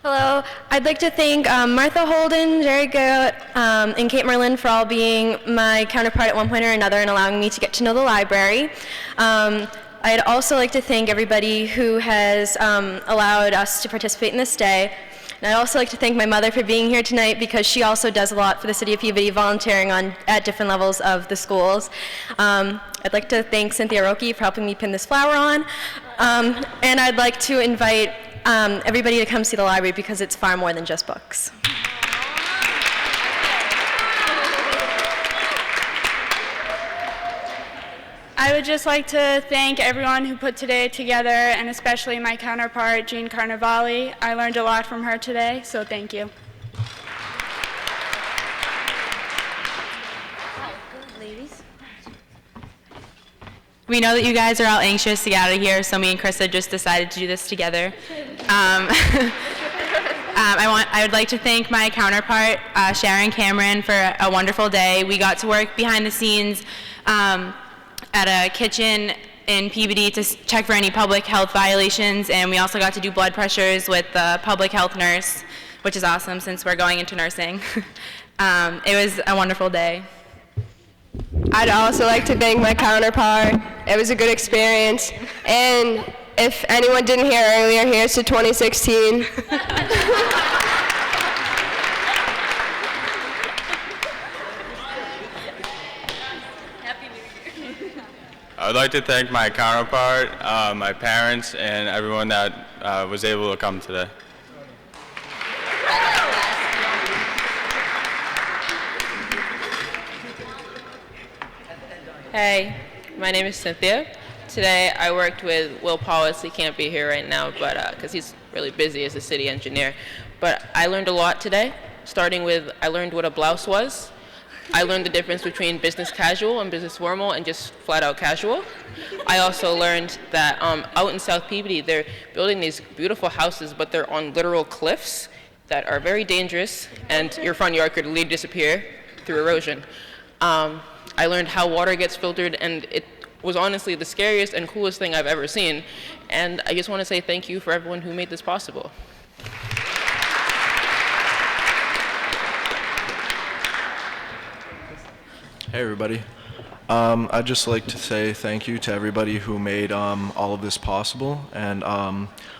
Hello, I'd like to thank Martha Holden, Jerry Garrett, and Kate Merlin for all being my counterpart at one point or another and allowing me to get to know the library. I'd also like to thank everybody who has allowed us to participate in this day. And I'd also like to thank my mother for being here tonight, because she also does a lot for the City of Peabody, volunteering at different levels of the schools. I'd like to thank Cynthia Roki for helping me pin this flower on. And I'd like to invite everybody to come see the library, because it's far more than just books. I would just like to thank everyone who put today together, and especially my counterpart, Jean Carnevale. I learned a lot from her today, so thank you. We know that you guys are all anxious to get out of here, so me and Krista just decided to do this together. I would like to thank my counterpart, Sharon Cameron, for a wonderful day. We got to work behind the scenes at a kitchen in Peabody to check for any public health violations, and we also got to do blood pressures with the public health nurse, which is awesome since we're going into nursing. It was a wonderful day. I'd also like to thank my counterpart. It was a good experience. And if anyone didn't hear earlier, here's to 2016. I would like to thank my counterpart, my parents, and everyone that was able to come today. Hey, my name is Cynthia. Today I worked with Will Paulus. He can't be here right now, but because he's really busy as a city engineer. But I learned a lot today, starting with I learned what a blouse was. I learned the difference between business casual and business formal and just flat out casual. I also learned that out in South Peabody, they're building these beautiful houses, but they're on literal cliffs that are very dangerous, and your front yard could literally disappear through erosion. I learned how water gets filtered, and it was honestly the scariest and coolest thing I've ever seen. And I just want to say thank you for everyone who made this possible. Hey everybody. I'd just like to say thank you to everybody who made all of this possible, and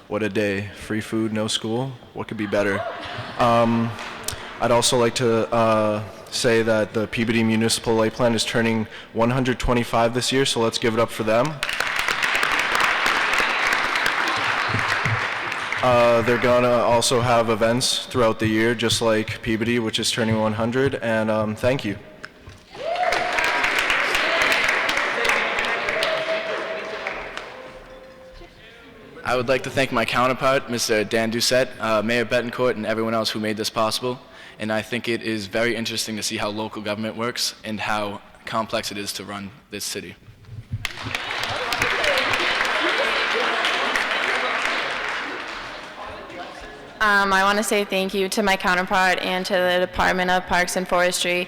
what a day. Free food, no school. What could be better? I'd also like to say that the Peabody Municipal Light Plant is turning 125 this year, so let's give it up for them. They're gonna also have events throughout the year, just like Peabody, which is turning 100, and thank you. I would like to thank my counterpart, Mr. Dan Doucette, Mayor Betancourt, and everyone else who made this possible. And I think it is very interesting to see how local government works and how complex it is to run this city. I want to say thank you to my counterpart and to the Department of Parks and Forestry.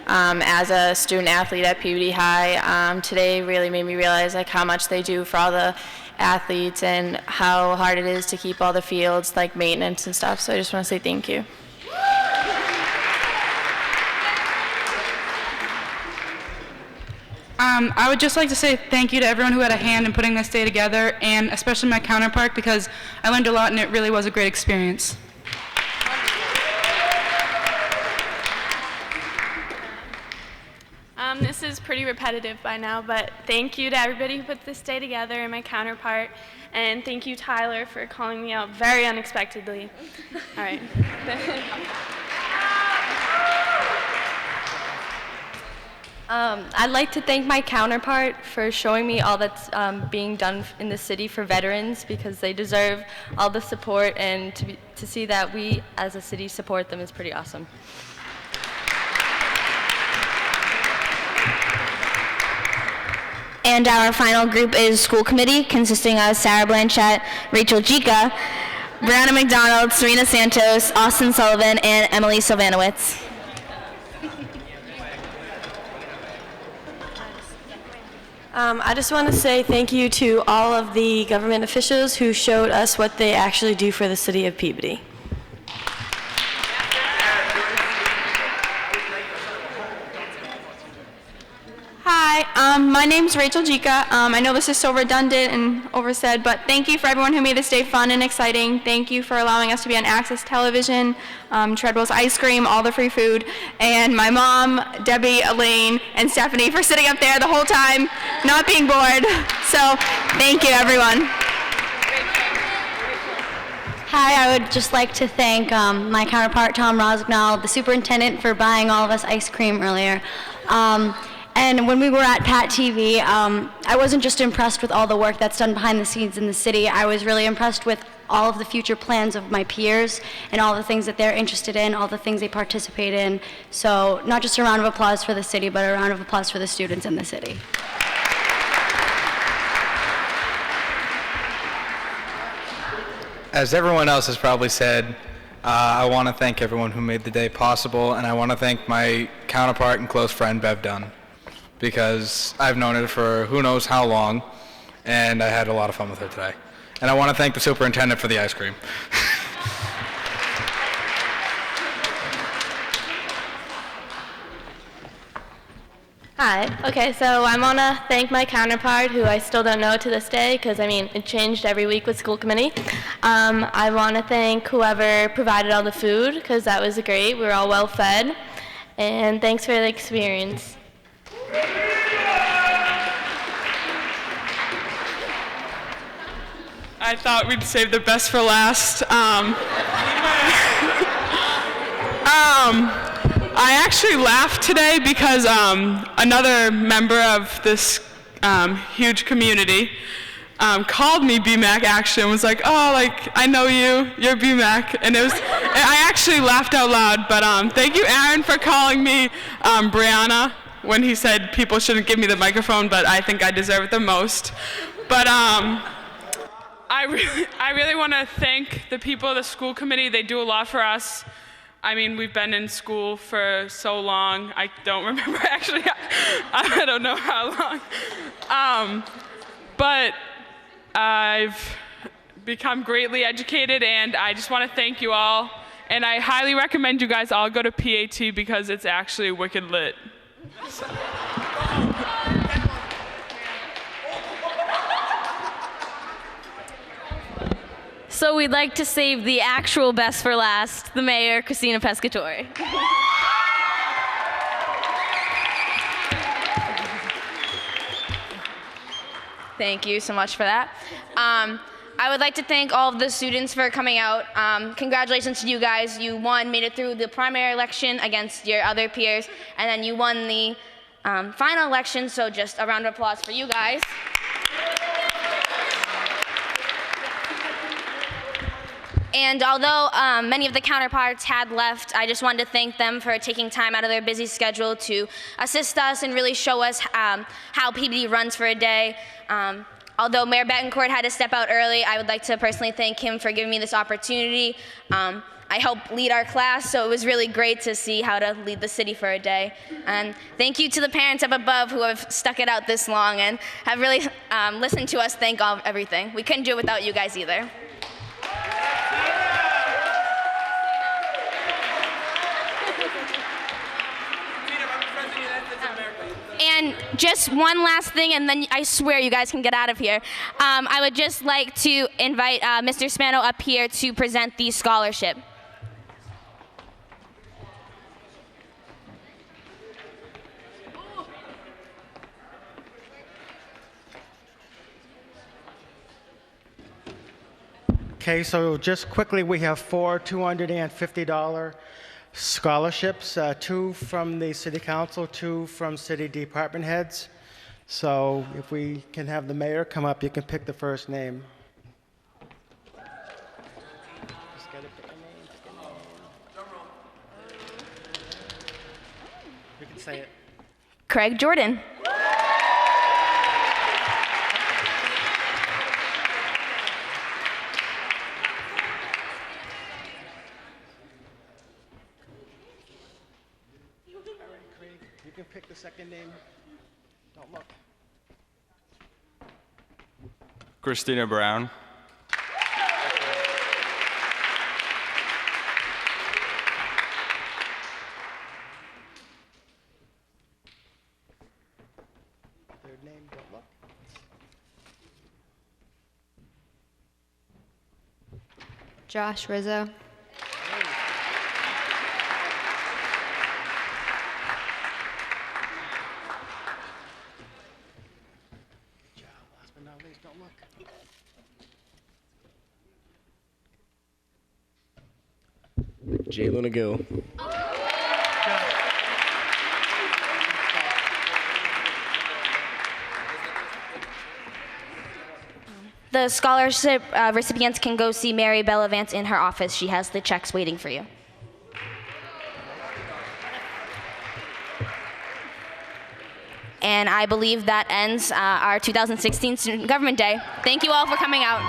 As a student athlete at Peabody High, today really made me realize like how much they do for all the athletes and how hard it is to keep all the fields, like maintenance and stuff. So I just want to say thank you. I would just like to say thank you to everyone who had a hand in putting this day together, and especially my counterpart, because I learned a lot and it really was a great experience. This is pretty repetitive by now, but thank you to everybody who put this day together and my counterpart, and thank you, Tyler, for calling me out very unexpectedly. All right. I'd like to thank my counterpart for showing me all that's being done in the city for veterans, because they deserve all the support, and to see that we as a city support them is pretty awesome. And our final group is school committee, consisting of Sarah Blanchett, Rachel Jica, Brianna McDonald, Serena Santos, Austin Sullivan, and Emily Sylvanowitz. I just want to say thank you to all of the government officials who showed us what they actually do for the city of Peabody. Hi, my name's Rachel Jica. I know this is so redundant and oversaid, but thank you for everyone who made this day fun and exciting. Thank you for allowing us to be on Access Television, Treadwell's Ice Cream, all the free food, and my mom, Debbie, Elaine, and Stephanie for sitting up there the whole time, not being bored. So thank you, everyone. Hi, I would just like to thank my counterpart, Tom Rosignol, the superintendent, for buying all of us ice cream earlier. And when we were at Pat TV, I wasn't just impressed with all the work that's done behind the scenes in the city. I was really impressed with all of the future plans of my peers and all the things that they're interested in, all the things they participate in. So not just a round of applause for the city, but a round of applause for the students in the city. As everyone else has probably said, I want to thank everyone who made the day possible, and I want to thank my counterpart and close friend, Bev Dunn, because I've known her for who knows how long, and I had a lot of fun with her today. And I want to thank the superintendent for the ice cream. Hi. Okay, so I want to thank my counterpart, who I still don't know to this day, because, I mean, it changed every week with school committee. I want to thank whoever provided all the food, because that was great. We were all well fed. And thanks for the experience. I thought we'd save the best for last. I actually laughed today because another member of this huge community, called me BMAC actually and was like, oh, like, I know you, you're BMAC. And I actually laughed out loud, but thank you, Aaron, for calling me Brianna when he said people shouldn't give me the microphone, but I think I deserve it the most. But I really want to thank the people of the school committee. They do a lot for us. I mean, we've been in school for so long. I don't remember actually. I don't know how long. But I've become greatly educated, and I just want to thank you all. And I highly recommend you guys all go to PAT because it's actually wicked lit. So. So we'd like to save the actual best for last, the mayor, Christina Pescatore. Thank you so much for that. I would like to thank all of the students for coming out. Congratulations to you guys. You made it through the primary election against your other peers, and then you won the final election, so just a round of applause for you guys. And although many of the counterparts had left, I just wanted to thank them for taking time out of their busy schedule to assist us and really show us how PBD runs for a day. Although Mayor Betancourt had to step out early, I would like to personally thank him for giving me this opportunity. I helped lead our class, so it was really great to see how to lead the city for a day. And thank you to the parents up above who have stuck it out this long and have really listened to us think of everything. We couldn't do it without you guys either. And just one last thing, and then I swear you guys can get out of here. I would just like to invite Mr. Spano up here to present the scholarship. Okay, so just quickly, we have 4 $250 scholarships, 2 from the City Council, 2 from City Department heads. So if we can have the mayor come up, you can pick the first name. Just gotta pick a name, You can say it. Craig Jordan. You can pick the second name. Don't look. Christina Brown. Third name, don't look. Josh Rizzo. Don't look. Jalen Agill. The scholarship recipients can go see Mary Bellavance in her office. She has the checks waiting for you. And I believe that ends our 2016 Student Government Day. Thank you all for coming out.